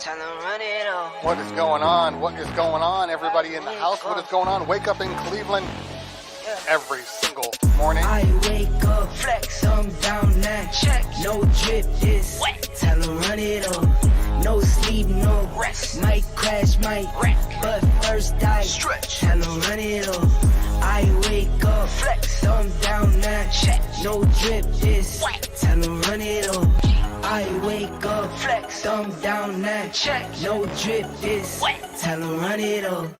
Tell them run it off. What is going on? What is going on, everybody in the house? What is going on? Wake up in Cleveland every single morning. I wake up, flex, thumb down, now check. No drip, this wet. Tell them run it off. No sleep, no rest. Might crash, might wreck. But first I stretch. Tell them run it off. I wake up, flex, thumb down, now check. No drip, this wet. Tell them run it off. I wake up, flex, thumb down, now check. No drip, this wet. Tell them run it off.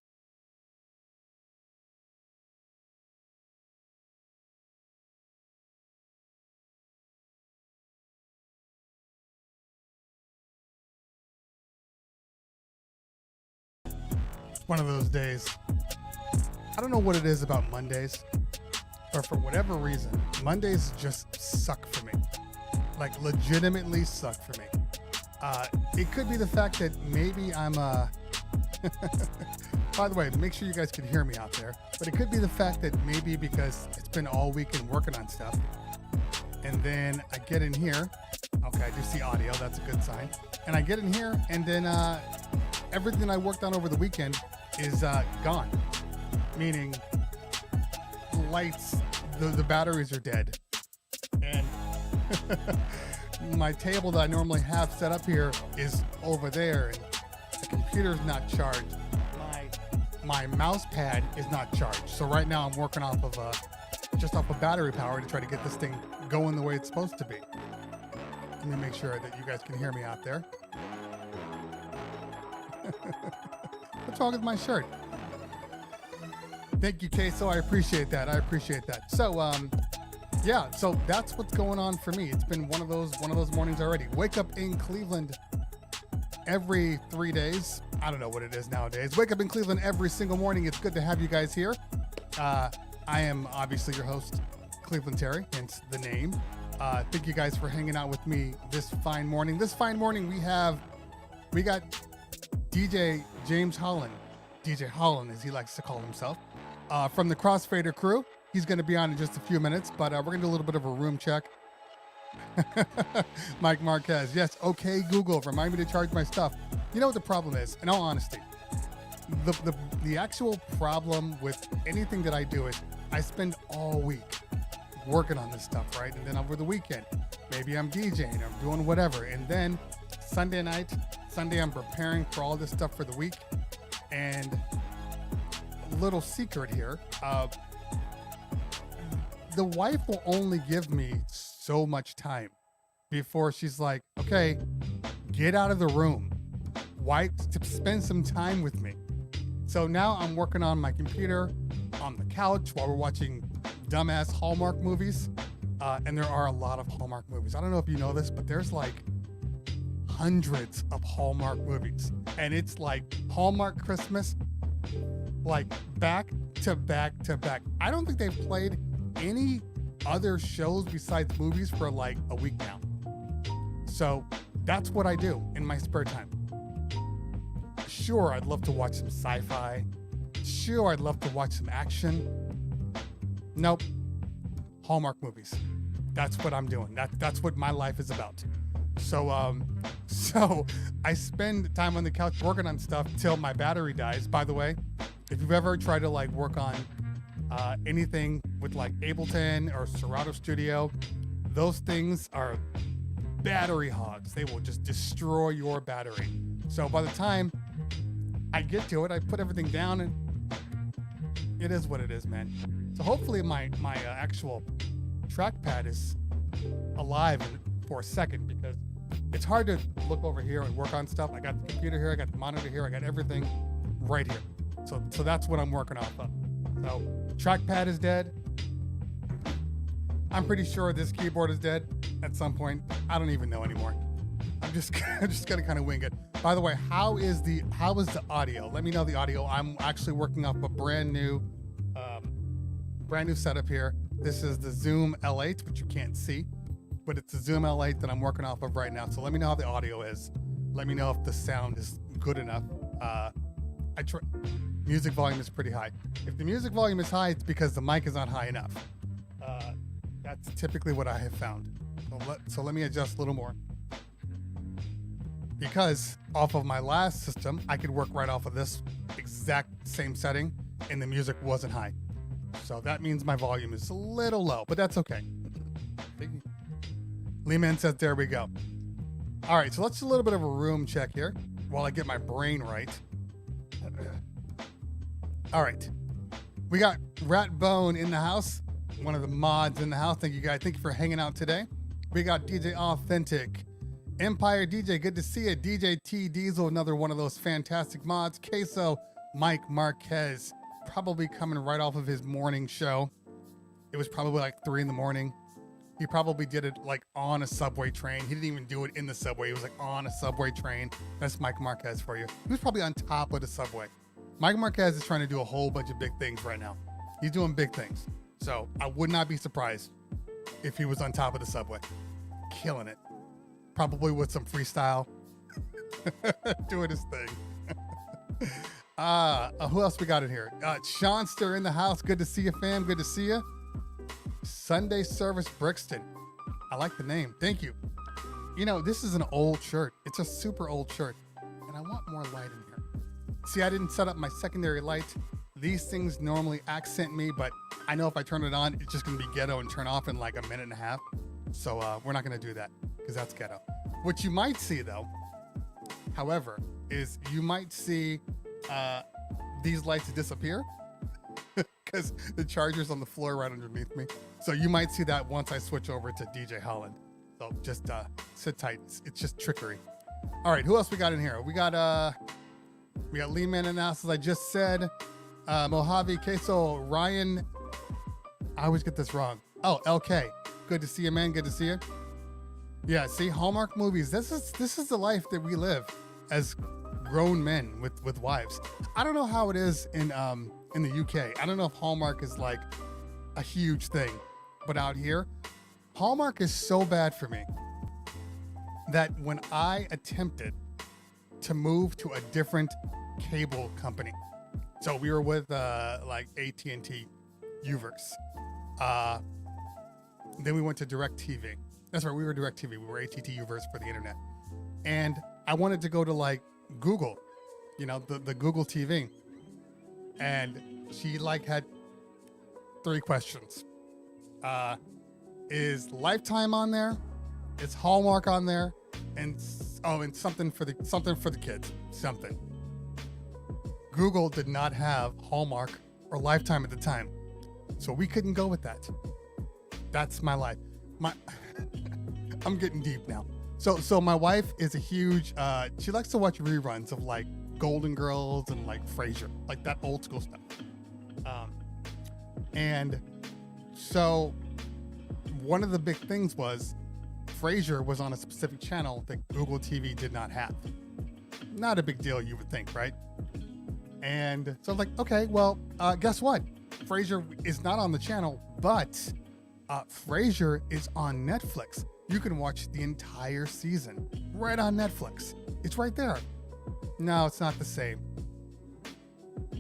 One of those days. I don't know what it is about Mondays, but for whatever reason, Mondays just suck for me. Like, legitimately suck for me. It could be the fact that maybe I'm by the way, make sure you guys can hear me out there, but it could be the fact that maybe because it's been all weekend working on stuff, and then I get in here. Okay, I do see audio, that's a good sign. And I get in here, and then everything I worked on over the weekend is gone. Meaning, lights, the batteries are dead. And my table that I normally have set up here is over there, and the computer's not charged. My mouse pad is not charged. So right now I'm working off of just off of battery power to try to get this thing going the way it's supposed to be. Let me make sure that you guys can hear me out there. What's wrong with my shirt? Thank you, Queso. I appreciate that. So, yeah, so that's what's going on for me. It's been one of those mornings already. Wake up in Cleveland every 3 days. I don't know what it is nowadays. Wake up in Cleveland every single morning. It's good to have you guys here. I am obviously your host, Cleveland Terry, hence the name. Thank you guys for hanging out with me this fine morning. This fine morning we got DJ James Holland, DJ Holland as he likes to call himself, from the Crossfader crew. He's going to be on in just a few minutes, but we're going to do a little bit of a room check. Mike Marquez, yes, okay, Google, remind me to charge my stuff. You know what the problem is, in all honesty? The actual problem with anything that I do is I spend all week working on this stuff, right? And then over the weekend, maybe I'm DJing or I'm doing whatever. And then Sunday I'm preparing for all this stuff for the week. And little secret here, the wife will only give me so much time before she's like, okay, get out of the room. Wife, to spend some time with me. So now I'm working on my computer on the couch while we're watching dumbass Hallmark movies. And there are a lot of Hallmark movies. I don't know if you know this, but there's like hundreds of Hallmark movies. And it's like Hallmark Christmas, like back to back to back. I don't think they've played any other shows besides movies for like a week now. So that's what I do in my spare time. Sure, I'd love to watch some sci-fi. Sure, I'd love to watch some action. Nope. Hallmark movies. That's what I'm doing. That's what my life is about. So I spend time on the couch working on stuff till my battery dies. By the way, if you've ever tried to like work on anything with like Ableton or Serato Studio, those things are battery hogs. They will just destroy your battery. So by the time I get to it, I put everything down, and it is what it is, man. So hopefully my actual trackpad is alive for a second, because it's hard to look over here and work on stuff. I got the computer here, I got the monitor here, I got everything right here. So that's what I'm working off of. So trackpad is dead. I'm pretty sure this keyboard is dead at some point. I don't even know anymore. I'm just gonna kind of wing it. By the way, how is the audio? Let me know the audio. I'm actually working off a brand new setup here. This is the Zoom L8, which you can't see, but it's the Zoom L8 that I'm working off of right now. So let me know how the audio is. Let me know if the sound is good enough. Music volume is pretty high. If the music volume is high, it's because the mic is not high enough. That's typically what I have found. So let me adjust a little more. because off of my last system, I could work right off of this exact same setting and the music wasn't high. So that means my volume is a little low, but that's okay. Lee Man says, there we go. All right, so let's do a little bit of a room check here while I get my brain right. All right, we got Ratbone in the house, one of the mods in the house. Thank you guys. Thank you for hanging out today. We got DJ Authentic, Empire DJ, good to see you. DJ T Diesel, another one of those fantastic mods. Queso, Mike Marquez, probably coming right off of his morning show. It was probably like 3 a.m. He probably did it like on a subway train. He didn't even do it in the subway. He was like on a subway train. That's Mike Marquez for you. He was probably on top of the subway. Mike Marquez is trying to do a whole bunch of big things right now. He's doing big things. So I would not be surprised if he was on top of the subway. Killing it. Probably with some freestyle. Doing his thing. Who else we got in here? Seanster in the house. Good to see you, fam. Good to see you. Sunday Service Brixton. I like the name. Thank you. You know, this is an old shirt. It's a super old shirt. And I want more light in here. See, I didn't set up my secondary light. These things normally accent me, but I know if I turn it on, it's just going to be ghetto and turn off in like a minute and a half. So we're not going to do that because that's ghetto. What you might see, though, however, is you might see these lights disappear because the charger's on the floor right underneath me. So you might see that once I switch over to DJ Holland. So just sit tight. It's just trickery. All right, who else we got in here? We got Lee Man in the house, as I just said. Mojave, Queso, Ryan. I always get this wrong. Oh, LK. Good to see you, man. Good to see you. Yeah, see, Hallmark movies. This is the life that we live as grown men with wives. I don't know how it is in the UK. I don't know if Hallmark is like a huge thing, but out here, Hallmark is so bad for me that when I attempted to move to a different cable company, so we were with like AT&T Uverse, then we went to DirecTV. That's right, we were DirecTV. We were AT&T Uverse for the internet, and I wanted to go to like Google, you know, the Google TV, and she like had 3 questions. Is Lifetime on there? Is Hallmark on there? And something for the kids. Something. Google did not have Hallmark or Lifetime at the time, so we couldn't go with that. That's my life. I'm getting deep now. So my wife is a huge. She likes to watch reruns of like Golden Girls and like Frasier, like that old school stuff. And so one of the big things was Frasier was on a specific channel that Google TV did not have. Not a big deal, you would think, right? And so I was like, okay, well, guess what? Frasier is not on the channel, but Frasier is on Netflix. You can watch the entire season right on Netflix. It's right there. No, it's not the same.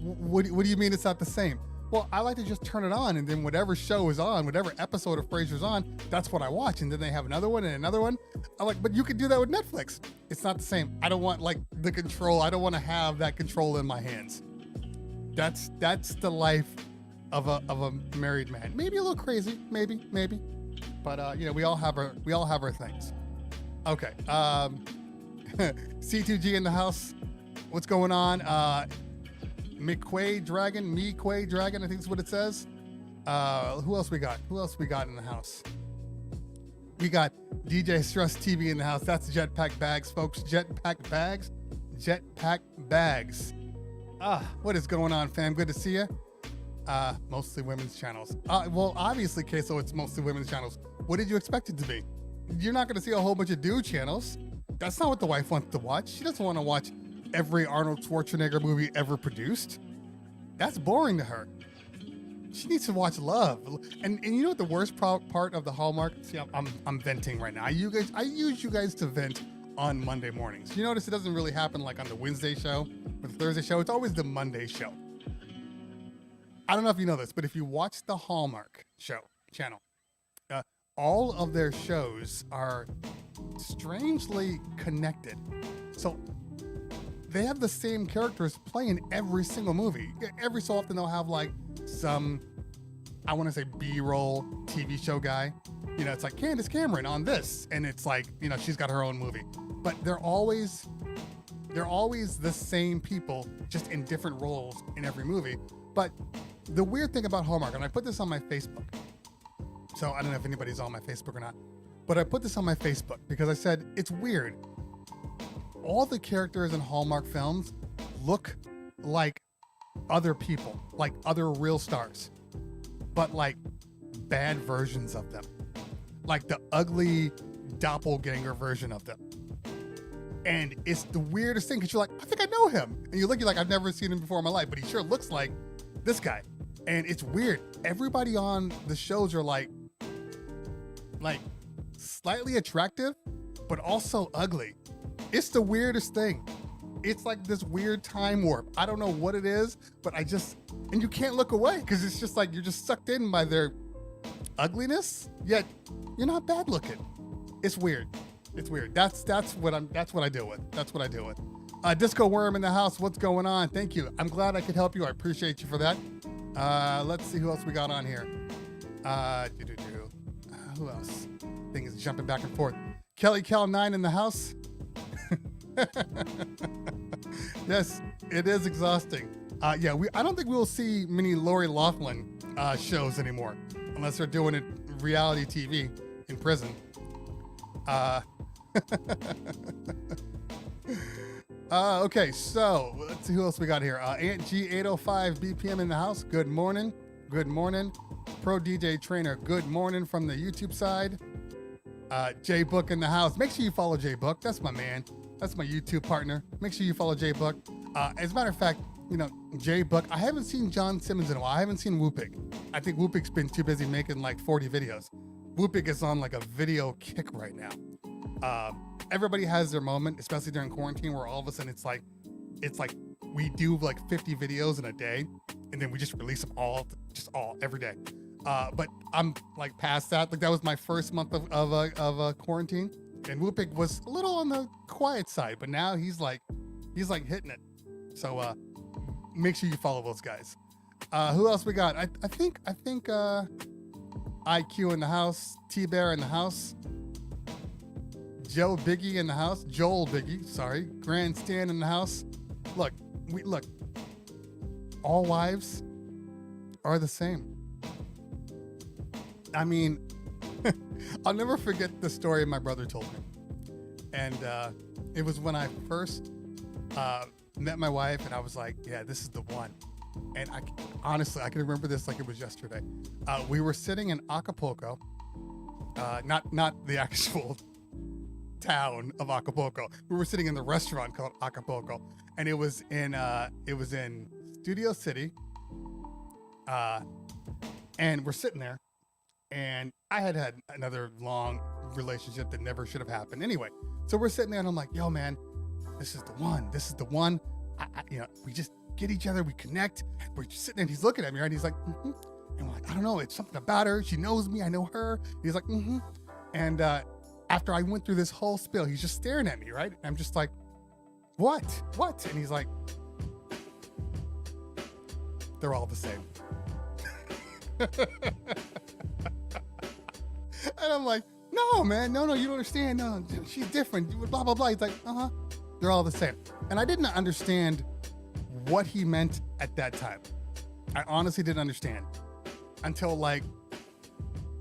What do you mean it's not the same? Well, I like to just turn it on, and then whatever show is on, whatever episode of Frasier's on, that's what I watch. And then they have another one and another one. I'm like, but you can do that with Netflix. It's not the same. I don't want like the control. I don't want to have that control in my hands. That's the life of a married man. Maybe a little crazy, maybe. But you know, we all have our things. Okay. C2G in the house. What's going on? McQuay Dragon, I think is what it says. Who else we got? In the house? We got DJ Stress TV in the house. That's Jetpack Bags, folks. Jetpack Bags. What is going on, fam? Good to see you. Mostly women's channels. Well, obviously, Queso, it's mostly women's channels. What did you expect it to be? You're not going to see a whole bunch of dude channels. That's not what the wife wants to watch. She doesn't want to watch every Arnold Schwarzenegger movie ever produced. That's boring to her. She needs to watch love. And you know what the worst part of the Hallmark? See, I'm venting right now. I use you guys to vent on Monday mornings. You notice it doesn't really happen like on the Wednesday show or the Thursday show. It's always the Monday show. I don't know if you know this, but if you watch the Hallmark channel, all of their shows are strangely connected. So they have the same characters playing every single movie. Every so often they'll have like some, I want to say B-roll TV show guy. You know, it's like Candace Cameron on this, and it's like, you know, she's got her own movie. But they're always the same people, just in different roles in every movie. But the weird thing about Hallmark, and I put this on my Facebook, so I don't know if anybody's on my Facebook or not, but I put this on my Facebook because I said, it's weird. All the characters in Hallmark films look like other people, like other real stars, but like bad versions of them, like the ugly doppelganger version of them. And it's the weirdest thing because you're like, I think I know him. And you look, you're like, I've never seen him before in my life, but he sure looks like this guy. And it's weird. Everybody on the shows are like slightly attractive, but also ugly. It's the weirdest thing. It's like this weird time warp. I don't know what it is, but and you can't look away because it's just like you're just sucked in by their ugliness, yet you're not bad looking. It's weird. It's weird. That's what I deal with. That's what I deal with. Disco Worm in the house. What's going on? Thank you. I'm glad I could help you. I appreciate you for that. Let's see who else we got on here. Who else? Thing is jumping back and forth. Kelly Cal 9 in the house. Yes, it is exhausting. I don't think we'll see many Lori Loughlin shows anymore, unless they're doing it reality TV in prison. Okay, so let's see who else we got here. Aunt G805 BPM in the house. Good morning. Good morning. Pro DJ Trainer. Good morning from the YouTube side. J Book in the house. Make sure you follow J Book. That's my man. That's my YouTube partner. Make sure you follow J Book. As a matter of fact, you know, J Book, I haven't seen John Simmons in a while. I haven't seen Whoopig. I think Whoopig's been too busy making like 40 videos. Whoopig is on like a video kick right now. Everybody has their moment, especially during quarantine, where all of a sudden it's like we do like 50 videos in a day, and then we just release them all every day. But I'm like past that. Like that was my first month of quarantine, and Whoopig was a little on the quiet side, but now he's like hitting it. So make sure you follow those guys. Who else we got? I think IQ in the house, T Bear in the house, Joe Biggie in the house, Joel Biggie, sorry, Grandstand in the house. Look, all wives are the same. I mean, I'll never forget the story my brother told me. And it was when I first met my wife, and I was like, yeah, this is the one. And honestly, I can remember this like it was yesterday. We were sitting in Acapulco, not the actual town of Acapulco. We were sitting in the restaurant called Acapulco, and it was in Studio City. And we're sitting there, and I had another long relationship that never should have happened. Anyway, so we're sitting there, and I'm like, yo, man, this is the one. This is the one. We just get each other, we connect. We're just sitting there, and he's looking at me, right? And he's like, mm-hmm. And we're like, I don't know, it's something about her. She knows me, I know her. He's like, mm-hmm. And after I went through this whole spiel, he's just staring at me, right? And I'm just like, what? And he's like, they're all the same. And I'm like, no, man, no, you don't understand. No, she's different, blah, blah, blah. He's like, they're all the same. And I didn't understand what he meant at that time. I honestly didn't understand until like,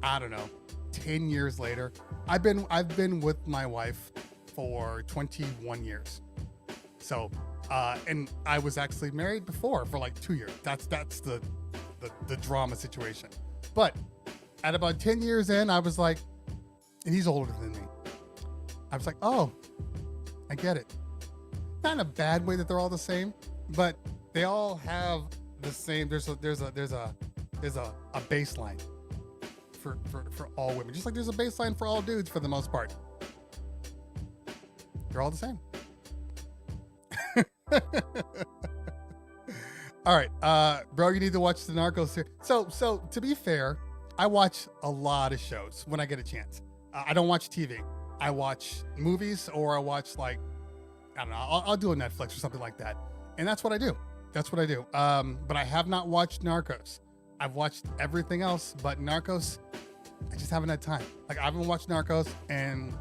I don't know, 10 years later. I've been with my wife for 21 years. So, and I was actually married before for like 2 years. That's the drama situation. But at about 10 years in, I was like, and he's older than me. I was like, oh, I get it. Not in a bad way that they're all the same, but they all have the same. There's a baseline for all women, just like there's a baseline for all dudes for the most part. They're all the same. All right, bro, you need to watch the Narcos here. So to be fair, I watch a lot of shows when I get a chance. I don't watch TV. I watch movies or I watch like, I don't know, I'll do a Netflix or something like that. And that's what I do. That's what I do. But I have not watched Narcos. I've watched everything else, but Narcos, I just haven't had time. Like I haven't watched Narcos, and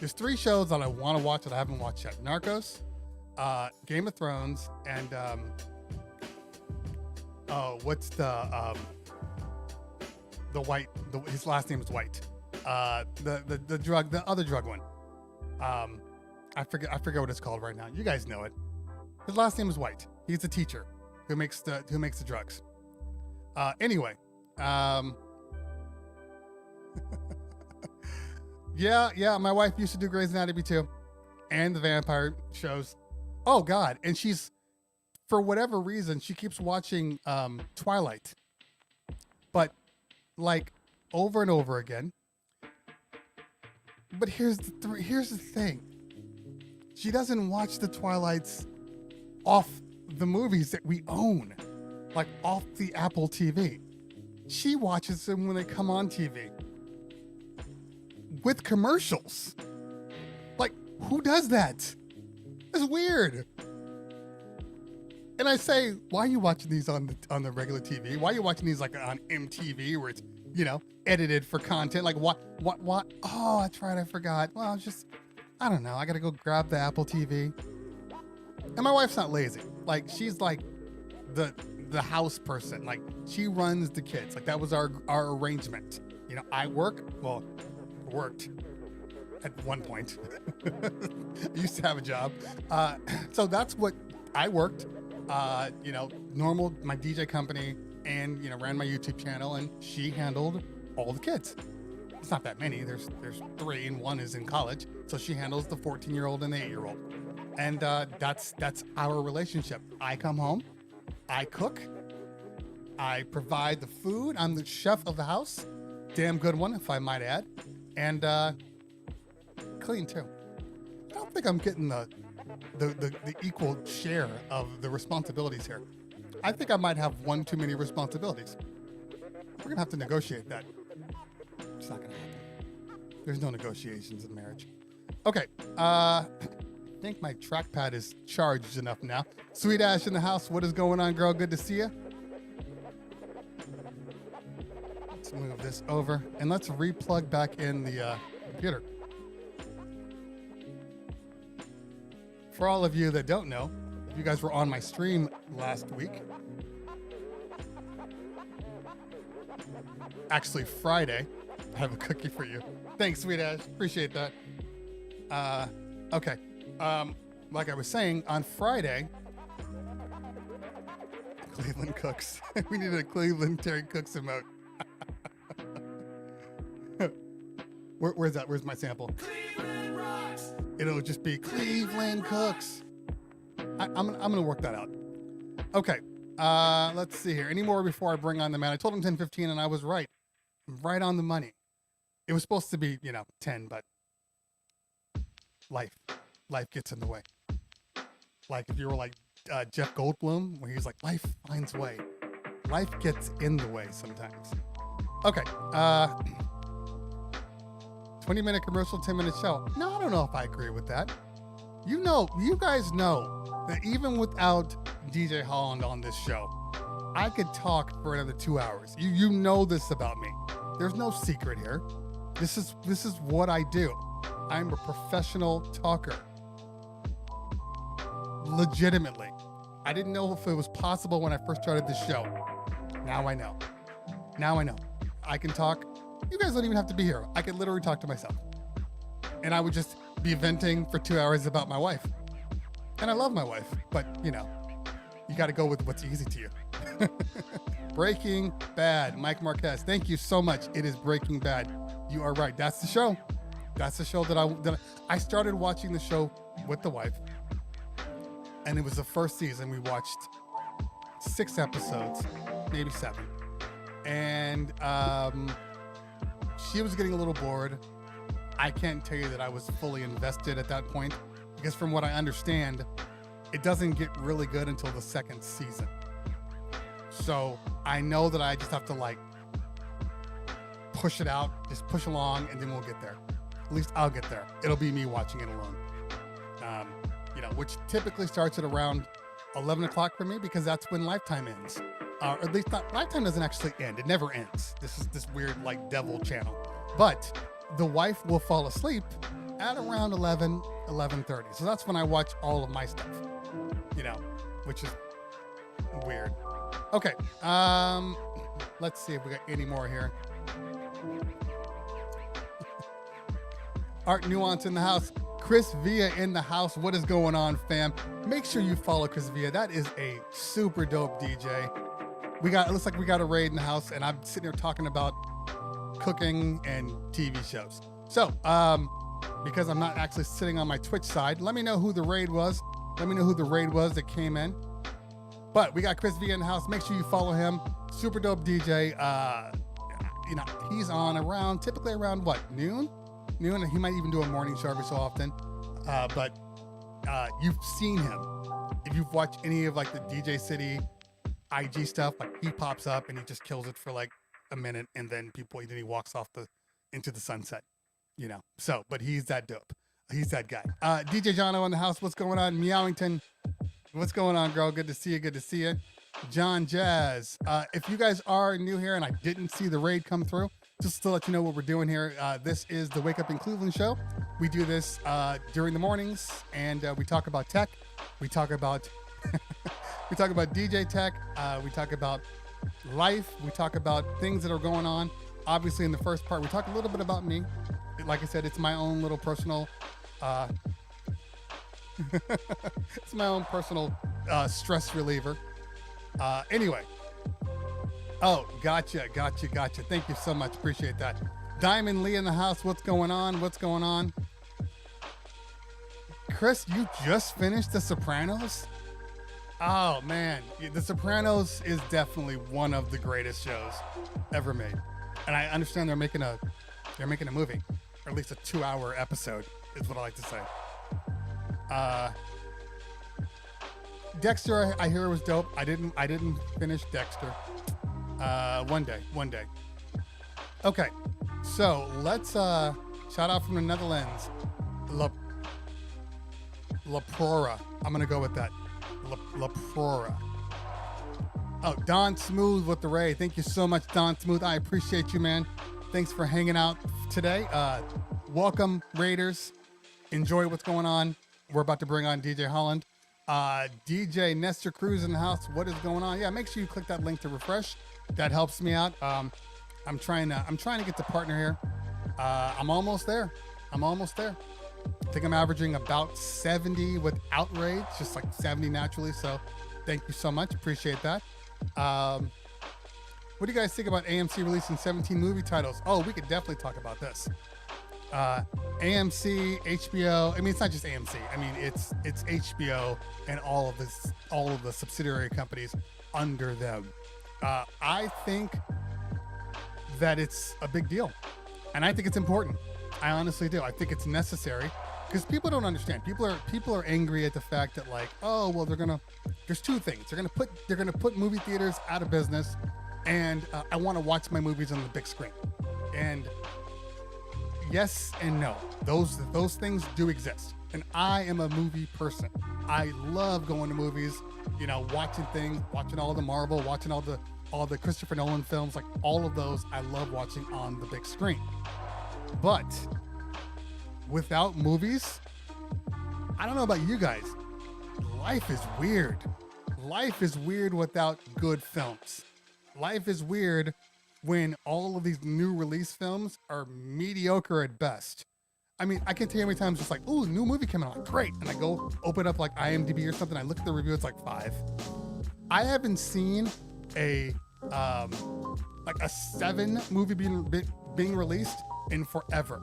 there's 3 shows that I want to watch that I haven't watched yet. Narcos, Game of Thrones, and what's the white? His last name is White. The other drug one. I forget what it's called right now. You guys know it. His last name is White. He's the teacher who makes the drugs. Anyway, yeah. My wife used to do Grey's Anatomy too, and the vampire shows. Oh God! And she's, for whatever reason, she keeps watching Twilight, but like over and over again. But here's the thing. She doesn't watch the Twilights off the movies that we own, like off the Apple TV. She watches them when they come on TV with commercials. Like, who does that? It's weird. And I say, why are you watching these on the regular TV? Why are you watching these like on MTV where it's, edited for content? Like what? Oh, that's right, I forgot. Well, I don't know. I gotta go grab the Apple TV. And my wife's not lazy. Like she's like the house person. Like she runs the kids. Like that was our arrangement. I worked at one point. I used to have a job. So that's what I worked. Normal, my DJ company, and ran my YouTube channel, and she handled all the kids. It's not that many. There's 3, and 1 is in college. So she handles the 14-year-old and the 8-year-old. And that's our relationship. I come home, I cook, I provide the food. I'm the chef of the house. Damn good one, if I might add. And clean too. I don't think I'm getting the equal share of the responsibilities here. I think I might have one too many responsibilities. We're gonna have to negotiate that. It's not gonna happen. There's no negotiations in marriage. Okay, I think my trackpad is charged enough now. Sweet Ash in the house. What is going on, girl? Good to see you. Let's move this over and let's replug back in the computer. For all of you that don't know, if you guys were on my stream last week, actually Friday, I have a cookie for you. Thanks, Sweet Ash. Appreciate that. Okay. Like I was saying, on Friday, Cleveland Cooks. We need a Cleveland Terry Cooks emote. Where's that? Where's my sample? Cleveland rocks. It'll just be Cleveland Cooks. I'm gonna work that out. Okay. Let's see here. Any more before I bring on the man? I told him 10:15, and I was right. I'm right on the money. It was supposed to be, 10, but life gets in the way. Like if you were like Jeff Goldblum, where he's like, life finds way. Life gets in the way sometimes. Okay. 20-minute commercial, 10-minute show. No, I don't know if I agree with that. You guys know that even without DJ Holland on this show, I could talk for another 2 hours. You know this about me. There's no secret here. This is what I do. I'm a professional talker. Legitimately. I didn't know if it was possible when I first started this show. Now I know. I can talk. You guys don't even have to be here. I could literally talk to myself. And I would just be venting for 2 hours about my wife. And I love my wife, but you got to go with what's easy to you. Breaking Bad, Mike Marquez. Thank you so much. It is Breaking Bad. You are right. That's the show. That's the show that I started watching the show with the wife. And it was the first season. We watched 6 episodes, maybe 7. And she was getting a little bored. I can't tell you that I was fully invested at that point, because from what I understand, it doesn't get really good until the 2nd season. So I know that I just have to push it out, just push along, and then we'll get there. At least I'll get there. It'll be me watching it alone. Which typically starts at around 11 o'clock for me because that's when Lifetime ends. Or at least Lifetime doesn't actually end. It never ends. This is this weird like devil channel. But the wife will fall asleep at around 11:30. So that's when I watch all of my stuff, which is weird. Okay. Let's see if we got any more here. Art Nuance in the house. Chris Villa in the house. What is going on, fam? Make sure you follow Chris Villa. That is a super dope DJ. It looks like we got a raid in the house, and I'm sitting here talking about cooking and TV shows. So, because I'm not actually sitting on my Twitch side, let me know who the raid was. Let me know who the raid was that came in. But we got Chris Villa in the house. Make sure you follow him. Super dope DJ. He's on typically around what, noon? And he might even do a morning show every so often. But you've seen him. If you've watched any of like the DJ City IG stuff, like he pops up and he just kills it for like a minute, and then he walks off into the sunset, So, but he's that dope. He's that guy. DJ Jono in the house. What's going on? Meowington. What's going on, girl? Good to see you. Good to see you. John Jazz. If you guys are new here and I didn't see the raid come through, just to let you know what we're doing here, this is the Wake Up in Cleveland show. We do this during the mornings, and we talk about tech. We talk about we talk about DJ tech. We talk about life. We talk about things that are going on. Obviously, in the first part, we talk a little bit about me. Like I said, it's my own little personal. It's my own personal stress reliever. Anyway. Oh, gotcha. Thank you so much. Appreciate that. Diamond Lee in the house. What's going on? Chris, you just finished The Sopranos? Oh, man. The Sopranos is definitely one of the greatest shows ever made. And I understand they're making a movie, or at least a 2-hour episode is what I like to say. Dexter, I hear it was dope. I didn't finish Dexter. One day. Okay, so let's shout out from the Netherlands, La Prora. I'm gonna go with that, La Prora. Oh, Don Smooth with the raid. Thank you so much, Don Smooth. I appreciate you, man. Thanks for hanging out today. Welcome, Raiders. Enjoy what's going on. We're about to bring on DJ Holland. DJ Nestor Cruz in the house. What is going on? Yeah, make sure you click that link to refresh. That helps me out. I'm trying to get to partner here. I'm almost there. I think I'm averaging about 70 without raids, just like 70 naturally. So thank you so much. Appreciate that. What do you guys think about AMC releasing 17 movie titles? Oh, we could definitely talk about this. AMC, HBO. I mean, it's not just AMC. I mean, it's HBO and all of the subsidiary companies under them. I think that it's a big deal, and I think it's important. I honestly do. I think it's necessary because people don't understand. People are angry at the fact that like, oh well, there's two things. They're gonna put movie theaters out of business, and I want to watch my movies on the big screen. And yes and no. Those things do exist. And I am a movie person. I love going to movies, watching all the Marvel, watching all the Christopher Nolan films, like all of those I love watching on the big screen. But without movies, I don't know about you guys, life is weird. Life is weird without good films. Life is weird when all of these new release films are mediocre at best. I mean, I can tell you how many times it's like, ooh, new movie coming out, great. And I go open up like IMDb or something. I look at the review, it's like 5. I haven't seen a 7 movie being released in forever.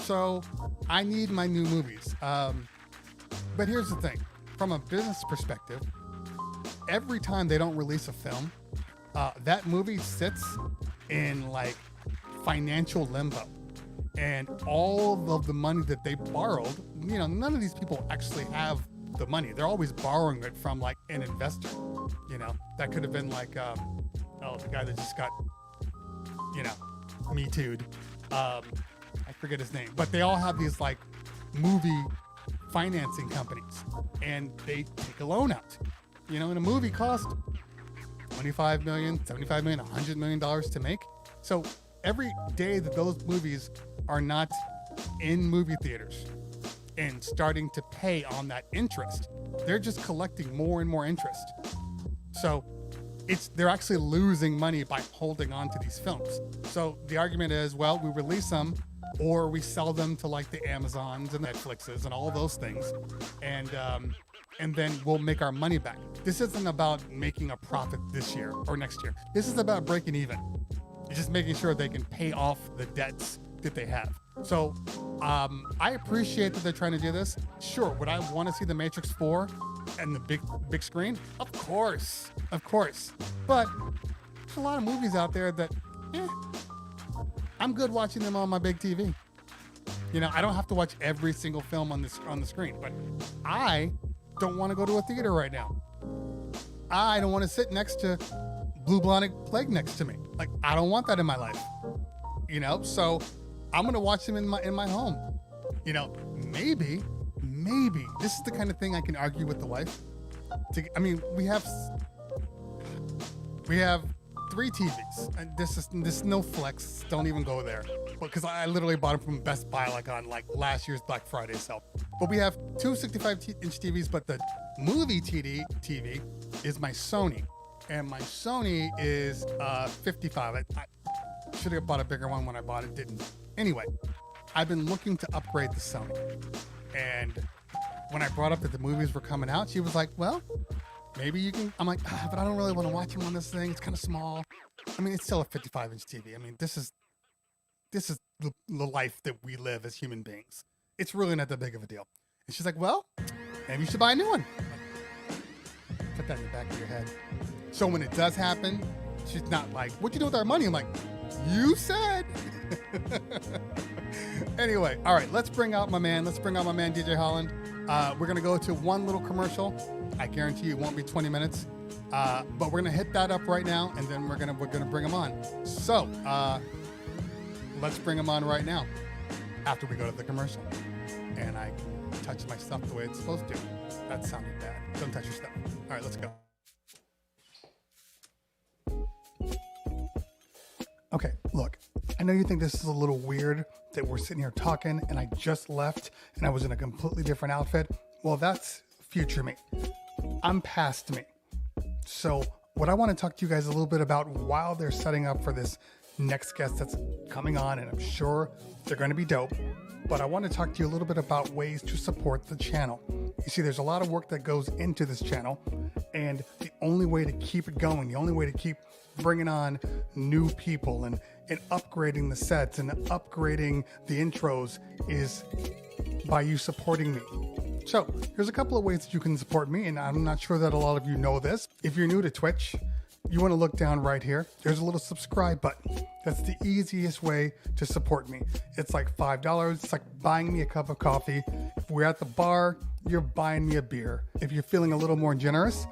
So I need my new movies. But here's the thing, from a business perspective, every time they don't release a film, that movie sits in like financial limbo. And all of the money that they borrowed, none of these people actually have the money. They're always borrowing it from like an investor. That could have been like, the guy that just got, Me Too'd. I forget his name, but they all have these like movie financing companies, and they take a loan out. You know, and a movie costs $25 million, $75 million, $100 million to make. So every day that those movies are not in movie theaters and starting to pay on that interest, they're just collecting more and more interest. So they're actually losing money by holding on to these films. So the argument is, well, we release them or we sell them to like the Amazons and Netflixes and all those things, and then we'll make our money back. This isn't about making a profit this year or next year. This is about breaking even. It's just making sure they can pay off the debts that they have. So I appreciate that they're trying to do this. Sure, would I want to see The Matrix 4 and the big screen? Of course. But there's a lot of movies out there that, I'm good watching them on my big TV. You know, I don't have to watch every single film on the screen, but I don't want to go to a theater right now. I don't want to sit next to Blue Blonic Plague next to me. Like, I don't want that in my life. You know, so I'm gonna watch them in my home. You know, maybe this is the kind of thing I can argue with the wife. I mean, we have 3 TVs, and this is no flex. Don't even go there, because I literally bought them from Best Buy like on last year's Black Friday sale. But we have 2 65-inch TVs, but the movie TV is my Sony, and my Sony is 55. I should have bought a bigger one when I bought it, didn't. Anyway, I've been looking to upgrade the Sony, and when I brought up that the movies were coming out, she was like, well, maybe you can. I'm like, but I don't really want to watch them on this thing. It's kind of small. I mean, it's still a 55-inch TV. I mean, this is the life that we live as human beings. It's really not that big of a deal. And she's like, well, maybe you should buy a new one. Put that in the back of your head. So when it does happen, she's not like, what'd you do with our money? I'm like, you said. Anyway, all right, let's bring out my man. DJ Holland. We're going to go to one little commercial. I guarantee you it won't be 20 minutes. But we're going to hit that up right now, and then we're going to bring him on. So let's bring him on right now after we go to the commercial. And I can touch my stuff the way it's supposed to. That sounded bad. Don't touch your stuff. All right, let's go. Okay, look, I know you think this is a little weird that we're sitting here talking and I just left and I was in a completely different outfit. Well, that's future me. I'm past me. So what I want to talk to you guys a little bit about while they're setting up for this next guest that's coming on, and I'm sure they're going to be dope, but I want to talk to you a little bit about ways to support the channel. You see, there's a lot of work that goes into this channel, and the only way to keep it going, the only way to keep bringing on new people and upgrading the sets and upgrading the intros is by you supporting me. So here's a couple of ways that you can support me, and I'm not sure that a lot of you know this. If you're new to Twitch, you want to look down right here. There's a little subscribe button. That's the easiest way to support me. It's like $5. It's like buying me a cup of coffee. If we're at the bar, you're buying me a beer. If you're feeling a little more generous,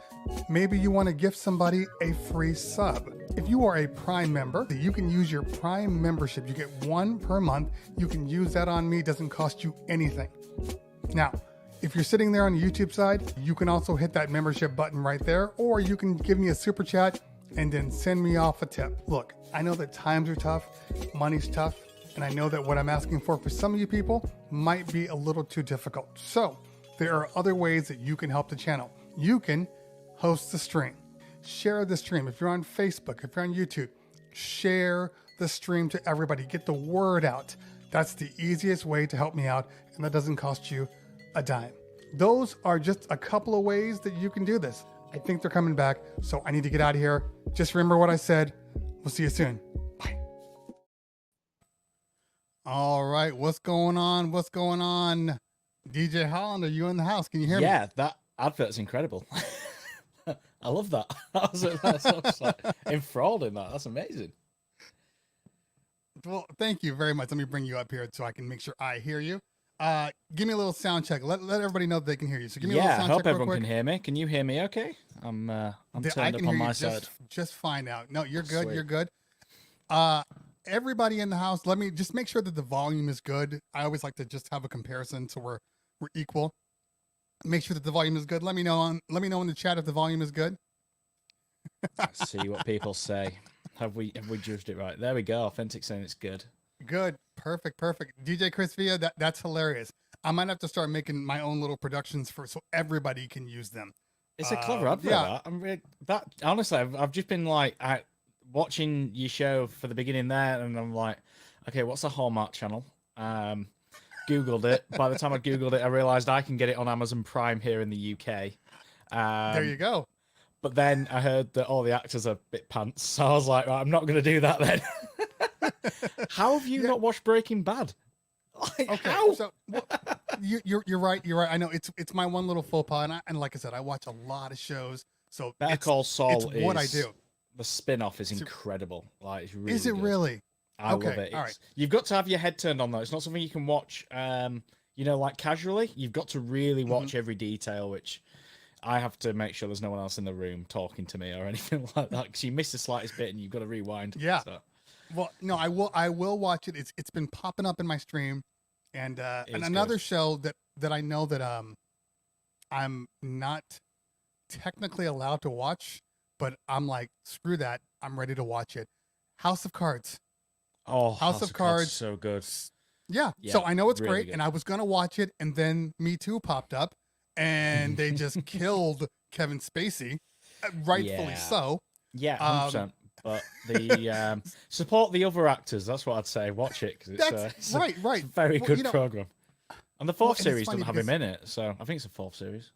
maybe you want to gift somebody a free sub. If you are a Prime member, you can use your Prime membership. You get 1 per month. You can use that on me. It doesn't cost you anything. Now, if you're sitting there on the YouTube side, you can also hit that membership button right there, or you can give me a super chat and then send me off a tip. Look, I know that times are tough, money's tough, and I know that what I'm asking for some of you people might be a little too difficult. So there are other ways that you can help the channel. You can host the stream, share the stream. If you're on Facebook, if you're on YouTube, share the stream to everybody. Get the word out. That's the easiest way to help me out, and that doesn't cost you a dime. Those are just a couple of ways that you can do this. I think they're coming back, so I need to get out of here. Just remember what I said. We'll see you soon. Bye. All right, what's going on? DJ Holland, are you in the house? Can you hear me? Yeah, that advert's incredible. I love that. That's like enthralled in that. That's amazing. Well, thank you very much. Let me bring you up here so I can make sure I hear you. Give me a little sound check. Let everybody know that they can hear you. So give me a little sound check. I hope everyone can hear me. Can you hear me okay? I'm turned up on my side. Just fine out. No, you're good. Sweet. You're good. everybody in the house, let me just make sure that the volume is good. I always like to just have a comparison so we're equal. Make sure that the volume is good. Let me know in the chat if the volume is good. Let's see what people say. Have we judged it right? There we go. Authentic saying it's good. Good. Perfect. DJ Chris Villa, that's hilarious. I might have to start making my own little productions so everybody can use them. It's a clever advert. Yeah. That honestly, I've just been like watching your show for the beginning there, and I'm like, okay, what's a Hallmark channel? Googled it. By the time I Googled it, I realized I can get it on Amazon Prime here in the UK. There you go. But then I heard that all the actors are a bit pants, so I was like, right, I'm not going to do that then. How have you not watched Breaking Bad? Like, okay, how? So you're right. I know it's my one little faux pas, and like I said, I watch a lot of shows. So Better Call Saul is what I do. The spin-off is incredible. Like, it's really is it good. really? I love it. All right. You've got to have your head turned on though. It's not something you can watch, like casually. You've got to really watch every detail, which I have to make sure there's no one else in the room talking to me or anything like that. Because you miss the slightest bit and you've got to rewind. Yeah. So. Well, no, I will watch it. It's been popping up in my stream, and another show that I know that I'm not technically allowed to watch, but I'm like, screw that. I'm ready to watch it. House of Cards. Oh, House of Cards, so good. Yeah. So I know it's really great, good. and I was gonna watch it, and then Me Too popped up, and they just killed Kevin Spacey, rightfully so. Yeah, 100%. But the support the other actors. That's what I'd say. Watch it because it's right. It's a very good program. And the fourth and series doesn't have him in it, so I think it's a fourth series.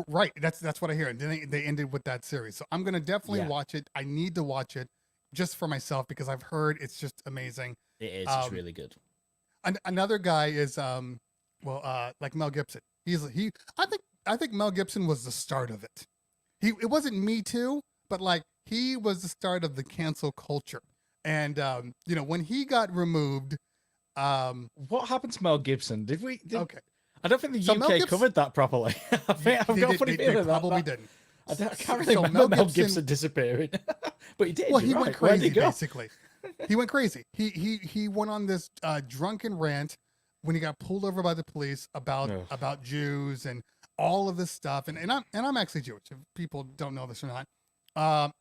Right. That's what I hear. And then they ended with that series, so I'm gonna definitely watch it. I need to watch it just for myself because I've heard it's just amazing. It is. It's really good. Another guy is like Mel Gibson. I think Mel Gibson was the start of it. It wasn't Me Too, but like he was the start of the cancel culture. And when he got removed, what happened to Mel Gibson? Okay. I don't think the UK covered that properly. I've got a funny feeling they probably didn't. I can't really remember Mel Gibson disappearing, but he did. Well, he went crazy. He basically, he went crazy. He went on this drunken rant when he got pulled over by the police about Jews and all of this stuff. And I'm actually Jewish. If people don't know this or not.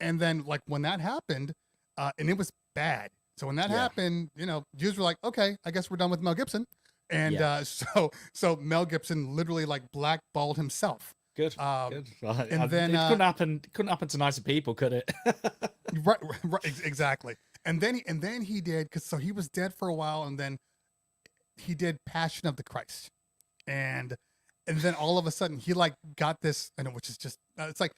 And then like when that happened, and it was bad. So when that happened, Jews were like, okay, I guess we're done with Mel Gibson. And so Mel Gibson literally like blackballed himself. Good. And then it couldn't happen to nicer people, could it? right, exactly. And then he did so he was dead for a while, and then he did Passion of the Christ, and then all of a sudden he like got this, which is just it's like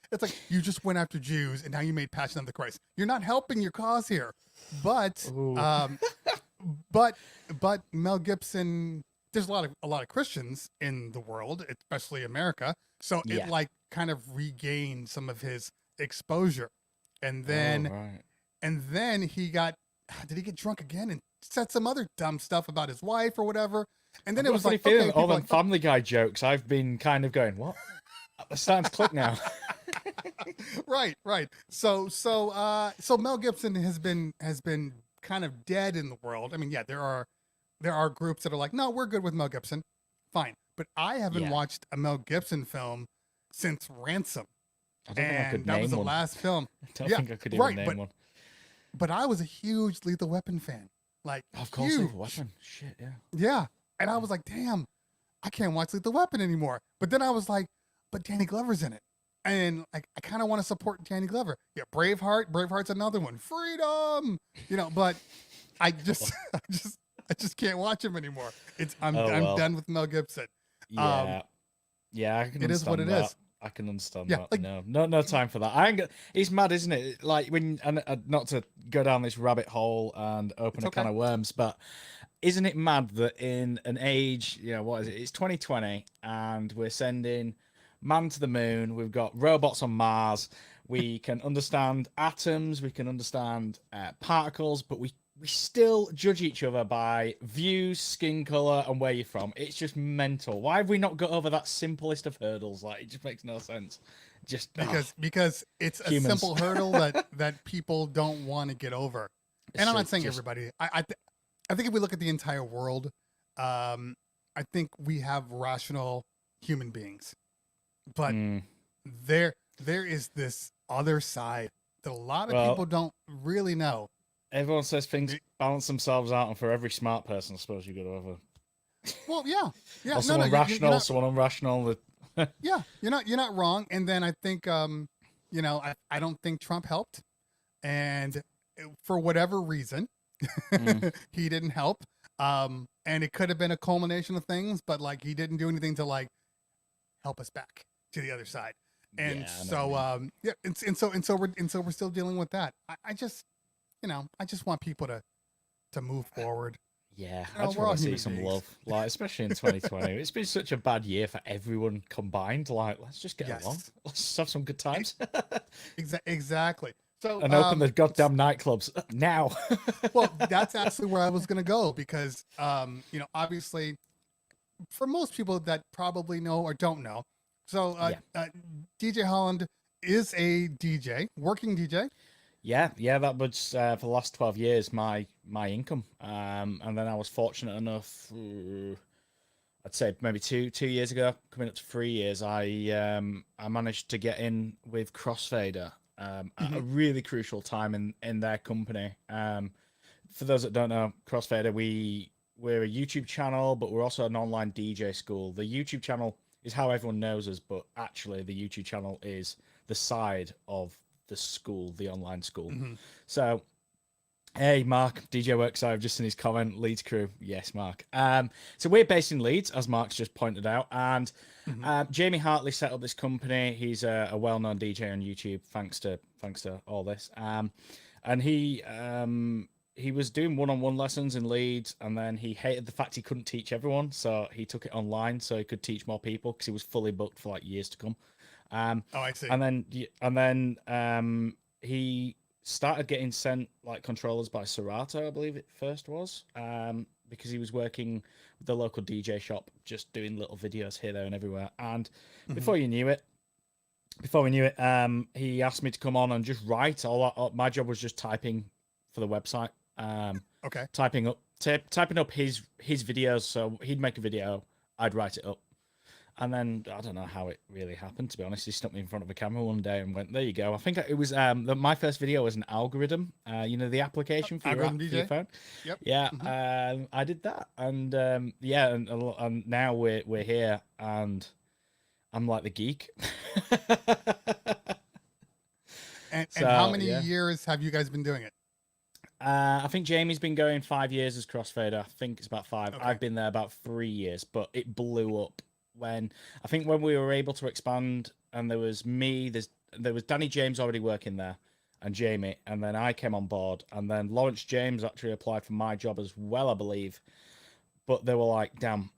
you just went after Jews and now you made Passion of the Christ. You're not helping your cause here, but but Mel Gibson. There's a lot of Christians in the world, especially America. So it like kind of regained some of his exposure. And then he did he get drunk again and said some other dumb stuff about his wife or whatever? And then it was like, feeling all them Family Guy jokes. I've been kind of going, what? They're starting to click now. Right. So Mel Gibson has been kind of dead in the world. I mean, there are groups that are like, no, we're good with Mel Gibson. Fine. But I haven't watched a Mel Gibson film since Ransom. I don't think I could name one. That was the last film. I don't think I could even name one. But I was a huge Lethal Weapon fan. Like, of course, Lethal Weapon. Shit, yeah. Yeah. And I was like, damn, I can't watch Lethal Weapon anymore. But then I was like, but Danny Glover's in it. And I kind of want to support Danny Glover. Yeah, Braveheart's another one. Freedom! But I just can't watch him anymore. I'm done with Mel Gibson. Yeah, I can understand it is what it that. is. I can understand Yeah, that. like, No time for that. It's mad, isn't it? Like not to go down this rabbit hole and open a can of worms, but isn't it mad that in an age, what is it? It's 2020, and we're sending man to the moon. We've got robots on Mars. We can understand atoms. We can understand particles, but we still judge each other by views, skin color, and where you're from. It's just mental. Why have we not got over that simplest of hurdles? Like, it just makes no sense. Just because it's a simple hurdle that people don't want to get over. And I'm not saying everybody. I think if we look at the entire world, I think we have rational human beings, but there is this other side that a lot of people don't really know. Everyone says things balance themselves out, and for every smart person, I suppose you've got to have a. Well, yeah. Or someone rational, someone irrational. Yeah, you're not wrong. And then I think, I don't think Trump helped, and for whatever reason, he didn't help. And it could have been a culmination of things, but like he didn't do anything to like help us back to the other side. And so we're still dealing with that. I just want people to move forward. Yeah, I just want to see some love, like especially in 2020. It's been such a bad year for everyone combined. Like, let's just get along. Let's just have some good times. Exactly. So and open the goddamn nightclubs now. Well, that's actually where I was going to go because, obviously, for most people that probably know or don't know, so DJ Holland is a DJ, working DJ. Yeah, that was for the last 12 years my income, and then I was fortunate enough, I'd say maybe two years ago, coming up to 3 years, I managed to get in with Crossfader at a really crucial time in their company. For those that don't know, Crossfader, we're a YouTube channel, but we're also an online DJ school. The YouTube channel is how everyone knows us, but actually the YouTube channel is the side of the school, the online school. So, hey, Mark, DJ Workside, I've just seen his comment, Leeds crew. Yes, Mark. So we're based in Leeds, as Mark's just pointed out, and Jamie Hartley set up this company. He's a well-known DJ on YouTube, thanks to all this. And he was doing one-on-one lessons in Leeds, and then he hated the fact he couldn't teach everyone, so he took it online so he could teach more people because he was fully booked for like years to come. I see. And then he started getting sent like controllers by Serato, I believe it first was, because he was working with the local DJ shop, just doing little videos here, there, and everywhere. And before we knew it, he asked me to come on and just write. My job was just typing for the website. Typing up his videos. So he'd make a video, I'd write it up. And then I don't know how it really happened, to be honest. He stuck me in front of a camera one day and went, "There you go." I think it was my first video was an algorithm. The application for your phone. Yep. Yeah. I did that, and and now we're here, and I'm like the geek. and how many years have you guys been doing it? I think Jamie's been going 5 years as Crossfader. I think it's about 5. Okay. I've been there about 3 years, but it blew up when we were able to expand, and there was me, there was Danny James already working there, and Jamie, and then I came on board, and then Lawrence James actually applied for my job as well, I believe. But they were like, "Damn,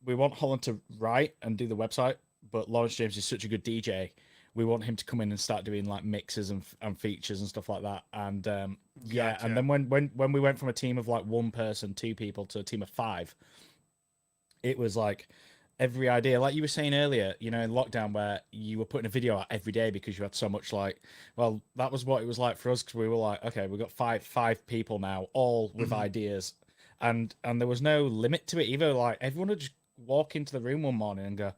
we want Holland to write and do the website, but Lawrence James is such a good DJ. We want him to come in and start doing like mixes and features and stuff like that." And Gotcha. And then when we went from a team of like 1 person, 2 people to a team of 5, it was like every idea, like you were saying earlier, in lockdown, where you were putting a video out every day because you had so much, like, well, that was what it was like for us, because we were like, okay, we've got five people now, all with ideas, and there was no limit to it either. Like, everyone would just walk into the room one morning and go,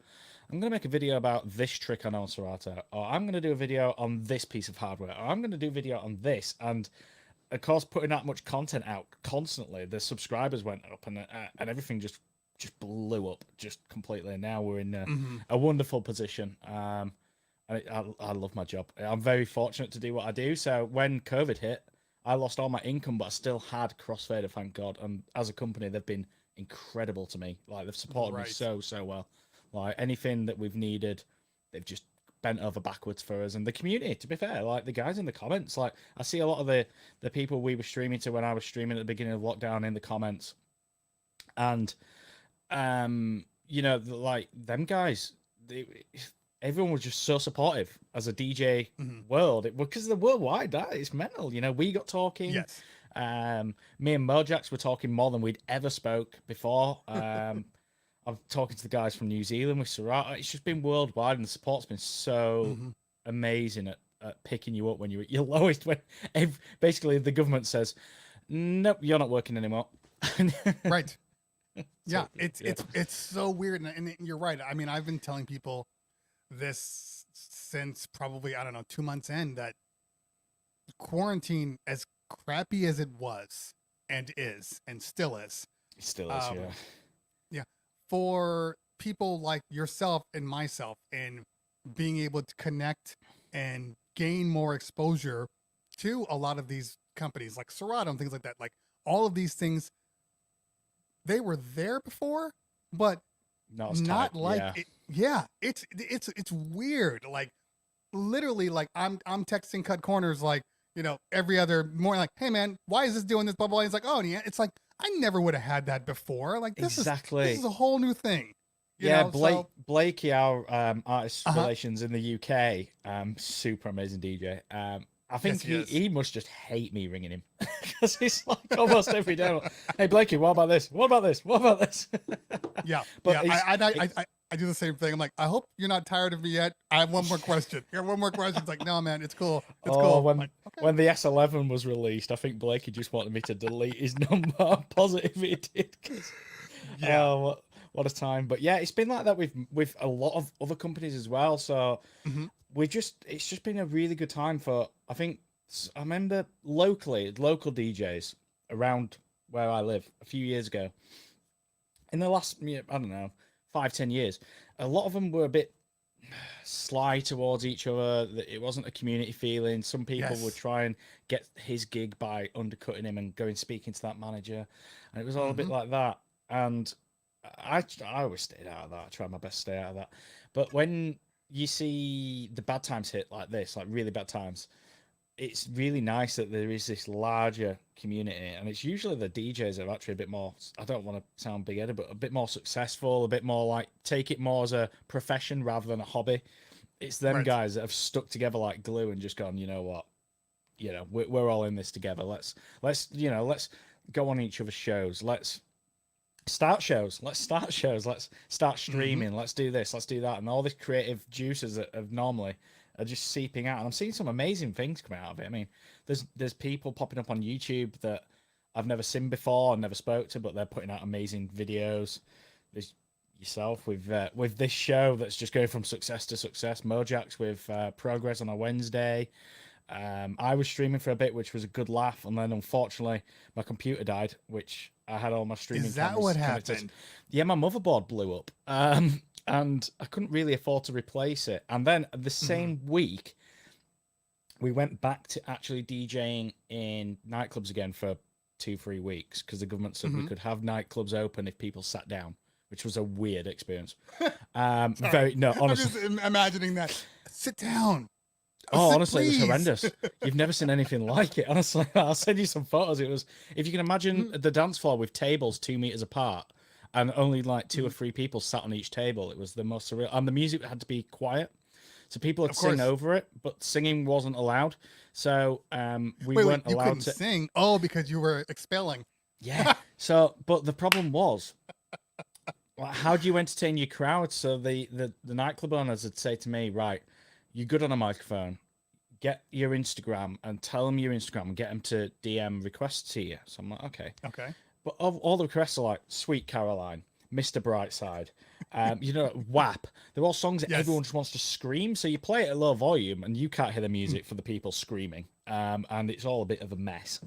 "I'm going to make a video about this trick I know on Serato," or "I'm going to do a video on this piece of hardware," or "I'm going to do a video on this." And of course, putting that much content out constantly, the subscribers went up, and everything just blew up just completely. And now we're in a wonderful position. And I love my job. I'm very fortunate to do what I do. So when COVID hit, I lost all my income, but I still had Crossfader, thank God. And as a company, they've been incredible to me. Like, they've supported me so well. Like, anything that we've needed, they've just bent over backwards for us. And the community, to be fair, like the guys in the comments, like I see a lot of the people we were streaming to when I was streaming at the beginning of lockdown in the comments. And like them guys, everyone was just so supportive as a DJ world, because they're worldwide. That is mental. We got talking. Yes. Me and Mojax were talking more than we'd ever spoke before. I'm talking to the guys from New Zealand with Serato. It's just been worldwide, and the support's been so amazing at picking you up when you're at your lowest. When basically the government says, "Nope, you're not working anymore." Right. Yeah, So, it's so weird, and you're right. I mean, I've been telling people this since probably, I don't know, 2 months in, that quarantine, as crappy as it was and is and still is, It still is, yeah. yeah, for people like yourself and myself, and being able to connect and gain more exposure to a lot of these companies like Serato and things like that. Like all of these things, they were there before, but not like yeah. it. Yeah, it's weird. Like literally, like I'm texting Cut Corners like, you know, every other morning, like, hey man, why is this doing this? Blah blah. He's like, oh yeah, it's like I never would have had that before. Like this is a whole new thing. You know, Blakey, our artist relations in the UK, super amazing DJ. I think he must just hate me ringing him because he's like almost every day. Like, hey Blakey, what about this? What about this? What about this? Yeah, but yeah, I do the same thing. I'm like, I hope you're not tired of me yet. I have one more question. Here, one more question. It's like, no, man, it's cool. It's cool. When, like, okay. when the S11 was released, I think Blakey just wanted me to delete his number. I'm positive he did. Yeah. What a time. But yeah, it's been like that with a lot of other companies as well. So it's just been a really good time for, I think, I remember local DJs around where I live a few years ago. In the last, I don't know, 5-10 years, a lot of them were a bit sly towards each other. It wasn't a community feeling. Some people would try and get his gig by undercutting him and going speaking to that manager, and it was all a bit like that. And I always stayed out of that. I try my best to stay out of that. But when you see the bad times hit like this, like really bad times, it's really nice that there is this larger community, and it's usually the DJs that are actually a bit more, I don't want to sound big-headed, but a bit more successful, a bit more like take it more as a profession rather than a hobby. It's them guys that have stuck together like glue and just gone, you know what, you know, we're all in this together. Let's go on each other's shows. Let's start shows. Let's start streaming. Let's do this. Let's do that. And all these creative juices that have normally are just seeping out. And I'm seeing some amazing things come out of it. I mean, there's people popping up on YouTube that I've never seen before and never spoke to, but they're putting out amazing videos. There's yourself with this show that's just going from success to success. Mojax with Progress on a Wednesday. I was streaming for a bit, which was a good laugh, and then unfortunately my computer died, which I had all my streaming. Is that what happened? Yeah, my motherboard blew up. And I couldn't really afford to replace it. And then the same week, we went back to actually DJing in nightclubs again for 2-3 weeks because the government said we could have nightclubs open if people sat down, which was a weird experience. Honestly, I'm just imagining that. Sit down. Honestly, please. it was horrendous. You've never seen anything like it. Honestly, I'll send you some photos. It was, if you can imagine the dance floor with tables 2 meters apart, and only like 2 or 3 people sat on each table. It was the most surreal. And the music had to be quiet. So people would sing over it, but singing wasn't allowed. So we weren't allowed to sing. Oh, because you were expelling. Yeah. So, but the problem was, how do you entertain your crowd? So the nightclub owners would say to me, right, you're good on a microphone. Get your Instagram and tell them your Instagram and get them to DM requests to you. So I'm like, okay. Okay. But all the requests are like Sweet Caroline, Mr. Brightside, WAP. They're all songs that everyone just wants to scream. So you play it at low volume and you can't hear the music for the people screaming. And it's all a bit of a mess.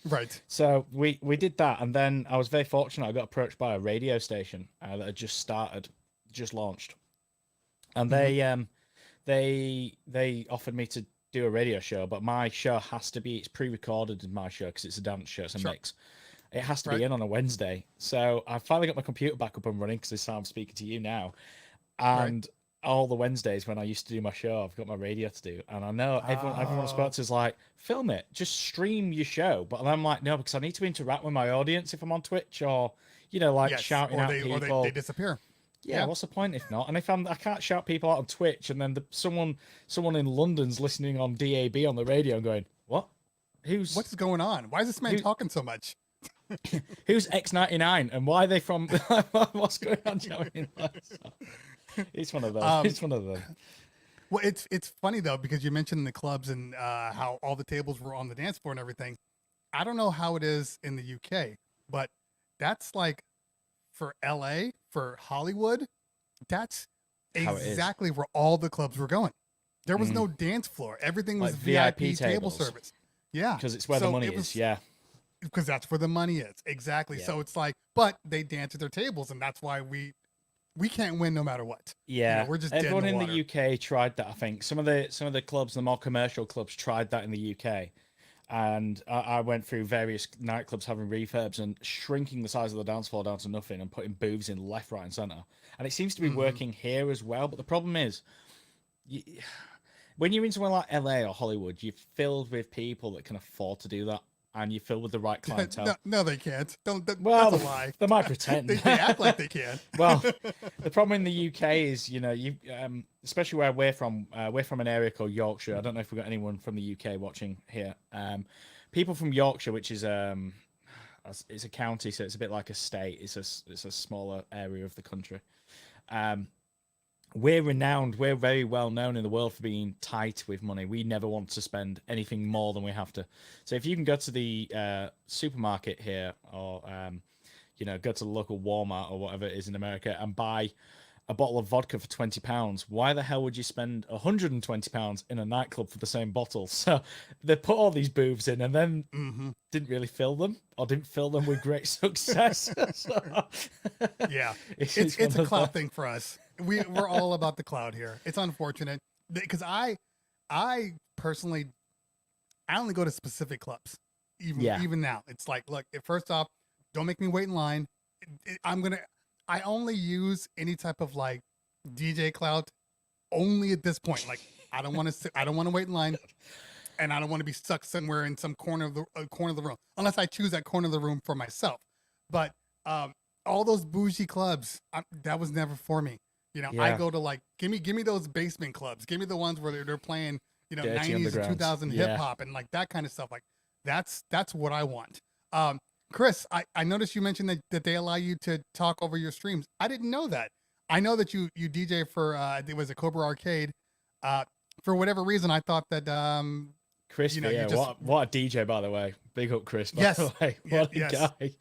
Right. So we did that. And then I was very fortunate. I got approached by a radio station that had just launched. And they offered me to do a radio show, but my show has to be, it's pre-recorded in my show because it's a dance show, it's a mix. It has to be in on a Wednesday. So I finally got my computer back up and running because this is how I'm speaking to you now. And all the Wednesdays when I used to do my show, I've got my radio to do. And I know everyone I spoke to is like, film it, just stream your show. But I'm like, no, because I need to interact with my audience if I'm on Twitch or, shouting at people. Or they disappear. Yeah, what's the point if not? And if I can't shout people out on Twitch and then someone in London's listening on DAB on the radio and going, what? What's going on? Why is this man talking so much? Who's X99 and why are they from? What's going on? It's one of those. It's one of them. Well, it's funny though, because you mentioned the clubs and how all the tables were on the dance floor and everything. I don't know how it is in the UK, but that's like for LA, for Hollywood, that's How it is. exactly where all the clubs were going. There was no dance floor. Everything was Like VIP VIP table tables. service. Yeah. Because it's where the money is. Yeah. Because that's where the money is. Exactly. Yeah. So it's like, but they dance at their tables, and that's why we can't win no matter what. Yeah, You know, we're just everyone dead in in the the UK tried that. I think some of the clubs, the more commercial clubs, tried that in the UK, and I went through various nightclubs having refurbs and shrinking the size of the dance floor down to nothing and putting booths in left, right, and center. And it seems to be working here as well. But the problem is, when you're in somewhere like LA or Hollywood, you're filled with people that can afford to do that, and you're filled with the right clientele. No, they can't. Well, that's a lie. they might pretend. They act like they can. Well, the problem in the UK is, you especially where we're from an area called Yorkshire. I don't know if we've got anyone from the UK watching here. People from Yorkshire, which is it's a county, so it's a bit like a state. It's a smaller area of the country. We're renowned. We're very well known in the world for being tight with money. We never want to spend anything more than we have to. So if you can go to the supermarket here, or go to the local Walmart or whatever it is in America and buy a bottle of vodka for £20, why the hell would you spend £120 in a nightclub for the same bottle? So they put all these booths in and then didn't really fill them, or didn't fill them with great success. So, yeah, it's a cloud thing for us. We're all about the cloud here. It's unfortunate because I personally, I only go to specific clubs. Even now, it's like, look, first off, don't make me wait in line. I only use any type of like DJ clout only at this point. Like, I don't want to wait in line, and I don't want to be stuck somewhere in some corner of the room, unless I choose that corner of the room for myself. But all those bougie clubs, that was never for me. I go to like, give me those basement clubs. Give me the ones where they're playing, 90s and 2000 hip hop and like that kind of stuff. Like that's what I want. Chris, I noticed you mentioned that they allow you to talk over your streams. I didn't know that. I know that you DJ for it was a Cobra Arcade. For whatever reason, I thought that Chris, what a DJ, by the way. Big up Chris, by the way. What a guy.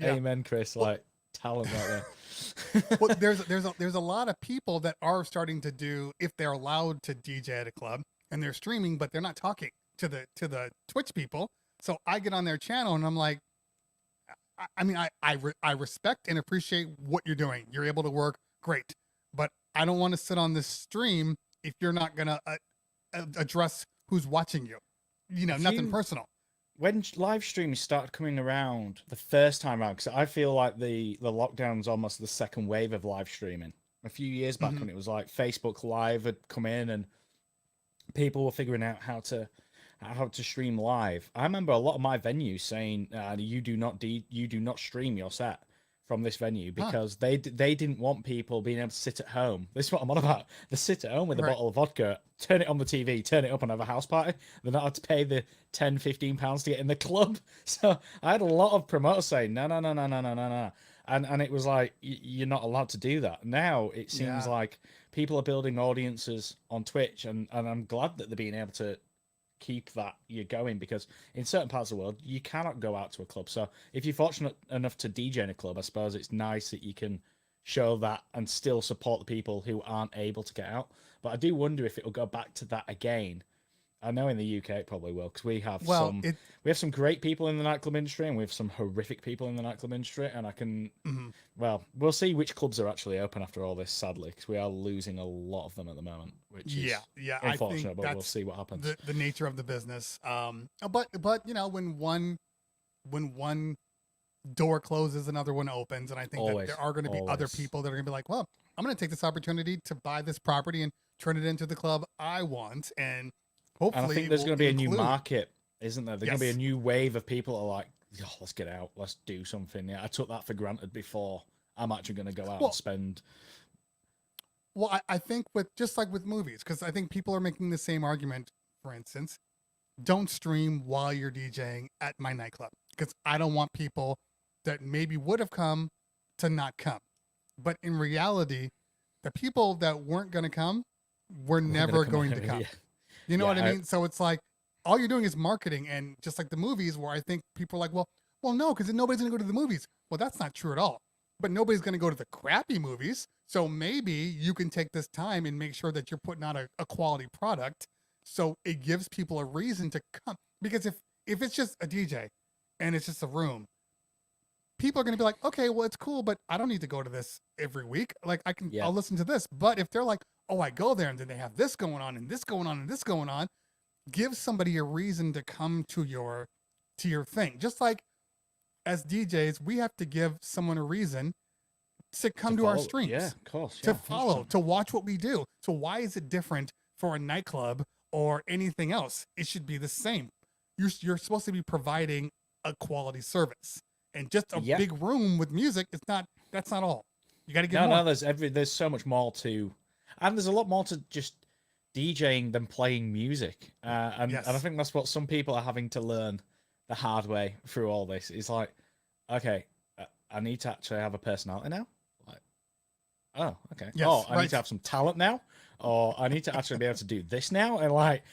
Amen, Chris. Like talent right there. Well, there's a lot of people that are starting to do, if they're allowed to DJ at a club and they're streaming, but they're not talking to the Twitch people. So I get on their channel and I'm like, I respect and appreciate what you're doing. You're able to work great, but I don't want to sit on this stream if you're not gonna address who's watching you. Nothing personal. When live streams started coming around the first time around, because I feel like the lockdown's almost the second wave of live streaming. A few years back when it was like Facebook Live had come in and people were figuring out how to stream live. I remember a lot of my venues saying you do not stream your set from this venue because they didn't want people being able to sit at home. This is what I'm on about. They sit at home with a bottle of vodka, turn it on the TV, turn it up and have a house party. They're not had to pay the £10-15 to get in the club. So I had a lot of promoters saying, no. And it was like, you're not allowed to do that. Now it seems like people are building audiences on Twitch, and I'm glad that they're being able to keep that you're going, because in certain parts of the world you cannot go out to a club. So if you're fortunate enough to DJ in a club, I suppose it's nice that you can show that and still support the people who aren't able to get out. But I do wonder if it'll go back to that again. I know in the UK it probably will, because we have some great people in the nightclub industry and we have some horrific people in the nightclub industry, and I can we'll see which clubs are actually open after all this, sadly, because we are losing a lot of them at the moment, which is unfortunate, but we'll see what happens. The nature of the business. But when one door closes, another one opens, and I think that there are going to be other people that are going to be like, well, I'm going to take this opportunity to buy this property and turn it into the club I want, and hopefully, and I think there's going to be a new market, isn't there? There's going to be a new wave of people that are like, oh, let's get out, let's do something. Yeah, I took that for granted before. I'm actually going to go out and spend. Well, I think just like with movies, because I think people are making the same argument. For instance, don't stream while you're DJing at my nightclub, because I don't want people that maybe would have come to not come. But in reality, the people that weren't going to come we're never come going out, to come. yeah. You know Yeah, what I mean? So it's like all you're doing is marketing, and just like the movies, where I think people are like, well, no, because then nobody's gonna go to the movies. Well, that's not true at all. But nobody's gonna go to the crappy movies. So maybe you can take this time and make sure that you're putting out a quality product, so it gives people a reason to come. Because if it's just a DJ and it's just a room, people are going to be like, okay, well, it's cool, but I don't need to go to this every week. Like I'll listen to this. But if they're like, oh, I go there and then they have this going on and this going on and this going on, give somebody a reason to come to your thing. Just like as DJs, we have to give someone a reason to come to our streams. Yeah, of course. To follow, 100%. To watch what we do. So why is it different for a nightclub or anything else? It should be the same. You're supposed to be providing a quality service. And just a big room with music, that's not all. You got to get more. No, there's so much more to, and there's a lot more to just DJing than playing music. And I think that's what some people are having to learn the hard way through all this. It's like, okay, I need to actually have a personality now. Like, oh, okay. Yes, I need to have some talent now, or I need to actually be able to do this now. And like,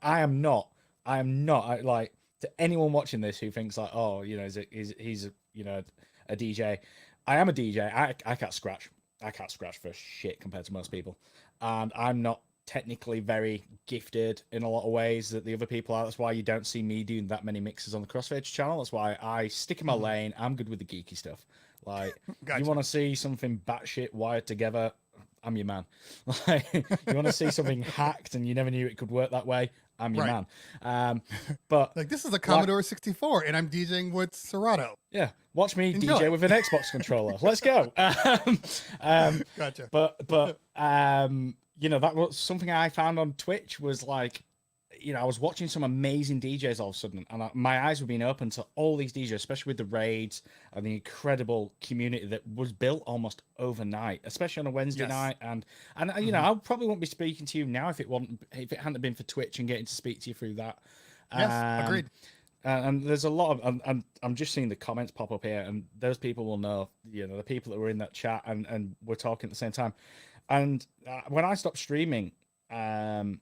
I am not like, to anyone watching this who thinks like, oh, you know, he's a DJ. I am a DJ. I can't scratch. I can't scratch for shit compared to most people, and I'm not technically very gifted in a lot of ways that the other people are. That's why you don't see me doing that many mixes on the Crossfader channel. That's why I stick in my lane. I'm good with the geeky stuff. Like, Gotcha. You want to see something batshit wired together, I'm your man. Like, you want to see something hacked and you never knew it could work that way, I'm your man. But like, this is a Commodore 64 and I'm DJing with Serato. Yeah, watch me Enjoy. DJ with an Xbox controller. Let's go. Gotcha. But you know, that was something I found on Twitch was like, you know, I was watching some amazing DJs all of a sudden, and my eyes were being opened to all these DJs, especially with the raids and the incredible community that was built almost overnight, especially on a Wednesday night. And you know, I probably wouldn't be speaking to you now if it hadn't been for Twitch and getting to speak to you through that. Yes, agreed. And there's a lot of, and I'm just seeing the comments pop up here, and those people will know, you know, the people that were in that chat and we're talking at the same time. And when I stopped streaming, when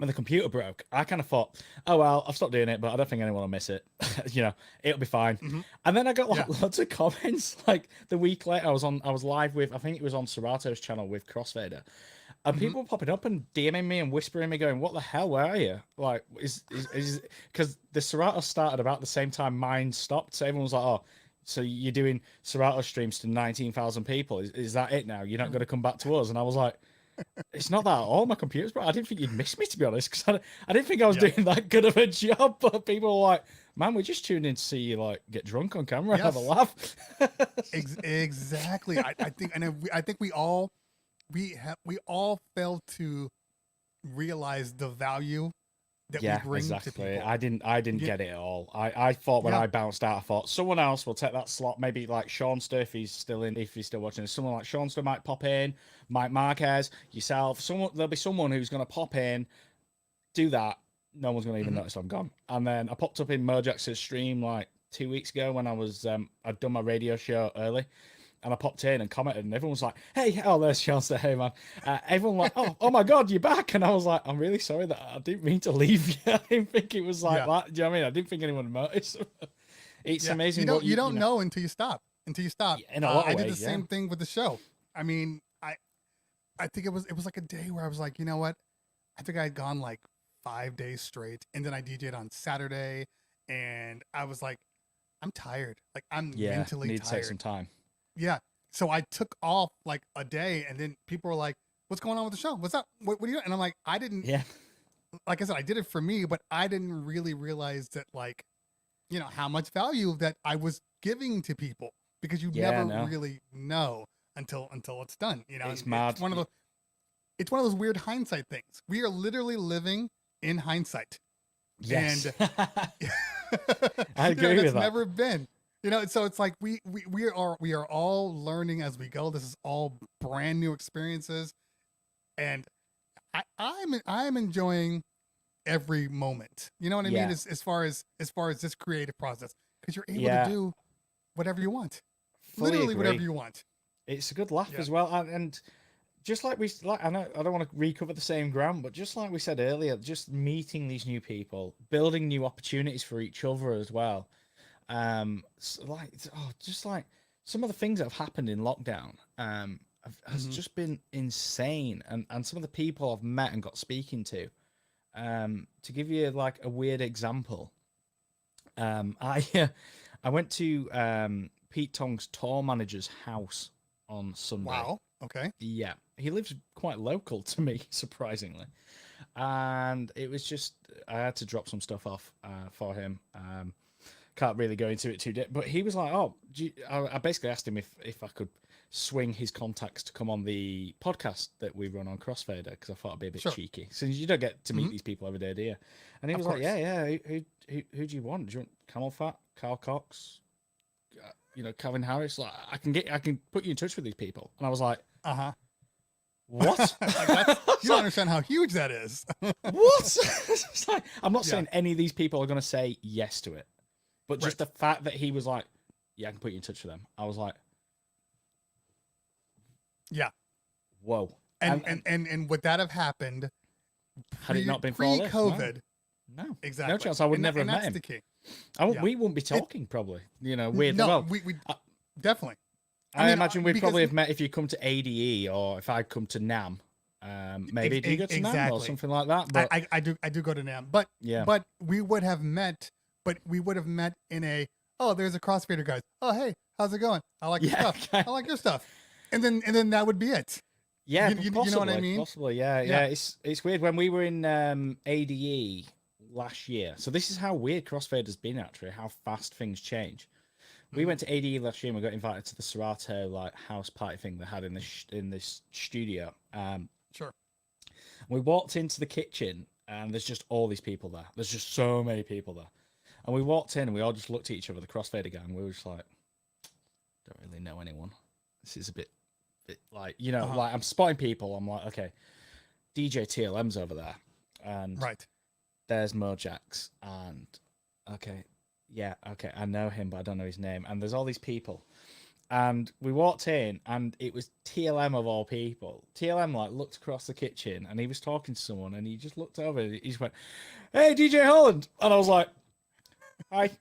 the computer broke, I kind of thought, oh, well, I've stopped doing it, but I don't think anyone will miss it. You know, it'll be fine. And then I got lots of comments. Like the week later, I was live with, I think it was on Serato's channel with Crossfader. And people were popping up and DMing me and whispering me, going, "What the hell? Where are you?" Like, is because the Serato started about the same time mine stopped. So everyone was like, "Oh, so you're doing Serato streams to 19,000 people? Is that it now? You're not going to come back to us?" And I was like, "It's not that at all. My computer's bro. I didn't think you'd miss me, to be honest, because I didn't think I was doing that good of a job." But people were like, "Man, we just tuned in to see you like get drunk on camera and have a laugh." Exactly. I think we all failed to realize the value that we bring to people. I didn't get it at all. I thought when I bounced out, I thought someone else will take that slot. Maybe like Seanster, if he's still watching. Someone like Seanster might pop in, Mike Marquez, yourself. There'll be someone who's going to pop in, do that. No one's going to even notice I'm gone. And then I popped up in Mojax's stream like 2 weeks ago when I was I'd done my radio show early. And I popped in and commented, and everyone was like, "Hey, oh, there's Chance. Hey, man." Everyone like, "Oh my God, you're back!" And I was like, "I'm really sorry that I didn't mean to leave you. I didn't think it was like that. Do you know what I mean? I didn't think anyone would notice." It's amazing. You don't know until you stop. In a lot of I ways, did the same thing with the show. I mean, I think it was like a day where I was like, you know what? I think I had gone like 5 days straight, and then I DJ'd on Saturday, and I was like, I'm tired. Like I'm mentally need tired. to take some time. Yeah. So I took off like a day, and then people were like, "What's going on with the show? What's up? What are you doing?" And I'm like, I didn't. Yeah. Like I said, I did it for me, but I didn't really realize that, like, you know, how much value that I was giving to people, because you never really know until it's done. You know, it's mad. It's one of those weird hindsight things. We are literally living in hindsight. Yes. And I agree with that. Never been. You know, so it's like we are all learning as we go. This is all brand new experiences, and I'm enjoying every moment. You know what I mean? As far as this creative process, because you're able to do whatever you want, literally whatever you want. It's a good laugh as well, and just like I know I don't want to recover the same ground, but just like we said earlier, just meeting these new people, building new opportunities for each other as well. Just like some of the things that have happened in lockdown, has just been insane, and some of the people I've met and got speaking to. To give you like a weird example, I went to Pete Tong's tour manager's house on Sunday. Wow. Okay. Yeah, he lives quite local to me, surprisingly, and it was just I had to drop some stuff off for him. Can't really go into it too deep, but he was like, "Oh," I basically asked him if I could swing his contacts to come on the podcast that we run on Crossfader, because I thought it'd be a bit cheeky, since you don't get to meet these people every day, do you? And he was like, "Yeah, who do you want? Do you want Camel Fat, Carl Cox, Calvin Harris? Like, I can put you in touch with these people." And I was like, "What?" You don't understand how huge that is. What? It's like, I'm not saying any of these people are going to say yes to it, but just the fact that he was like, "Yeah, I can put you in touch with them." I was like, "Yeah, whoa!" And would that have happened had it not been for all this? Pre-COVID? No, exactly. No chance. I would never have met him. The key. We wouldn't be talking probably. Weird. No, well, we definitely. I imagine we'd probably have met if you come to ADE or if I'd come to NAM. Maybe do you go to NAM or something like that? But I do go to NAM, but we would have met. But we would have met in a, oh, there's a Crossfader guys. Oh, hey, how's it going? I like your stuff. I like your stuff. And then that would be it. Yeah, you know what I mean? Possibly, yeah. It's weird. When we were in ADE last year, so this is how weird Crossfader's been, actually, how fast things change. We went to ADE last year and we got invited to the Serato like house party thing they had in this studio. Sure. We walked into the kitchen and there's just all these people there. There's just so many people there. And we walked in and we all just looked at each other, the Crossfader gang. We were just like, don't really know anyone. This is a bit like, like I'm spotting people. I'm like, okay, DJ TLM's over there. And there's Mojax. And okay, I know him, but I don't know his name. And there's all these people. And we walked in and it was TLM of all people. TLM like looked across the kitchen and he was talking to someone and he just looked over and he just went, "Hey, DJ Holland." And I was like, I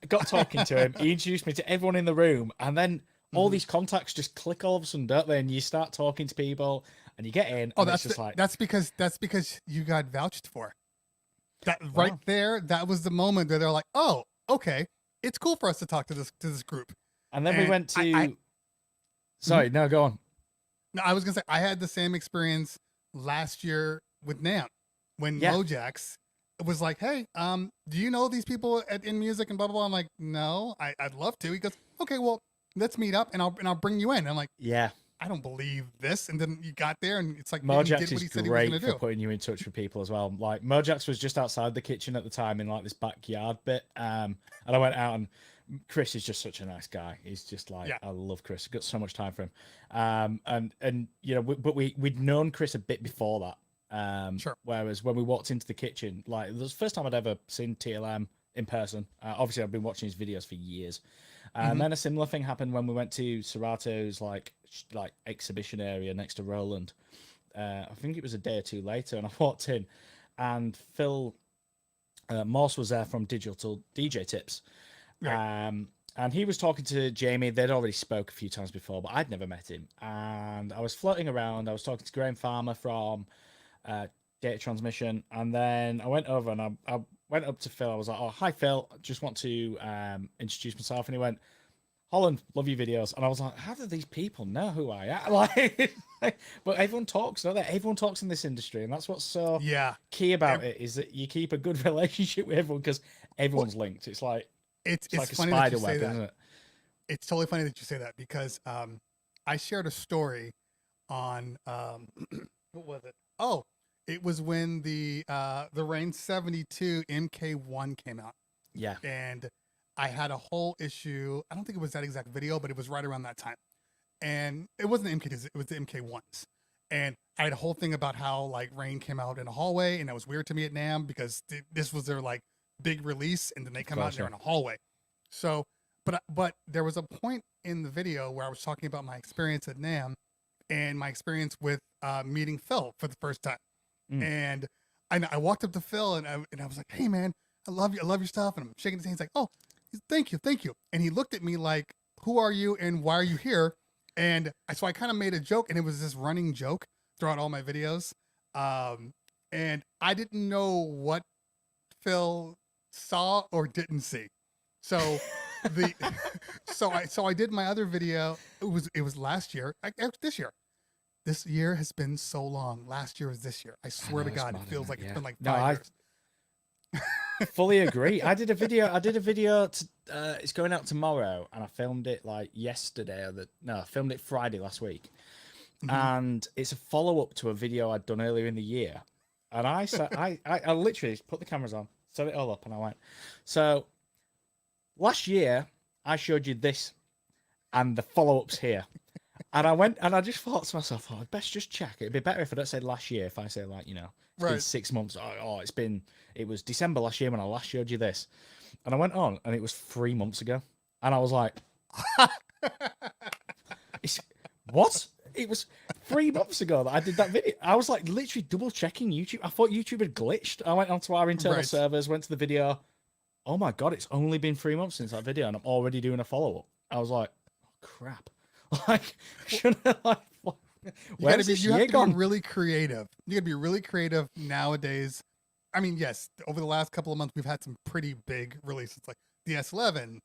got talking to him. He introduced me to everyone in the room, and then all these contacts just click all of a sudden, don't they? And you start talking to people, and you get in. Oh, and that's just like that's because you got vouched for. That there, that was the moment where they're like, "Oh, okay, it's cool for us to talk to this group." And then we went to. Sorry, no, go on. No, I was gonna say I had the same experience last year with NAM when Mojax was like, "Hey, do you know these people in music and blah blah blah?" I'm like, "No, I'd love to." He goes, "Okay, well, let's meet up and I'll bring you in." I'm like, "Yeah, I don't believe this." And then you got there and it's like Mojax is great for putting you in touch with people as well. Like Mojax was just outside the kitchen at the time in like this backyard bit, and I went out and Chris is just such a nice guy. He's just like, I love Chris. I've got so much time for him. And but we'd known Chris a bit before that. Sure. Whereas when we walked into the kitchen, like it was the first time I'd ever seen TLM in person. Obviously, I've been watching his videos for years. And then a similar thing happened when we went to Serato's like exhibition area next to Roland. I think it was a day or two later, and I walked in, and Phil Morse was there from Digital DJ Tips. Right. And he was talking to Jamie. They'd already spoke a few times before, but I'd never met him. And I was floating around. I was talking to Graham Farmer from Data Transmission, and then I went over and I went up to Phil. I was like, "Oh, hi Phil, I just want to introduce myself." And he went, "Holland, love your videos." And I was like, "How do these people know who I am?" But everyone talks, don't they? Everyone talks in this industry, and that's what's so key about it, is that you keep a good relationship with everyone because everyone's linked. It's like it's like funny a spider that you web, say that. isn't it? It's totally funny that you say that because I shared a story on what was it? Oh, it was when the Rain 72 MK1 came out. Yeah. And I had a whole issue. I don't think it was that exact video, but it was right around that time. And it wasn't the MK2s, it was the MK1s. And I had a whole thing about how like Rain came out in a hallway, and that was weird to me at NAMM because this was their like big release, and then they come out and they're in a hallway. So, but there was a point in the video where I was talking about my experience at NAMM, and my experience with meeting Phil for the first time. Mm. And I walked up to Phil and I was like, "Hey man, I love you. I love your stuff." And I'm shaking his hand. He's like, "Oh, thank you. Thank you." And he looked at me like, "Who are you and why are you here?" And so I kind of made a joke, and it was this running joke throughout all my videos. And I didn't know what Phil saw or didn't see. So so I did my other video. It was last year. This year. This year has been so long. Last year was this year. I swear to God, it feels like it's been like 5 years. Fully agree. I did a video. It's going out tomorrow, and I filmed it like yesterday. I filmed it Friday last week, and it's a follow up to a video I'd done earlier in the year. And I said, I literally put the cameras on, set it all up, and I went, so last year I showed you this, and the follow up's here. And I went and I just thought to myself, oh, I'd best just check. It'd be better if I don't say last year. If I say like, it's been 6 months. It was December last year when I last showed you this. And I went on and it was 3 months ago. And I was like, what? It was 3 months ago that I did that video. I was like literally double checking YouTube. I thought YouTube had glitched. I went onto our internal servers, went to the video. Oh my God, it's only been 3 months since that video and I'm already doing a follow up. I was like, oh, crap. Like, you have to be really creative. You gotta be really creative nowadays. I mean, yes, over the last couple of months, we've had some pretty big releases like the S11,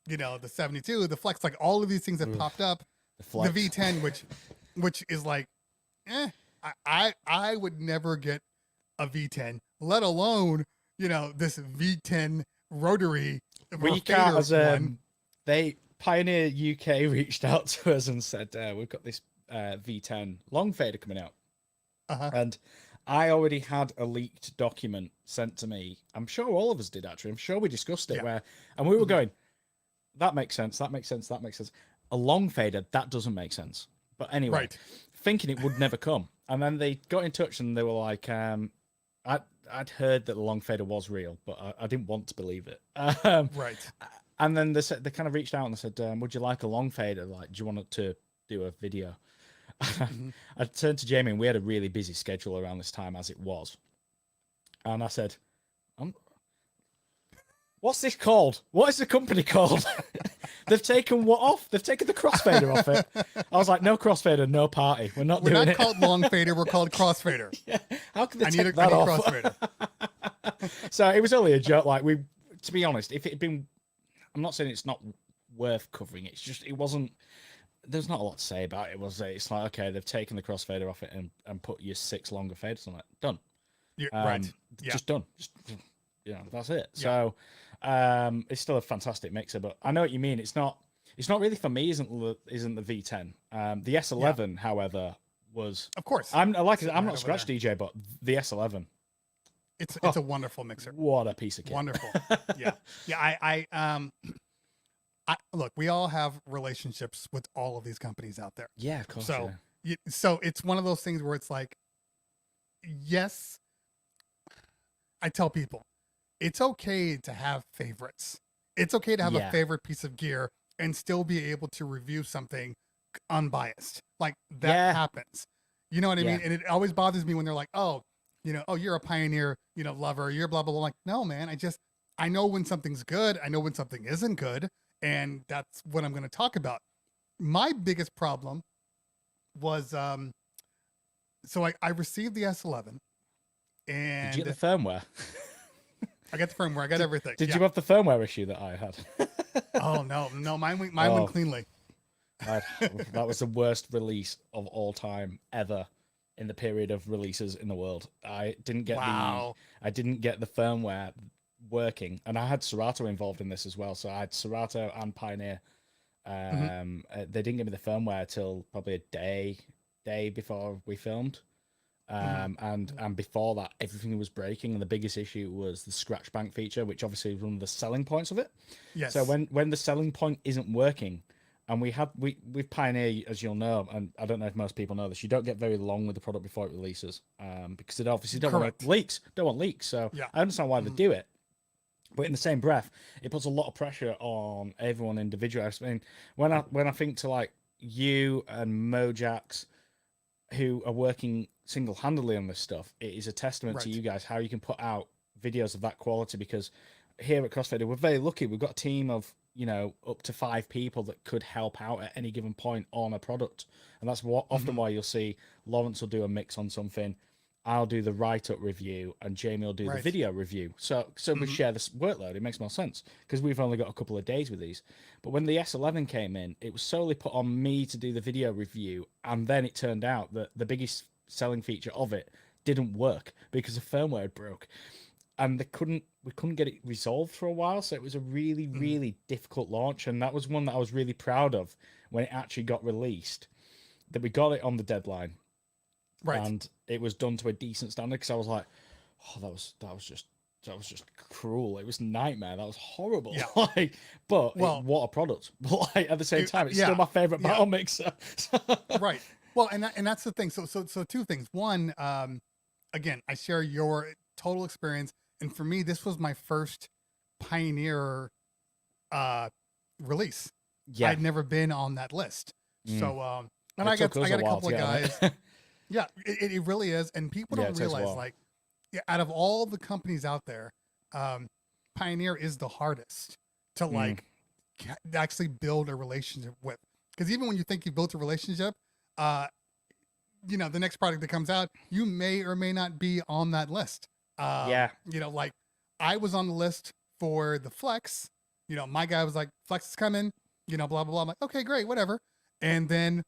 the 72, the Flex, like all of these things have popped up. The V10, which is like, I would never get a V10, let alone, this V10 rotary. We can't, Pioneer UK reached out to us and said, we've got this V10 long fader coming out. And I already had a leaked document sent to me. I'm sure all of us did, actually. I'm sure we discussed it and we were going, that makes sense, that makes sense, that makes sense. A long fader, that doesn't make sense. But anyway, thinking it would never come. And then they got in touch and they were like, I'd heard that the long fader was real, but I didn't want to believe it. And then they kind of reached out and they said, would you like a long fader? Like, do you want to do a video? I turned to Jamie and we had a really busy schedule around this time as it was. And I said, what's this called? What is the company called? They've taken what off? They've taken the crossfader off it. I was like, no crossfader, no party. We're not called long fader. We're called crossfader. How can they take that off? Crossfader. So it was only a joke. Like to be honest, if it had been, I'm not saying it's not worth covering. It's just, it wasn't, there's not a lot to say about it, was it? It's like, okay, they've taken the crossfader off it and put your 6 longer faders on it. Done. Just done. Just, that's it. Yeah. So it's still a fantastic mixer, but I know what you mean. It's not really for me, isn't the V10. The S11, however, was, of course. I'm not a scratch DJ, but the S11. It's a wonderful mixer. What a piece of kit. Wonderful. I look, we all have relationships with all of these companies out there. Yeah, of course. So, so it's one of those things where it's like, yes, I tell people, it's okay to have favorites. It's okay to have a favorite piece of gear and still be able to review something unbiased. Like that happens. You know what I mean? And it always bothers me when they're like, oh, you're a Pioneer, lover, you're blah, blah, blah. Like, no, man, I know when something's good. I know when something isn't good. And that's what I'm going to talk about. My biggest problem was, so I received the S11 and did you get the firmware? I got the firmware. I got everything. Did you have the firmware issue that I had? Oh no, mine went cleanly. That was the worst release of all time ever in the period of releases in the world. I didn't get the firmware working, and I had Serato involved in this as well. So I had Serato and Pioneer. They didn't give me the firmware till probably a day before we filmed. And before that, everything was breaking, and the biggest issue was the scratch bank feature, which obviously is one of the selling points of it. Yes. So when the selling point isn't working, and with Pioneer, as you'll know, and I don't know if most people know this, you don't get very long with the product before it releases, because it obviously don't want leaks. So I understand why they do it. But in the same breath, it puts a lot of pressure on everyone individually. I mean, when I think to like you and Mojax, who are working single-handedly on this stuff, it is a testament to you guys how you can put out videos of that quality, because here at Crossfader, we're very lucky. We've got a team of, you know, up to 5 people that could help out at any given point on a product. And that's what often why you'll see Lawrence will do a mix on something, I'll do the write-up review, and Jamie will do the video review. So we share this workload. It makes more sense because we've only got a couple of days with these. But when the S11 came in, it was solely put on me to do the video review, and then it turned out that the biggest selling feature of it didn't work because the firmware had broke, and we couldn't get it resolved for a while. So it was a really, really difficult launch, and that was one that I was really proud of when it actually got released, that we got it on the deadline. And it was done to a decent standard, because I was like, oh, that was just cruel. It was a nightmare. That was horrible. Yeah. What a product. But like, at the same time, it's still my favorite battle mixer. Right. Well, and that's the thing. So 2 things. One, again, I share your total experience, and for me, this was my first Pioneer release. Yeah. I'd never been on that list. So and I got a couple of guys. Yeah, it really is. And people don't realize, like, out of all the companies out there, Pioneer is the hardest to like actually build a relationship with. Because even when you think you built a relationship, you know, the next product that comes out, you may or may not be on that list. You know, like, I was on the list for the Flex. You know, my guy was like, Flex is coming, you know, blah, blah, blah. I'm like, okay, great, whatever. And then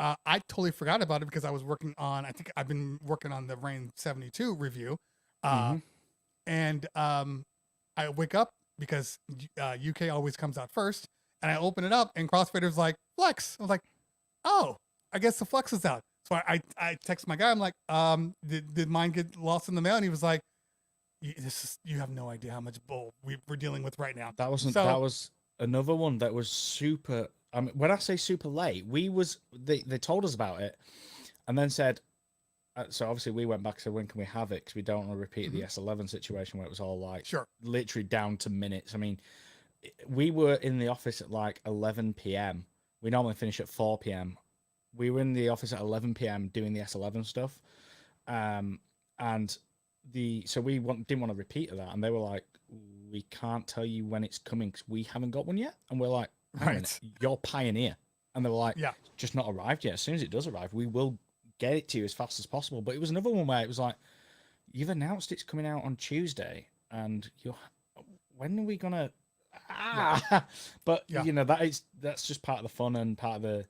I totally forgot about it because I was working on, I think I've been working on the Rain 72 review. And I wake up because UK always comes out first. And I open it up and Crossfader's like, Flex. I was like, oh, I guess the Flex is out. So I text my guy. I'm like, did mine get lost in the mail? And he was like, you have no idea how much bull we're dealing with right now. That was another one that was super. I mean, when I say super late, they told us about it, and then said, so obviously we went back and said, when can we have it? Because we don't want to repeat the S11 situation where it was all like literally down to minutes. I mean, we were in the office at like 11 p.m. We normally finish at 4 p.m. We were in the office at 11 p.m. doing the S11 stuff, and so we didn't want to repeat of that, and they were like, we can't tell you when it's coming because we haven't got one yet, and we're like, you're Pioneer. And they were like, just not arrived yet. As soon as it does arrive, we will get it to you as fast as possible. But it was another one where it was like, you've announced it's coming out on Tuesday, and when are we gonna but you know, that's just part of the fun and part of the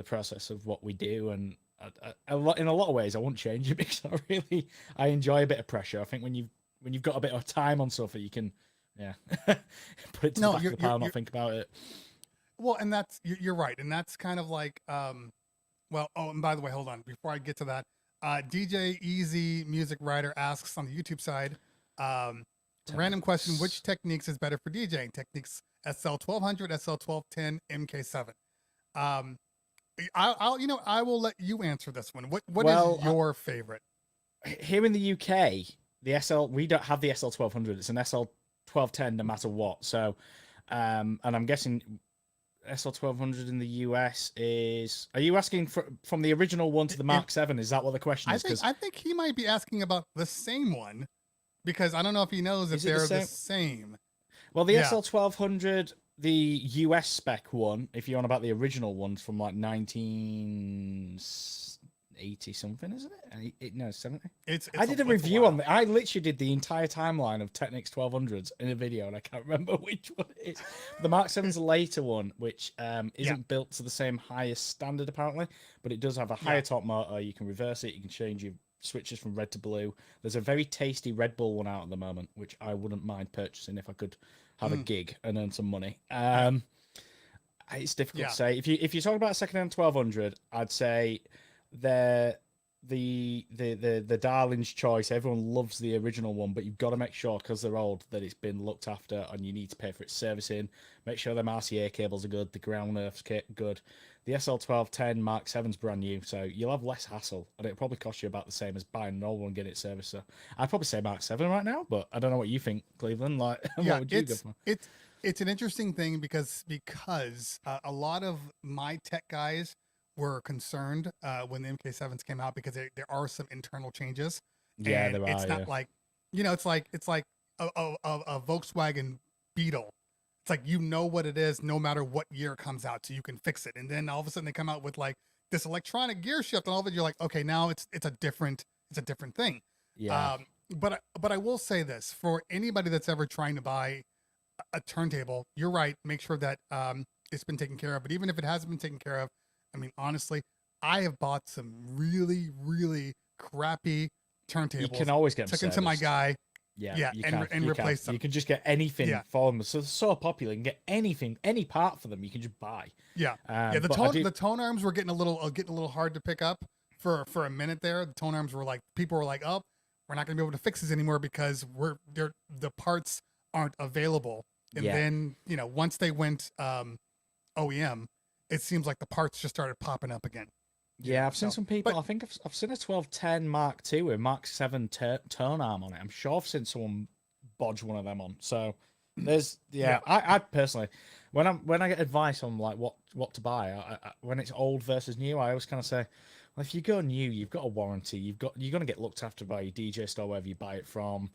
process of what we do. And in a lot of ways I wouldn't change it, because I enjoy a bit of pressure. I think when you've got a bit of time on something, you can put it to the back of the pile and not think about it. Well, and that's, you're right. And that's kind of like, and by the way, hold on. Before I get to that, DJ Easy Music Writer asks on the YouTube side, random question, which Techniques is better for DJing? Techniques SL1200, SL1210, MK7. I will let you answer this one. What is your favorite? Here in the UK, we don't have the SL1200. It's an SL1210 no matter what. So, and I'm guessing SL1200 in the US is. Are you asking from the original one to the Mark 7? Is that what the question is? I think he might be asking about the same one, because I don't know if he knows if they're the same. Well, the SL1200, the US spec one, if you're on about the original ones from like 1980 something, isn't it? No, 70. I did a review on it. I literally did the entire timeline of Technics 1200s in a video, and I can't remember which one it is. The Mark 7's a later one, which isn't built to the same highest standard apparently, but it does have a higher top motor. You can reverse it. You can change your switches from red to blue. There's a very tasty Red Bull one out at the moment, which I wouldn't mind purchasing if I could have a gig and earn some money. It's difficult to say. If you're talking about a second-hand 1200, I'd say the darling's choice. Everyone loves the original one, but you've got to make sure, because they're old, that it's been looked after, and you need to pay for its servicing. Make sure them RCA cables are good, the ground earth's good. The SL1210 Mark 7's brand new, so you'll have less hassle, and it'll probably cost you about the same as buying an old one and getting it serviced. So I'd probably say Mark 7 right now, but I don't know what you think, Cleveland. Like, what would you go for? It's an interesting thing because a lot of my tech guys were concerned when the MK7s came out because there are some internal changes. Yeah, and there are. It's not like, it's like a Volkswagen Beetle. It's like, what it is no matter what year it comes out, so you can fix it. And then all of a sudden they come out with like this electronic gear shift, and all of it, you're like, okay, now it's a different thing. Yeah. But I will say this, for anybody that's ever trying to buy a turntable, you're right. Make sure that it's been taken care of. But even if it hasn't been taken care of, I mean, honestly, I have bought some really, really crappy turntables. You can always get them took them to my guy. Yeah, and replace them. You can just get anything for them. So they're so popular. You can get anything, any part for them. You can just buy. Yeah, The tone arms were getting a little hard to pick up for a minute there. The tone arms were like, people were like, oh, we're not going to be able to fix this anymore because the parts aren't available. And then once they went OEM, it seems like the parts just started popping up again. Yeah, I've seen some people. I think I've seen a 1210 Mark II with Mark 7 tone arm on it. I'm sure I've seen someone bodge one of them on. So there's I personally, when I get advice on like what to buy, when it's old versus new, I always kind of say, well, if you go new, you've got a warranty. You're going to get looked after by your DJ store wherever you buy it from.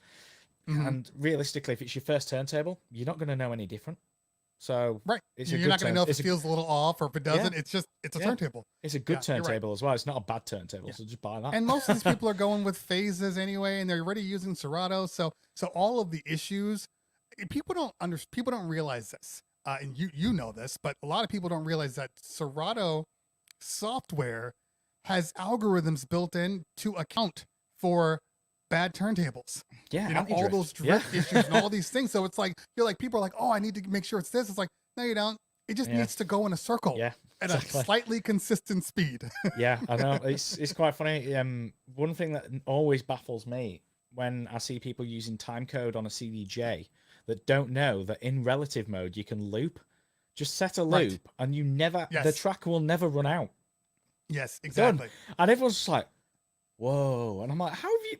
Mm-hmm. And realistically, if it's your first turntable, you're not going to know any different. So you're not going to know if it feels a little off or if it doesn't. It's a turntable. It's a good turntable as well. It's not a bad turntable, so just buy that. And most of these people are going with phases anyway, and they're already using Serato. So all of the issues, people don't realize this, and you know this, but a lot of people don't realize that Serato software has algorithms built in to account for bad turntables. Yeah, all those drift issues and all these things. So it's like, people are like, oh, I need to make sure it's this. It's like, no, you don't. It just needs to go in a circle at a slightly consistent speed. Yeah, I know. It's quite funny. One thing that always baffles me when I see people using timecode on a CDJ that don't know that in relative mode you can loop. Just set a loop and the track will never run out. Yes, exactly. Done. And everyone's just like, whoa. And I'm like, how have you...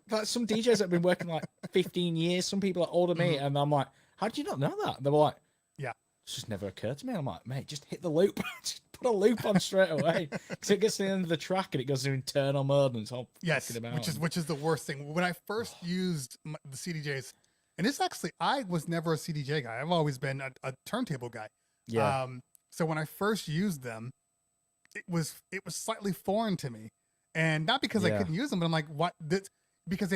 Like some DJs that have been working like 15 years, some people are older than me, and I'm like, how do you not know that? They're like, it's just never occurred to me. I'm like, mate, just hit the loop. Just put a loop on straight away. Because it gets to the end of the track and it goes to internal mode and it's all fucking about. Which is the worst thing. When I first used the CDJs, and this actually, I was never a CDJ guy. I've always been a turntable guy. Yeah. So when I first used them, it was slightly foreign to me. And not because I couldn't use them, but I'm like, what? Because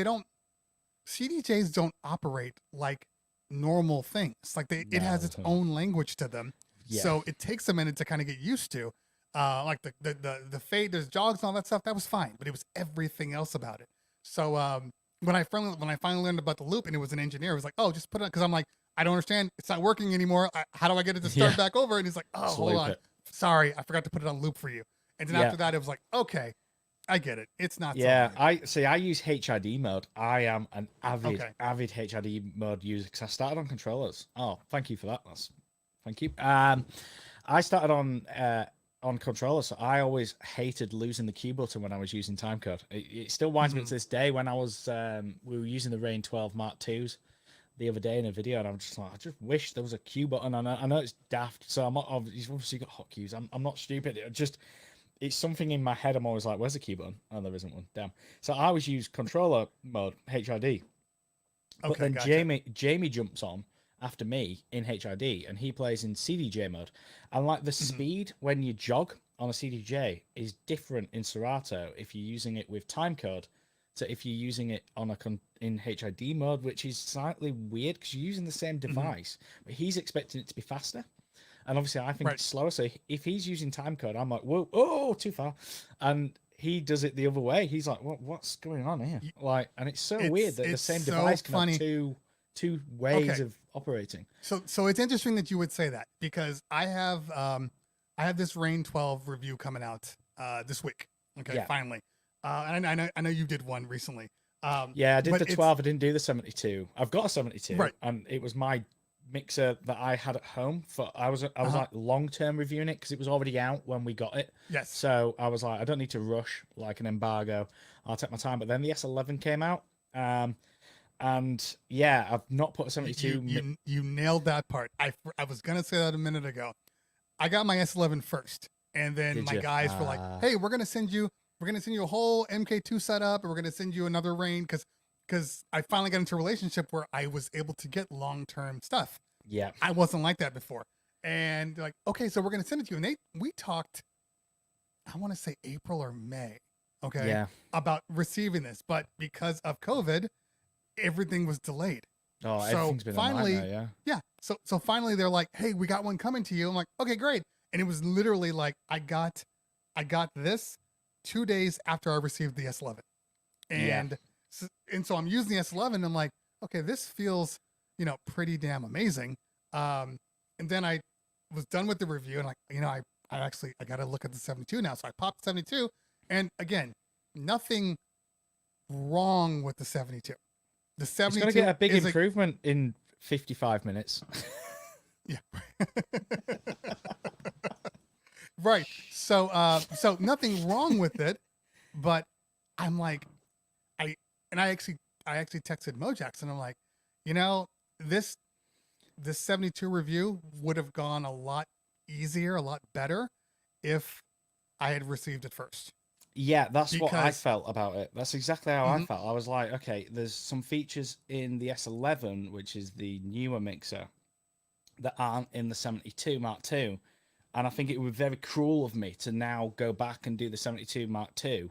CDJs don't operate like normal things. Like it has its own language to them. Yeah. So it takes a minute to kind of get used to. Like the fade, there's jogs and all that stuff, that was fine, but it was everything else about it. So when I finally learned about the loop and it was an engineer, it was like, oh, just put it, because I'm like, I don't understand. It's not working anymore. How do I get it to start back over? And he's like, oh, just hold on. Sorry, I forgot to put it on loop for you. And then after that, it was like, okay, I get it. It's not. Yeah, I use HID mode. I am an avid HID mode user because I started on controllers. Oh, thank you for that. Thank you. I started on controllers, so I always hated losing the Q button when I was using timecode. It still winds me to this day. When I was we were using the Rain 12 Mark IIs the other day in a video, and I'm just like, I just wish there was a Q button. I know it's daft, so I'm not, you've obviously got hotkeys. I'm not stupid. It's something in my head. I'm always like, where's the key button? Oh, there isn't one. Damn. So I always use controller mode, HID. But then gotcha. Jamie jumps on after me in HID, and he plays in CDJ mode. And like the speed when you jog on a CDJ is different in Serato if you're using it with timecode to if you're using it on in HID mode, which is slightly weird because you're using the same device, but he's expecting it to be faster. And obviously, I think it's slower. So if he's using timecode, I'm like, whoa, oh, too far. And he does it the other way. He's like, what's going on here? Like, and it's so weird that the same device can have two ways of operating. So it's interesting that you would say that, because I have this Rain 12 review coming out this week. Okay, finally. And I know you did one recently. Yeah, I did the 12. I didn't do the 72. I've got a 72, and it was my mixer that I had at home I was like long-term reviewing it because it was already out when we got it. Yes. So I was like, I don't need to rush like an embargo. I'll take my time. But then the S11 came out, and yeah, I've not put a 72. You nailed that part. I was gonna say that a minute ago. I got my S11 first, And then Did my you? guys were like, "Hey, we're gonna send you a whole MK2 setup, and we're gonna send you another Rain because I finally got into a relationship where I was able to get long-term stuff. Yeah. I wasn't like that before. And they're like, okay, so we're gonna send it to you. And we talked, I want to say April or May, okay, Yeah. about receiving this, but because of COVID, everything was delayed. Oh, So everything's been finally, a nightmare, yeah. So finally they're like, hey, we got one coming to you. I'm like, okay, great. And it was literally like I got this 2 days after I received the S11. And so I'm using the S11 and I'm like, okay, this feels, pretty damn amazing. And then I was done with the review and like, I got to look at the 72 now. So I popped 72 and again, nothing wrong with the 72. The 72 it's going to get a big improvement in 55 minutes. Yeah. Right. So nothing wrong with it, but I'm like, I actually texted Mojax and I'm like, this 72 review would have gone a lot easier, a lot better if I had received it first. Yeah, that's what I felt about it. That's exactly how Mm-hmm. I felt. I was like, okay, there's some features in the S11, which is the newer mixer, that aren't in the 72 Mark II. And I think it would be very cruel of me to now go back and do the 72 Mark II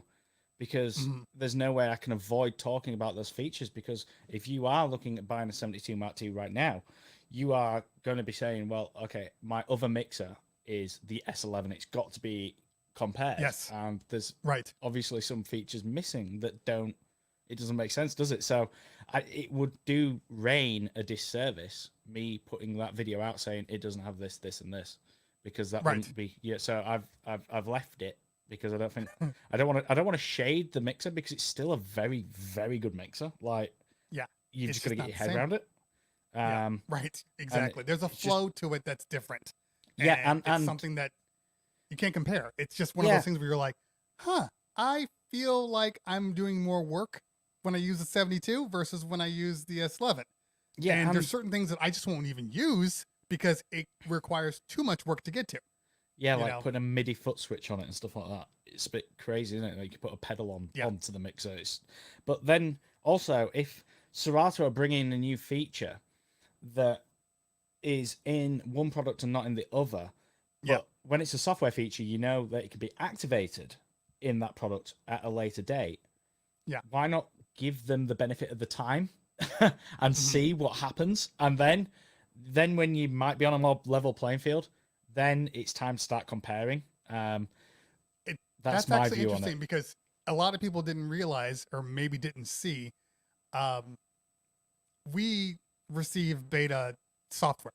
because there's no way I can avoid talking about those features. Because if you are looking at buying a 72 Mark II right now, you are going to be saying, well, okay, my other mixer is the S11. It's got to be compared. Yes. And there's right. obviously some features missing that it doesn't make sense, does it? So it would do Rain a disservice, me putting that video out saying it doesn't have this, this, and this, because that wouldn't be, so I've left it because I don't think, I don't want to shade the mixer because it's still a very, very good mixer. Like, you just got to get your head around it. Right. Exactly. There's a flow to it that's different. And it's something that you can't compare. It's just one of those things where you're like, I feel like I'm doing more work when I use the 72 versus when I use the S11. Yeah. And there's certain things that I just won't even use because it requires too much work to get to. Yeah, like putting a MIDI foot switch on it and stuff like that. It's a bit crazy, isn't it? Like you put a pedal onto the mixer. But then also, if Serato are bringing a new feature that is in one product and not in the other, but when it's a software feature, you know that it can be activated in that product at a later date. Yeah. Why not give them the benefit of the time and see what happens? And then when you might be on a more level playing field, then it's time to start comparing. That's my actually view interesting on it. Because a lot of people didn't realize or maybe didn't see we receive beta software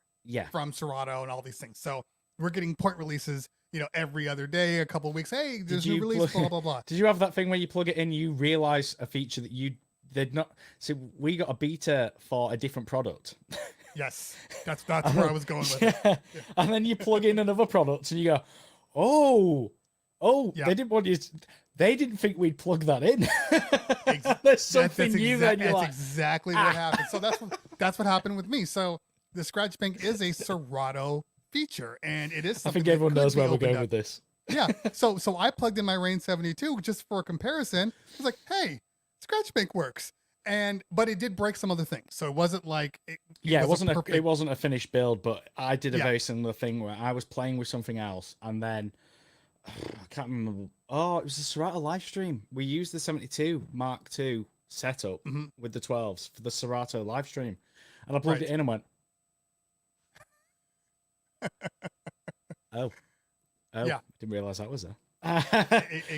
from Serato and all these things. So we're getting point releases, every other day, a couple of weeks. Hey, there's new release, blah, blah, blah. Did you have that thing where you plug it in, you realize a feature that you did not? See, we got a beta for a different product. Yes, that's where I was going with it. Yeah. And then you plug in another product and you go, they didn't think we'd plug that in. There's something new that you're like, exactly what happened. So that's what happened with me. So the Scratch Bank is a Serato feature, and it is something I think everyone knows where we're going with this. Yeah. So I plugged in my Rain 72 just for a comparison. I was like, hey, Scratch Bank works. But it did break some other things. So it wasn't like it wasn't a finished build, but I did a very similar thing where I was playing with something else and then I can't remember. Oh, it was the Serato live stream. We used the 72 Mark II setup with the 12s for the Serato live stream. And I plugged it in and went, oh, yeah. Didn't realize that was there.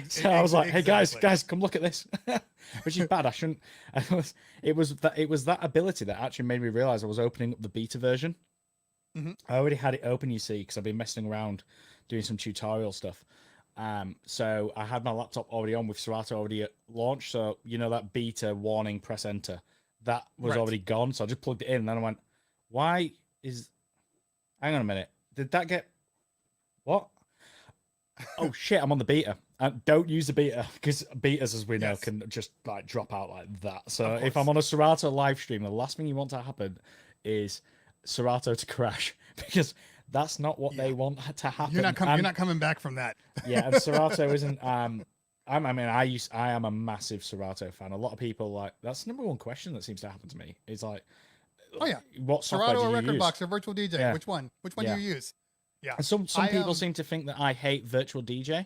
So I was like, hey guys, come look at this. Which is bad. I shouldn't. It was that ability that actually made me realize I was opening up the beta version. I already had it open, you see, because I've been messing around doing some tutorial stuff. So I had my laptop already on with Serato already at launch. So that beta warning, press enter, that was already gone. So I just plugged it in, and then I went, hang on a minute, did that get what? Oh shit, I'm on the beta. Don't use the beta because betas, as we know, can just like drop out like that. So if I'm on a Serato live stream, the last thing you want to happen is Serato to crash because That's not what they want to happen. You're not coming back from that. Yeah, and Serato isn't. I am a massive Serato fan. A lot of people like that's the number one question that seems to happen to me. Is like, oh yeah, what Serato or record box or virtual DJ? Yeah. Which one? Which one do you use? Yeah. And some people seem to think that I hate virtual DJ.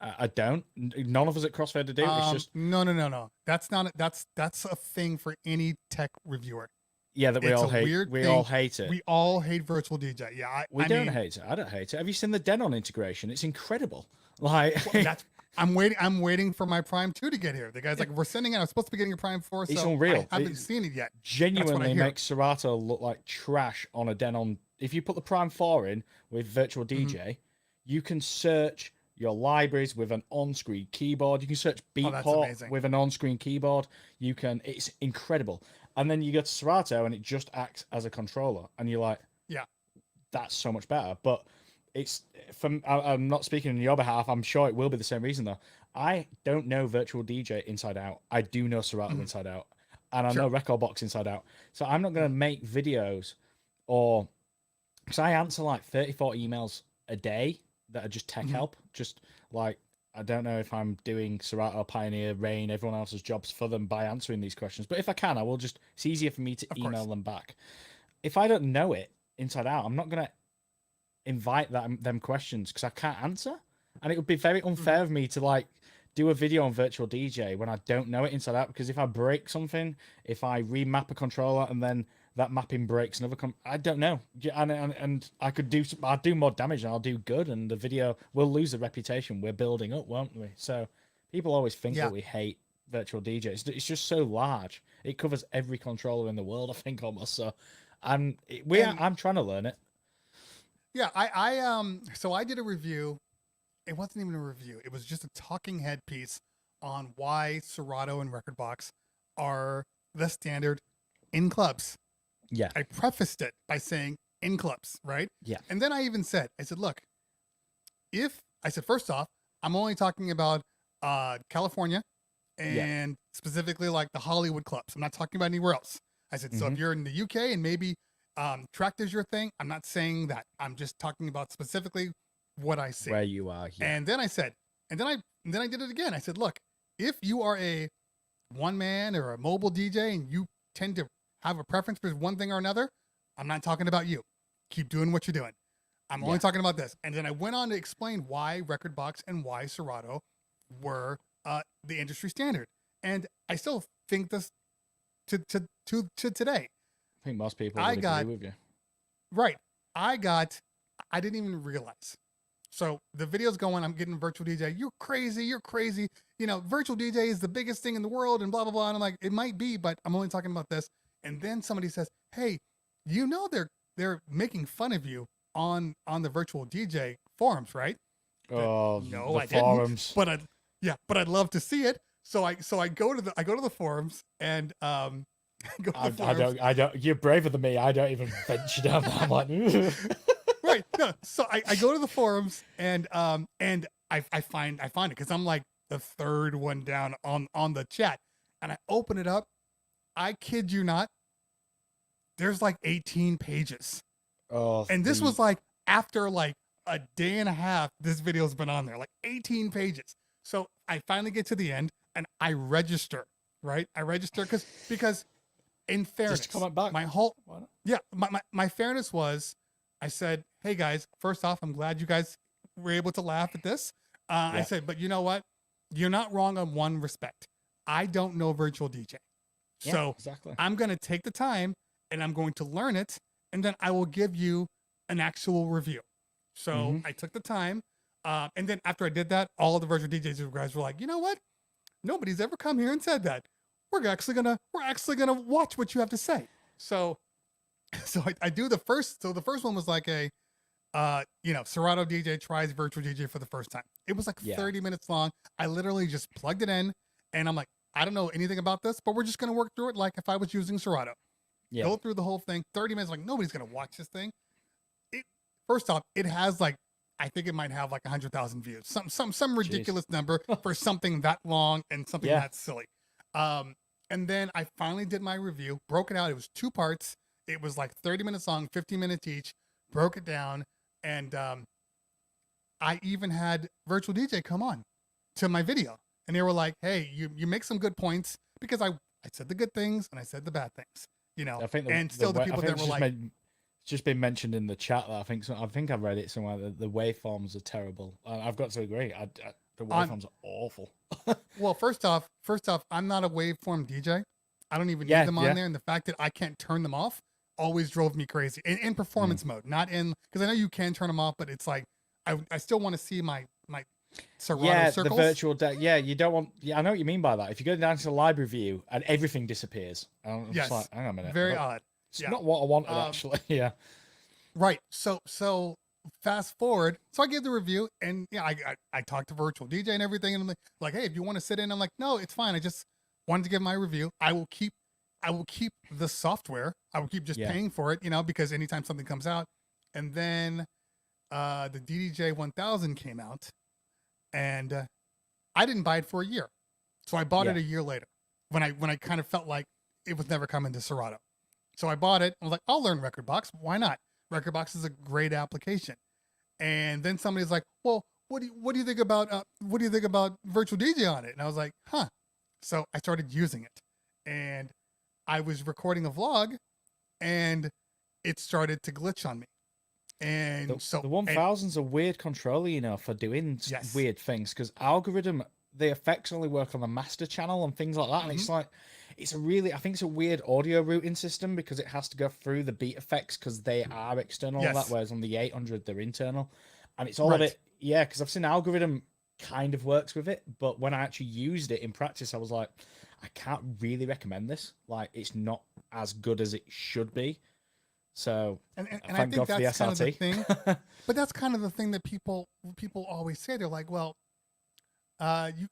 I don't. None of us at Crossfader do. It's just no. That's not. That's a thing for any tech reviewer. Yeah, that we all hate. We all hate it. We all hate virtual DJ. Yeah, I don't hate it. I don't hate it. Have you seen the Denon integration? It's incredible. Like I'm waiting for my Prime 2 to get here. The guy's like, we're sending it. I'm supposed to be getting a Prime 4. So it's unreal. I haven't seen it yet. Genuinely makes Serato look like trash on a Denon. If you put the Prime 4 in with virtual DJ, you can search your libraries with an on-screen keyboard. You can search Beatport with an on-screen keyboard. It's incredible. And then you go to Serato and it just acts as a controller. And you're like, yeah, that's so much better. But I'm not speaking on your behalf. I'm sure it will be the same reason though. I don't know virtual DJ inside out. I do know Serato inside out. And I know Record Box inside out. So I'm not going to make videos because I answer like 30, 40 emails a day that are just tech help. Just like, I don't know if I'm doing Serato, Pioneer, Rain, everyone else's jobs for them by answering these questions. But if I can, I will just, it's easier for me to email them back. If I don't know it inside out, I'm not going to invite them questions because I can't answer. And it would be very unfair of me to like do a video on virtual DJ when I don't know it inside out, because if I break something, if I remap a controller and then that mapping breaks another I don't know, and I'll do more damage and I'll do good, and the video will lose the reputation we're building up, won't we? So people always think that we hate virtual DJ. It's just so large. It covers every controller in the world, I think, almost. So I'm trying to learn it. Yeah, so I did a review. It wasn't even a review. It was just a talking head piece on why Serato and Rekordbox are the standard in clubs. Yeah. I prefaced it by saying in clubs, right? Yeah. And then I even said, look, first off, I'm only talking about California and specifically like the Hollywood clubs. I'm not talking about anywhere else. I said, so if you're in the UK and maybe tracked is your thing, I'm not saying that. I'm just talking about specifically what I see. Where you are. Yeah. And then I said, and then I did it again. I said, look, if you are a one man or a mobile DJ and you tend to have a preference for one thing or another, I'm not talking about you. Keep doing what you're doing. I'm only talking about this. And then I went on to explain why Rekordbox and why Serato were the industry standard. And I still think this to today. I think most people would agree with you. Right. I didn't even realize. So the video's going, I'm getting virtual DJ. You're crazy. You know, virtual DJ is the biggest thing in the world and blah, blah, blah. And I'm like, it might be, but I'm only talking about this. And then somebody says, hey, you know, they're making fun of you on the virtual DJ forums, right? Oh, no, I forums. Didn't. But I'd love to see it. So I go to the forums and I don't. You're braver than me. I don't even venture down there. I'm like, right. No. So I go to the forums and I find it because I'm like the third one down on the chat, and I open it up. I kid you not. There's like 18 pages. Oh, and this was like after like a day and a half. This video's been on there, like 18 pages. So I finally get to the end and I register. Right. I register because. In fairness, just comment back. My fairness was, I said, hey guys, first off, I'm glad you guys were able to laugh at this. I said, but you know what? You're not wrong on one respect. I don't know virtual DJ. So exactly. I'm going to take the time and I'm going to learn it. And then I will give you an actual review. So I took the time. And then after I did that, all of the virtual DJs guys were like, you know what? Nobody's ever come here and said that. We're actually gonna watch what you have to say. So I do the first. So the first one was like a, Serato DJ tries virtual DJ for the first time. It was like 30 minutes long. I literally just plugged it in, and I'm like, I don't know anything about this, but we're just gonna work through it like if I was using Serato. Yeah. Go through the whole thing. 30 minutes. Like nobody's gonna watch this thing. First off, it has like, I think it might have like 100,000 views. Some ridiculous number for something that long and something that silly. And then I finally did my review, broke it out. It was 2 parts. It was like 30 minutes long, 15 minutes each, broke it down. And I even had Virtual DJ come on to my video, and they were like, "Hey, you make some good points," because I said the good things and I said the bad things, you know. I think and still the people that were like, it's just been mentioned in the chat that I think I've read it somewhere that the waveforms are terrible. I've got to agree. The waveforms are awful. well, first off, I'm not a waveform DJ. I don't even need them on there, and the fact that I can't turn them off always drove me crazy in performance mode, not in, because I know you can turn them off, but it's like I still want to see my Serato circles. The virtual you don't want. Yeah, I know what you mean by that. If you go down to the library view and everything disappears, I'm just like, hang on a minute, very odd. It's not what I wanted actually. Yeah, right. So fast forward. So I gave the review, and I talked to Virtual DJ and everything, and I'm like, hey, if you want to sit in, I'm like, no, it's fine. I just wanted to give my review. I will keep the software. I will keep just paying for it, you know, because anytime something comes out. And then the DDJ 1000 came out, and I didn't buy it for a year. So I bought it a year later when I kind of felt like it was never coming to Serato. So I bought it. I was like, I'll learn Rekordbox. Why not? Rekordbox is a great application. And then somebody's like, well, what do you think about Virtual DJ on it? And I was like, huh. So I started using it, and I was recording a vlog, and it started to glitch on me. And the 1000's a weird controller, you know, for doing weird things, because the effects only work on the master channel and things like that. And it's like, I think it's a weird audio routing system, because it has to go through the beat effects because they are external, that, whereas on the 800 they're internal. And it's all a bit, because I've seen Algorithm kind of works with it, but when I actually used it in practice, I was like, I can't really recommend this. Like, it's not as good as it should be. So, and I think that's kind of the thing. But that's kind of the thing that people always say. They're like, well, I'm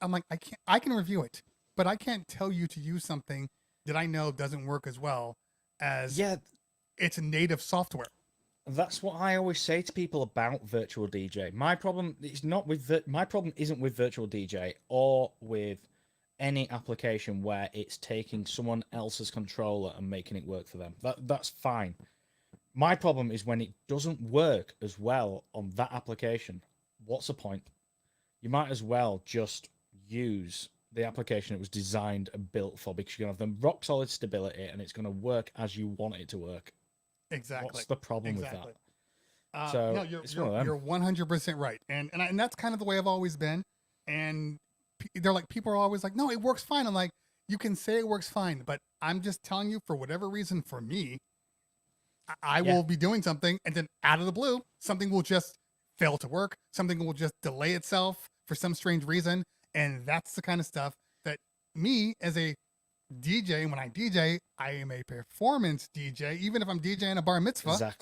like, I can review it, but I can't tell you to use something that I know doesn't work as well as it's a native software. That's what I always say to people about Virtual DJ. My problem isn't with Virtual DJ or with any application where it's taking someone else's controller and making it work for them. That's fine. My problem is when it doesn't work as well on that application. What's the point? You might as well just use the application it was designed and built for, because you're going to have the rock solid stability and it's going to work as you want it to work. Exactly. What's the problem with that? So no, you're 100% right, and that's kind of the way I've always been. And they're like, people are always like, no, it works fine. I'm like, you can say it works fine, but I'm just telling you, for whatever reason, for me, I will be doing something, and then out of the blue, something will just fail to work. Something will just delay itself for some strange reason, and that's the kind of stuff that me as a DJ, when I DJ, I am a performance DJ. Even if I'm DJing a bar mitzvah,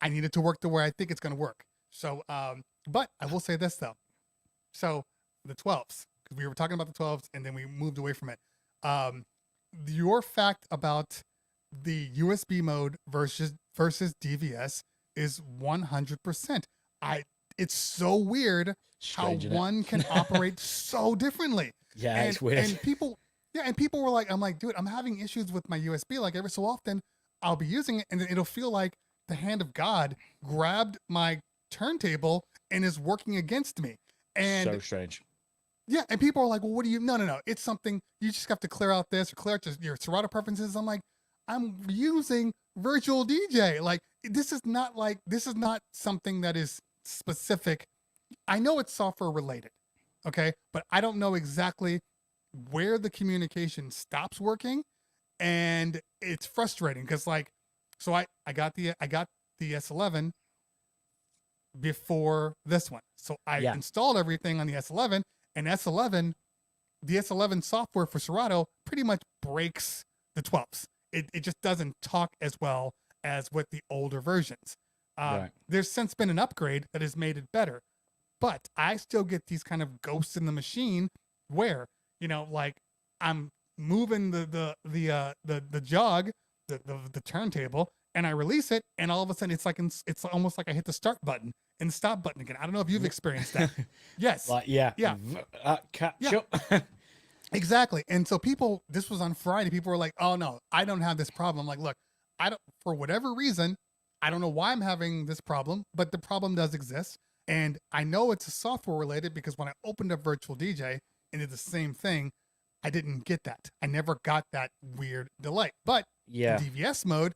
I need it to work the way I think it's going to work. So, but I will say this though. So the 12s, because we were talking about the 12s and then we moved away from it. Your fact about the USB mode versus DVS is 100%. It's so weird how one can operate so differently. Yeah, it's weird. And people were like, I'm like, dude, I'm having issues with my USB. Like, every so often I'll be using it and then it'll feel like the hand of God grabbed my turntable and is working against me. And so strange. Yeah, and people are like, well, what do you... No. It's something, you just have to clear out this or clear out your Serato preferences. I'm like, I'm using Virtual DJ. Like, this is not something that is specific. I know it's software related, okay? But I don't know exactly where the communication stops working, and it's frustrating because, like, so I got the S11 before this one, so I installed everything on the S11, and the S11 software for Serato pretty much breaks the 12s. It just doesn't talk as well as with the older versions. There's since been an upgrade that has made it better, but I still get these kind of ghosts in the machine where, you know, like, I'm moving the jog, the turntable, and I release it, and all of a sudden it's almost like I hit the start button and the stop button again. I don't know if you've experienced that. Yes. Catch up. Exactly. And so this was on Friday. People were like, "Oh no, I don't have this problem." I'm like, look, I don't. For whatever reason, I don't know why I'm having this problem, but the problem does exist. And I know it's a software related because when I opened up Virtual DJ and did the same thing, I didn't get that. I never got that weird delay. But Yeah. in DVS mode,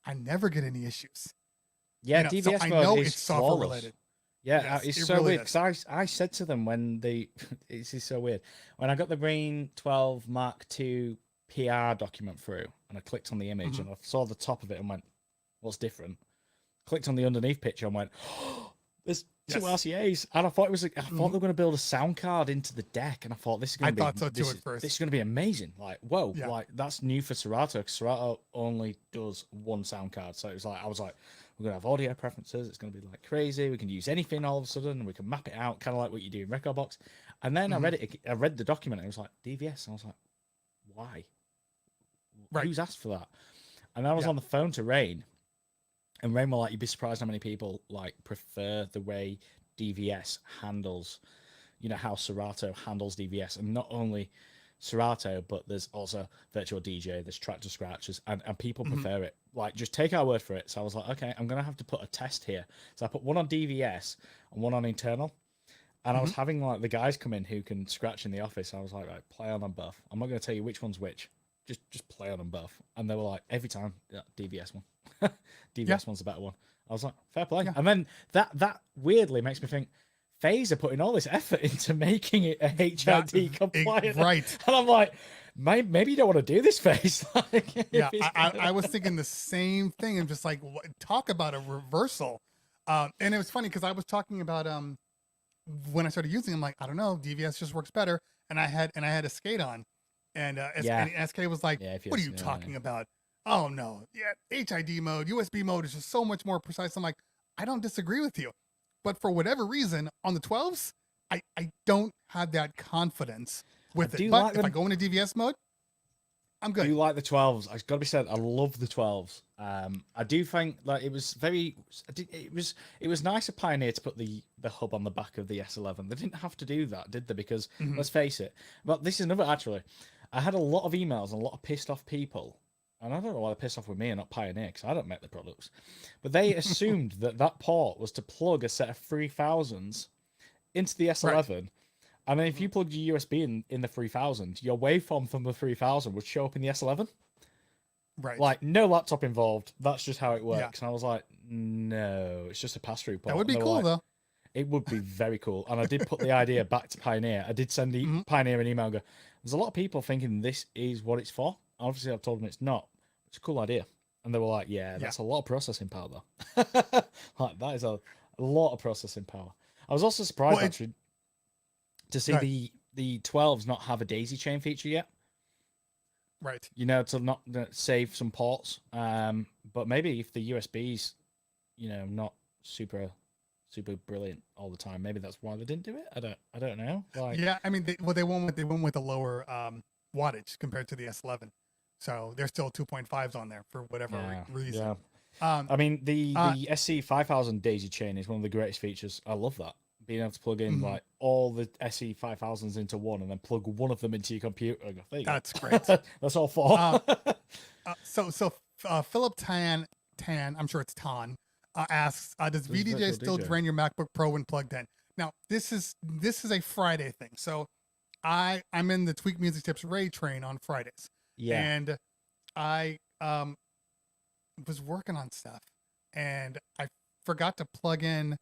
I never get any issues. Yeah, You know, so DVS I mode know is it's software flawless. related. Yeah, Yes, it's it so really weird because I said to them when they, this is so weird. When I got the Brain 12 Mark II PR document through and I clicked on the image and I saw the top of it and went, what's different? Clicked on the underneath picture and went, oh, there's two RCAs. And I thought I thought they were going to build a sound card into the deck. And I thought this is going to be, thought so too at first. This is going to be amazing. Like, whoa, like that's new for Serato because Serato only does one sound card. So it was like, I was like, we're going to have audio preferences. It's going to be like crazy. We can use anything all of a sudden. And we can map it out, kind of like what you do in Record Box. And then I read the document. And it was like DVS. And I was like, why? Right. Who's asked for that? And I was on the phone to Rain. And Rain were like, you'd be surprised how many people like prefer the way DVS handles, you know, how Serato handles DVS. And not only Serato, but there's also Virtual DJ, there's Track to Scratches, and people prefer it. Like, just take our word for it. So I was like, okay, I'm going to have to put a test here. So I put one on DVS and one on internal. And I was having like the guys come in who can scratch in the office. I was like, right, play on them both. I'm not going to tell you which one's which. Just play on them both. And they were like, every time, DVS one. DVS one's a better one. I was like, fair play. And then that weirdly makes me think, FaZe are putting all this effort into making it a HID compliant. Right. And I'm like, maybe you don't want to do this, FaZe. Like, I was thinking the same thing. I'm just like, talk about a reversal. And it was funny because I was talking about when I started using them, like, I don't know, DVS just works better. And I had a skate on. And SK was like, what are you talking about? Oh, no. Yeah, HID mode, USB mode is just so much more precise. I'm like, I don't disagree with you. But for whatever reason, on the 12s, I don't have that confidence with it. But if I go into DVS mode, I'm good. I do like the 12s. It's got to be said, I love the 12s. I do think like it was nice of Pioneer to put the hub on the back of the S11. They didn't have to do that, did they? Because let's face it. But this is another, actually. I had a lot of emails and a lot of pissed off people. And I don't know why they're pissed off with me and not Pioneer, because I don't make the products. But they assumed that port was to plug a set of 3000s into the S11. Right. And then if you plugged your USB in the 3000, your waveform from the 3000 would show up in the S11. Right. Like, no laptop involved. That's just how it works. And I was like, no, it's just a pass-through port. That would be cool, though. It would be very cool. And I did put the idea back to Pioneer. I did send Pioneer an email and go, there's a lot of people thinking this is what it's for. Obviously, I've told them it's not. It's a cool idea. And they were like, yeah, that's a lot of processing power, though. Like, that is a lot of processing power. I was also surprised, actually, to see the 12s not have a daisy chain feature yet. Right. You know, to not save some ports. But maybe if the USB's, you know, not super brilliant all the time, maybe that's why they didn't do it. I don't know. Like, yeah, I mean, they went with a lower wattage compared to the S11, so there's still 2.5s on there for whatever reason. Yeah. I mean, the SC 5000 daisy chain is one of the greatest features. I love that, being able to plug in like all the SC 5000s into one and then plug one of them into your computer. That's great. That's all four. So Philip Tan, I'm sure it's Tan. Asks, does VDJ still drain your MacBook Pro when plugged in? Now, this is a Friday thing. So I'm in the Tweak Music Tips Ray train on Fridays. Yeah. And I was working on stuff and I forgot to plug in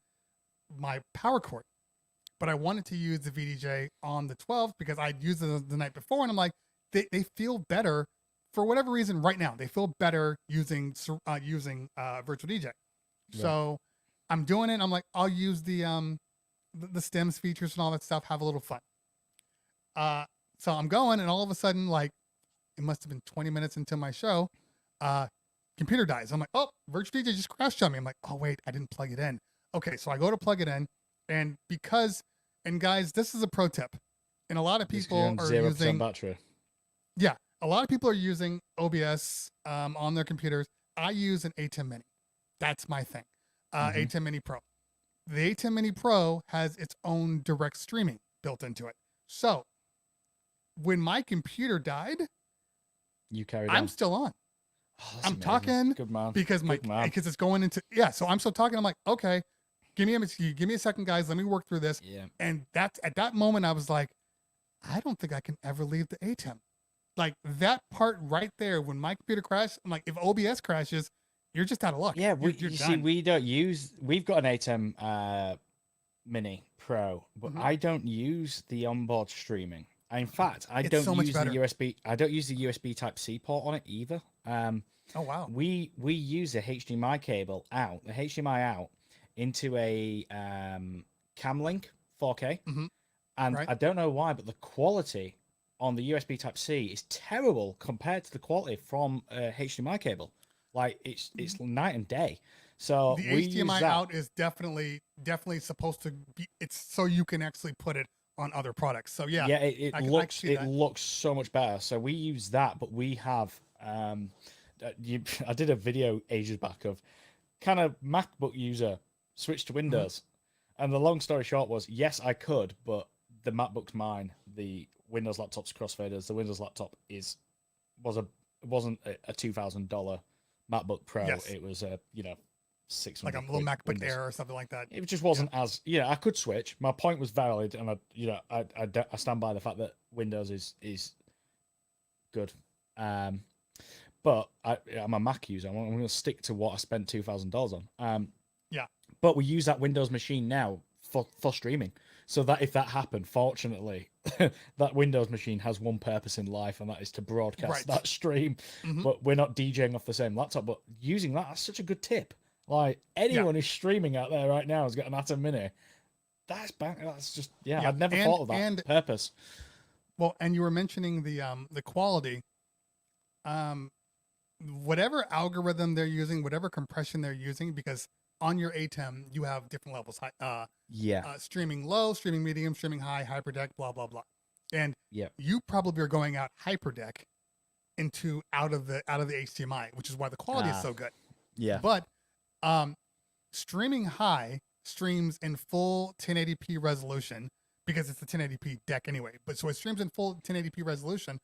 my power cord. But I wanted to use the VDJ on the 12 because I'd used it the night before and I'm like, they feel better for whatever reason right now. They feel better using Virtual DJ. So I'm doing it. I'm like, I'll use the stems features and all that stuff, have a little fun. So I'm going and all of a sudden, like, it must have been 20 minutes into my show, computer dies. I'm like, oh, Virtual DJ just crashed on me. I'm like, oh, wait, I didn't plug it in. Okay, so I go to plug it in. And guys, this is a pro tip. And a lot of people are using battery. Yeah, a lot of people are using OBS on their computers. I use an A10 Mini. That's my thing. A10 Mini Pro. The A10 Mini Pro has its own direct streaming built into it. So when my computer died, you carried I'm still on. that's I'm amazing. talking Good man. because because it's going into So I'm still talking. I'm like, okay, give me a second, guys. Let me work through this. Yeah. And that's at that moment I was like, I don't think I can ever leave the ATEM. Like that part right there, when my computer crashed, I'm like, if OBS crashes, you're just out of luck. Yeah, you're see, done. we've got an ATEM Mini Pro, but I don't use the onboard streaming. In fact, I don't use the USB. I don't use the USB Type C port on it either. Oh wow. We use a HDMI cable out, the HDMI out into a Cam Link 4K, and I don't know why, but the quality on the USB Type C is terrible compared to the quality from a HDMI cable. Like it's night and day. So the HDMI out is definitely supposed to be. It's so you can actually put it on other products. So yeah, it looks so much better. So we use that, but we have I did a video ages back of kind of MacBook user switch to Windows, and the long story short was yes, I could, but the MacBook's mine. The Windows laptop's Crossfaders. The Windows laptop wasn't a $2,000 MacBook Pro. Yes. It was a $600 like a little MacBook Windows. Air or something like that. It just wasn't as I could switch. My point was valid, and I stand by the fact that Windows is good. But I'm a Mac user. I'm going to stick to what I spent $2,000 on. But we use that Windows machine now for streaming. So that if that happened, fortunately, that Windows machine has one purpose in life, and that is to broadcast that stream. But we're not DJing off the same laptop. But using that's such a good tip. Like anyone who's streaming out there right now has got an Atom Mini. That's just I've never thought of that purpose. Well, and you were mentioning the quality. Whatever algorithm they're using, whatever compression they're using, because on your ATEM you have different levels. Streaming low, streaming medium, streaming high, hyperdeck, blah blah blah. And you probably are going out hyperdeck out of the HDMI, which is why the quality is so good. Yeah. But streaming high streams in full 1080p resolution because it's a 1080p deck anyway. But so it streams in full 1080p resolution,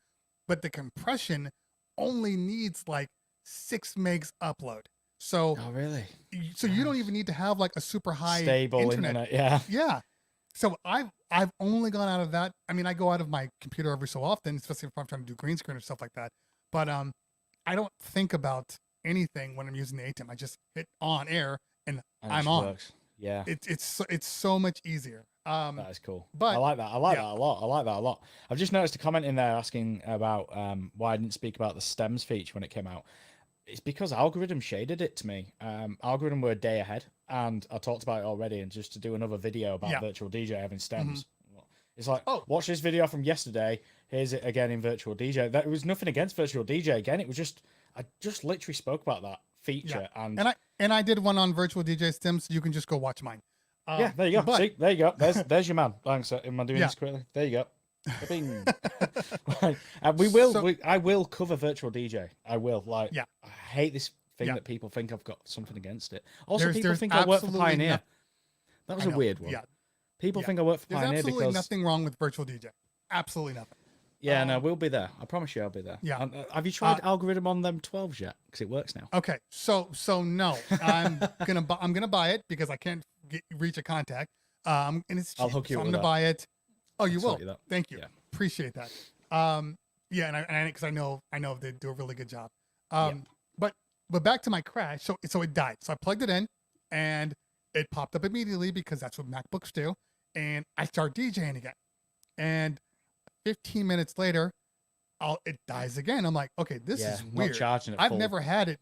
but the compression only needs like 6 megs upload. So really? So you don't even need to have like a super high stable internet. Yeah. So I've only gone out of that. I mean, I go out of my computer every so often, especially if I'm trying to do green screen or stuff like that. But I don't think about anything when I'm using the ATEM. I just hit on air and I'm on. Works. Yeah. It's so much easier. That is cool. But I like that. I like that a lot. I've just noticed a comment in there asking about why I didn't speak about the stems feature when it came out. It's because Algorithm shaded it to me. Algorithm were a day ahead, and I talked about it already. And just to do another video about Virtual DJ having stems, it's like, watch this video from yesterday. Here's it again in Virtual DJ. That was nothing against Virtual DJ. Again, it was just I just literally spoke about that feature, and I did one on Virtual DJ stems. So you can just go watch mine. There you go. But, see, there you go. There's your man. Thanks. Am I doing this correctly? There you go. Right. And I will cover Virtual DJ. I will. I hate this thing that people think I've got something against it. Also, people think I work for Pioneer. That was a weird one. People think I work for Pioneer because... There's absolutely nothing wrong with Virtual DJ. Absolutely nothing. Yeah, no, we'll be there. I promise you I'll be there. Yeah. Have you tried Algorithm on them 12s yet? Because it works now. Okay, so no. I'm gonna buy it because I can't reach a contact. And it's cheap, I'll hook you so up I'm gonna buy it. Oh, you will. Thank you. Yeah. Appreciate that. And because I know they do a really good job. But back to my crash. So it died. So I plugged it in, and it popped up immediately because that's what MacBooks do. And I start DJing again, and 15 minutes later, it dies again. I'm like, okay, this is weird. Not charging it I've full. never had it.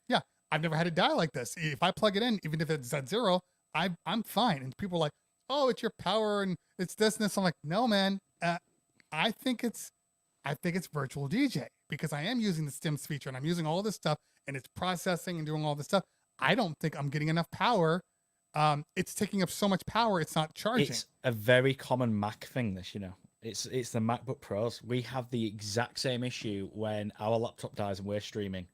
Yeah, I've never had it die like this. If I plug it in, even if it's at 0, I'm fine. And people are like, oh, it's your power and it's this and this. I'm like, no, man. I think it's Virtual DJ because I am using the stems feature and I'm using all this stuff and it's processing and doing all this stuff. I don't think I'm getting enough power. It's taking up so much power. It's not charging. It's a very common Mac thing. It's the MacBook Pros. We have the exact same issue when our laptop dies and we're streaming.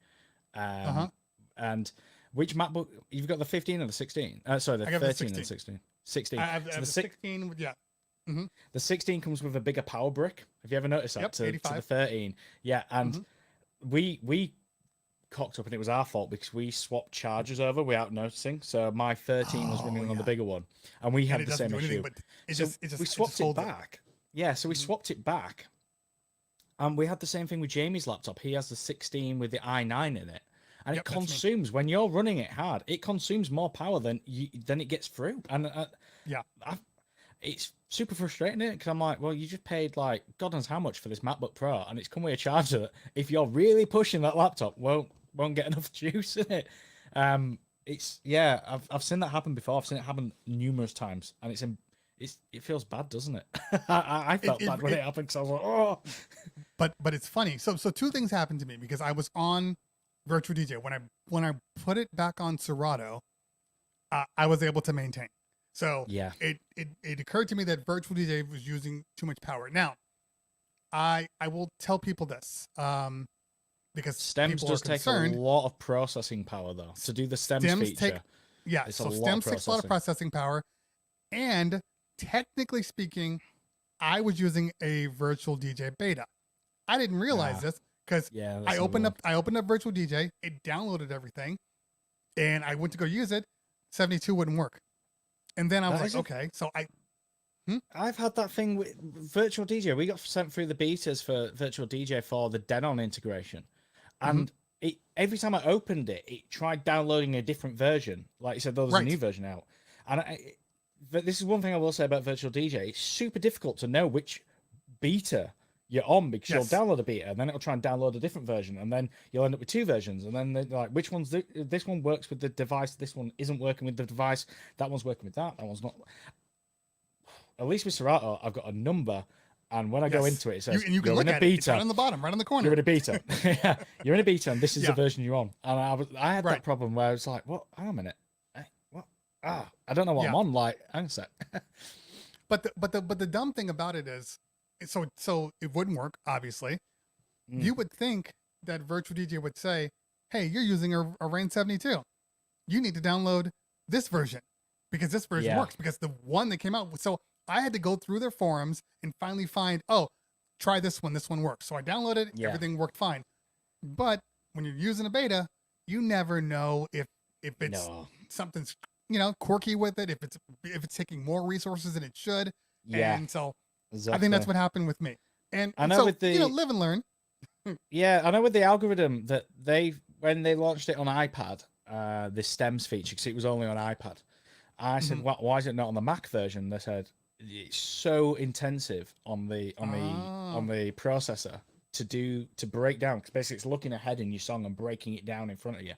And which MacBook? You've got the 15 or the 16? Sorry, the 13 and the 16. 16. I have the 16. Yeah. Mm-hmm. The 16 comes with a bigger power brick. Have you ever noticed that? Yep, to the 13. Yeah, and we cocked up, and it was our fault because we swapped chargers over without noticing. So my 13 was running on the bigger one, and we had the same issue. But we swapped it back. Yeah, so we swapped it back, and we had the same thing with Jamie's laptop. He has the 16 with the i9 in it, and it consumes when you're running it hard. It consumes more power than it gets through, and it's super frustrating, isn't it? Because I'm like, well, you just paid like God knows how much for this MacBook Pro, and it's come with a charger that, if you're really pushing that laptop, won't get enough juice in it. I've seen that happen before. I've seen it happen numerous times, and it feels bad, doesn't it? I felt bad when it happened because I was like, oh. But it's funny. So two things happened to me because I was on Virtual DJ when I put it back on Serato, I was able to maintain. So yeah, it occurred to me that Virtual DJ was using too much power. Now, I will tell people this because stems does take a lot of processing power though to do the stems feature. So stems takes a lot of processing power, and technically speaking, I was using a Virtual DJ beta. I didn't realize this because I opened up Virtual DJ, it downloaded everything, and I went to go use it. 72 wouldn't work. And then I was like, okay, so I've had that thing with Virtual DJ. We got sent through the betas for Virtual DJ for the Denon integration. And every time I opened it, it tried downloading a different version. Like you said, there was a new version out. And this is one thing I will say about Virtual DJ. It's super difficult to know which beta you're on because you'll download a beta and then it'll try and download a different version. And then you'll end up with two versions. And then they're like, which one's this one works with the device, this one isn't working with the device, that one's working with that one's not. At least with Serato, I've got a number. And when I go into it, it says, you can look at it. It's right on the bottom, right on the corner. You're in a beta. Yeah, you're in a beta, and this is the version you're on. And I had that problem where I was like, what? Hang on a minute. What? I don't know what I'm on. Like, hang on a sec. But the dumb thing about it is, so it wouldn't work, obviously. You would think that Virtual DJ would say, hey, you're using a RAIN 72. You need to download this version because this version works, because the one that came out. So I had to go through their forums and finally find, try this one. This one works. So I downloaded it. Everything worked fine. But when you're using a beta, you never know if it's something's, quirky with it, if it's taking more resources than it should. And so I think that's what happened with me. And I know with the, live and learn. I know with the algorithm that when they launched it on iPad, this stems feature, because it was only on iPad, I said, why is it not on the Mac version? They said, it's so intensive on the processor to break down, because basically it's looking ahead in your song and breaking it down in front of you.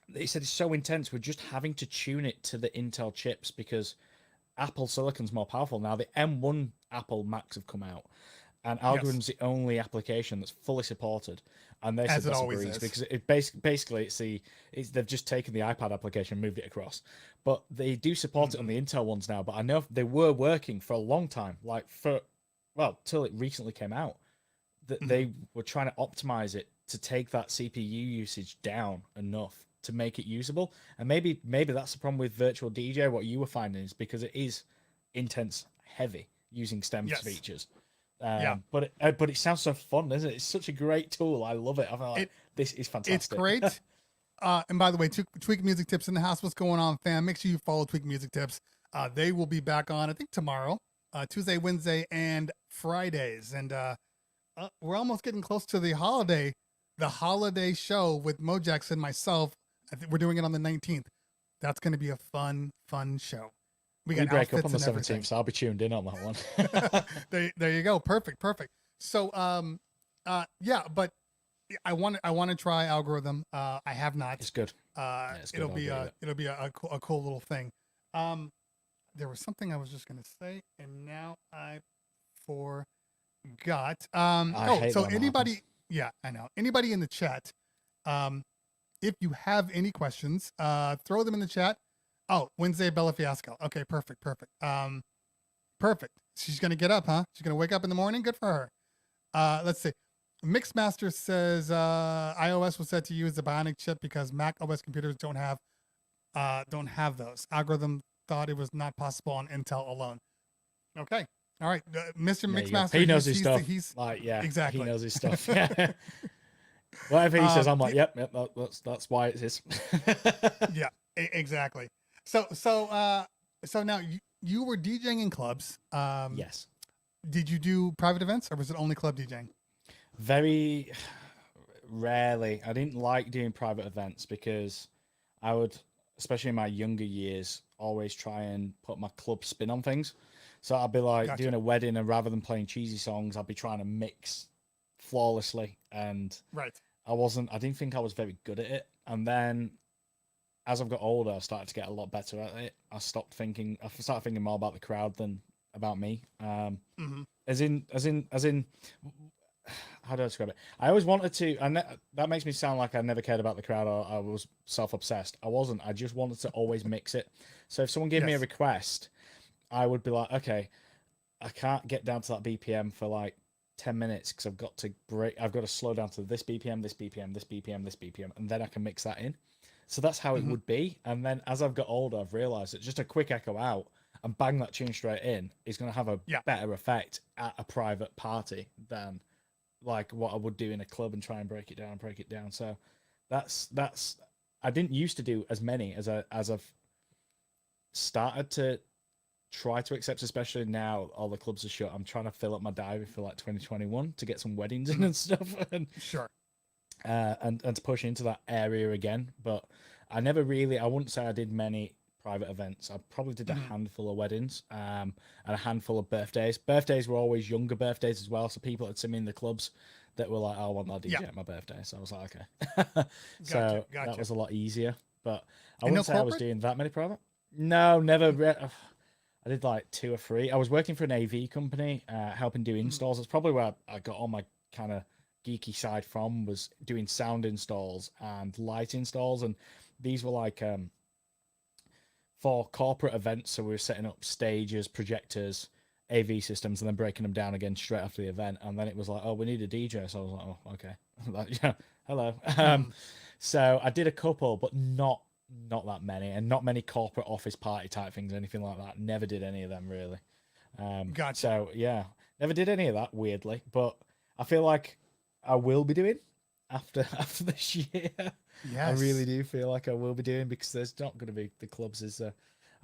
They said it's so intense, we're just having to tune it to the Intel chips because Apple Silicon's more powerful now. The M1 Apple Macs have come out, and Algorithm's the only application that's fully supported. And they said that's a breeze because it basically they've just taken the iPad application and moved it across. But they do support it on the Intel ones now. But I know they were working for a long time, till it recently came out, that they were trying to optimize it to take that CPU usage down enough to make it usable. And maybe that's the problem with Virtual DJ. What you were finding is because it is intense, heavy using stems features. But it sounds so fun, isn't it? It's such a great tool. I love it. I feel like this is fantastic. It's great. And by the way, Tweak Music Tips in the house. What's going on, fam? Make sure you follow Tweak Music Tips. They will be back on, I think, tomorrow, Tuesday, Wednesday, and Fridays. And we're almost getting close to the holiday show with Mojax and myself. I think we're doing it on the 19th. That's going to be a fun show. We break up on the 17th, so I'll be tuned in on that one. there you go. Perfect. So, but I want to try Algorithm. I have not. It's good. It'll be a cool little thing. There was something I was just going to say, and now I forgot. Anybody? Yeah, I know. Anybody in the chat? If you have any questions, throw them in the chat. Oh, Wednesday, Bella Fiasco. Okay, perfect. Perfect. She's going to get up, huh? She's going to wake up in the morning. Good for her. Let's see. Mixmaster says iOS was set to use the Bionic chip because Mac OS computers don't have those. Algorithm thought it was not possible on Intel alone. Okay. All right. Mr. Mixmaster. He knows his stuff. Exactly. He knows his stuff. Whatever he says, I'm like, yep, that's why it is. Yeah, exactly. So now you were DJing in clubs. Yes. Did you do private events, or was it only club DJing? Very rarely. I didn't like doing private events because I would, especially in my younger years, always try and put my club spin on things. So I'd be like doing a wedding, and rather than playing cheesy songs, I'd be trying to mix flawlessly. And Right. I didn't think I was very good at it. And then as I've got older, I started to get a lot better at it. I started thinking more about the crowd than about me. As in, how do I describe it? I always wanted to, and that makes me sound like I never cared about the crowd, or I was self-obsessed. I wasn't. I just wanted to always mix it. So if someone gave me a request, I would be like, okay, I can't get down to that BPM for like 10 minutes because I've got to slow down to this BPM, this BPM, this BPM, this BPM, and then I can mix that in. So that's how it would be. And then as I've got older, I've realized that just a quick echo out and bang that tune straight in is going to have a better effect at a private party than like what I would do in a club and try and break it down. So that's I didn't used to do as many as I've started to try to accept, especially now all the clubs are shut. I'm trying to fill up my diary for like 2021 to get some weddings in and stuff. And, sure. And to push into that area again. But I wouldn't say I did many private events. I probably did a handful of weddings and a handful of birthdays. Birthdays were always younger birthdays as well. So people had seen me in the clubs that were like, oh, I want that DJ at my birthday. So I was like, okay. So that was a lot easier. But I wouldn't say I was doing that many private. No, never. I did like 2 or 3. I was working for an AV company, helping do installs. That's probably where I got all my kind of geeky side from, was doing sound installs and light installs. And these were like for corporate events. So we were setting up stages, projectors, AV systems, and then breaking them down again straight after the event. And then it was like, oh, we need a DJ. So I was like, oh, okay. Like, yeah, hello. So I did a couple, but not that many, and not many corporate office party type things, anything like that. Never did any of them really. Gotcha. So yeah, never did any of that, weirdly. But I feel like I will be doing after this year. Yes. I really do feel like I will be doing, because there's not going to be the clubs.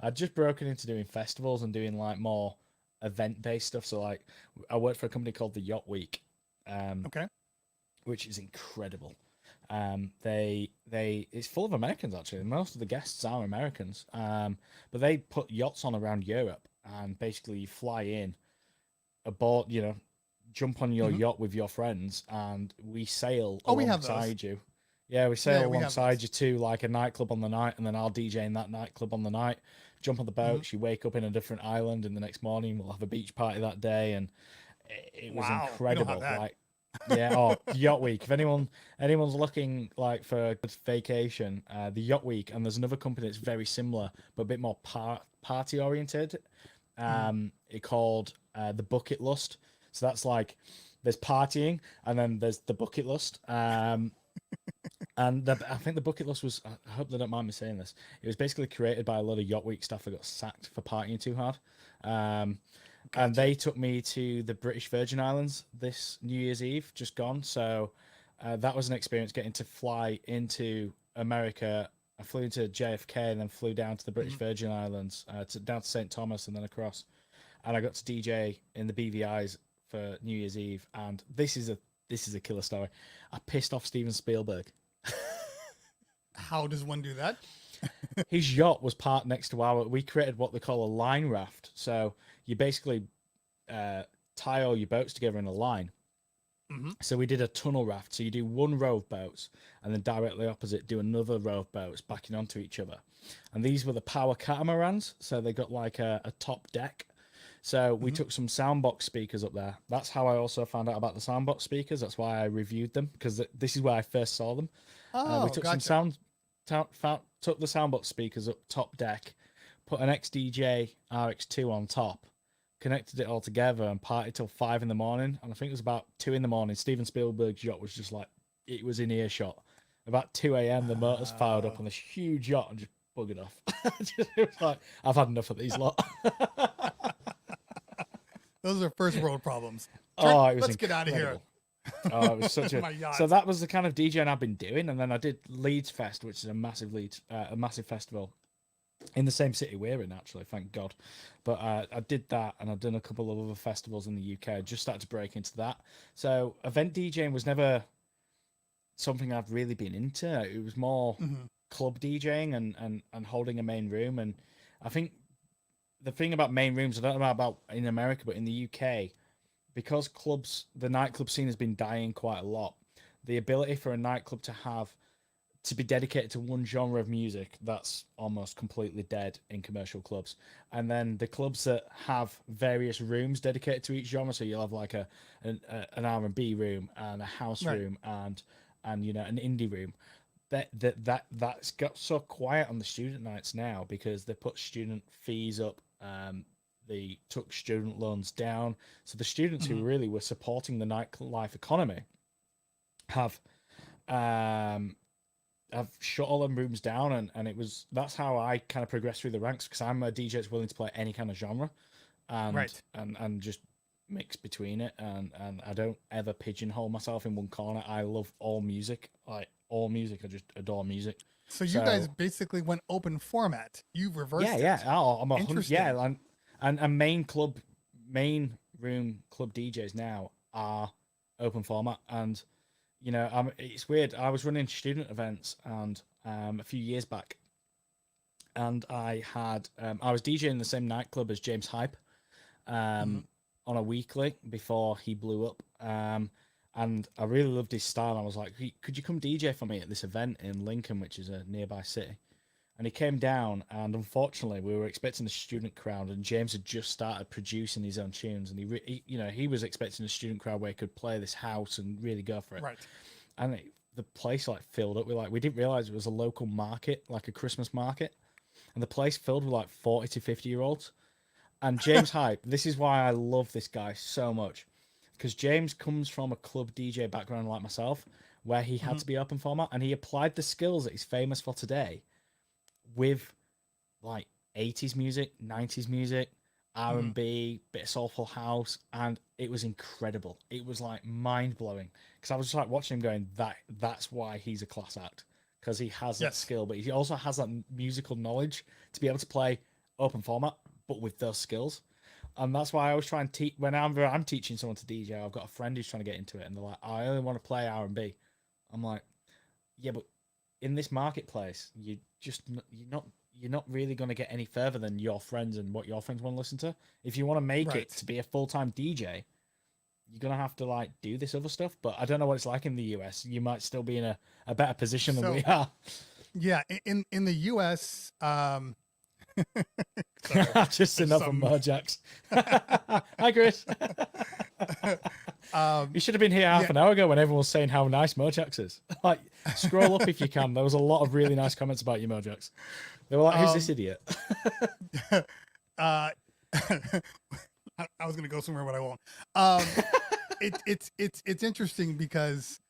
I've just broken into doing festivals and doing like more event based stuff. So like I worked for a company called the Yacht Week, which is incredible. It's full of Americans actually. Most of the guests are Americans. But they put yachts on around Europe, and basically you fly in aboard, jump on your yacht with your friends, and we sail alongside you. Yeah, we sail alongside you to like a nightclub on the night, and then I'll DJ in that nightclub on the night. Jump on the boats, you wake up in a different island, and the next morning we'll have a beach party that day, and it was incredible. Like, yeah, Yacht Week. If anyone's looking like for a good vacation, the Yacht Week, and there's another company that's very similar but a bit more party oriented. It called the Bucket Lust. So that's like there's partying, and then there's the Bucket Lust. And I think the Bucket Lust was, I hope they don't mind me saying this, it was basically created by a lot of Yacht Week staff that got sacked for partying too hard. And they took me to the British Virgin Islands this New Year's Eve, just gone. So that was an experience, getting to fly into America. I flew into JFK and then flew down to the British Virgin Islands, down to St. Thomas and then across. And I got to DJ in the BVIs for New Year's Eve. And this is a killer story. I pissed off Steven Spielberg. How does one do that? His yacht was parked next to we created what they call a line raft. So you basically tie all your boats together in a line. So we did a tunnel raft. So you do one row of boats, and then directly opposite do another row of boats backing onto each other. And these were the power catamarans. So they got like a top deck. So we took some soundbox speakers up there. That's how I also found out about the soundbox speakers. That's why I reviewed them, because this is where I first saw them. We took some took the soundbox speakers up top deck, put an XDJ RX2 on top, connected it all together, and partied till 5 a.m. And I think it was about 2 a.m. Steven Spielberg's yacht was just like, it was in earshot. About 2 a.m. the motors fired up on this huge yacht and just buggered off. It was like, I've had enough of these lot. Those are first world problems. It was Let's get out of here. Oh, it was such My a yacht. so that was the kind of DJing I've been doing, and then I did Leeds Fest, which is a massive festival in the same city we're in, actually, thank God. But I did that, and I've done a couple of other festivals in the UK. I just started to break into that. So event DJing was never something I've really been into. It was more club DJing and holding a main room. And I think the thing about main rooms, I don't know about in America, but in the UK, because the nightclub scene has been dying quite a lot. The ability for a nightclub to be dedicated to one genre of music, that's almost completely dead in commercial clubs. And then the clubs that have various rooms dedicated to each genre, so you'll have like an R&B room and a house room and an indie room. That's got so quiet on the student nights now because they put student fees up. They took student loans down, so the students who really were supporting the nightlife economy have shut all them rooms down, and that's how I kind of progressed through the ranks, because I'm a DJ that's willing to play any kind of genre and just mix between it, and I don't ever pigeonhole myself in one corner. I love all music, I just adore music. So you guys basically went open format. You reversed it. Oh, I'm 100. And main room club DJs now are open format, and it's weird. I was running student events and a few years back, and I was DJing in the same nightclub as James Hype on a weekly before he blew up, and I really loved his style. I was like, could you come DJ for me at this event in Lincoln, which is a nearby city? And he came down, and unfortunately, we were expecting a student crowd, and James had just started producing his own tunes, and he was expecting a student crowd where he could play this house and really go for it. Right. And the place filled up. We didn't realize it was a local market, like a Christmas market, and the place filled with 40 to 50-year-olds. And James Hype, this is why I love this guy so much, because James comes from a club DJ background like myself, where he had to be open format, and he applied the skills that he's famous for today with 80s music, 90s music, R&B, bit of soulful house, and it was incredible. It was mind-blowing, because I was just watching him going, that's why he's a class act, because he has that skill, but he also has that musical knowledge to be able to play open format but with those skills. And that's why I always try and teach. Whenever I'm teaching someone to DJ, I've got a friend who's trying to get into it, and they're like, I only want to play R&B. I'm like, yeah, but in this marketplace, you're not really going to get any further than your friends and what your friends want to listen to. If you want to make it to be a full-time DJ, you're going to have to do this other stuff. But I don't know what it's like in the US. You might still be in a better position than we are. Yeah, in the US, just enough of Mojax. Hi, Chris. You should have been here half an hour ago when everyone was saying how nice Mojax is. Scroll up if you can. There was a lot of really nice comments about you, Mojax. They were like, "Who's this idiot?" I was gonna go somewhere, but I won't. It's interesting because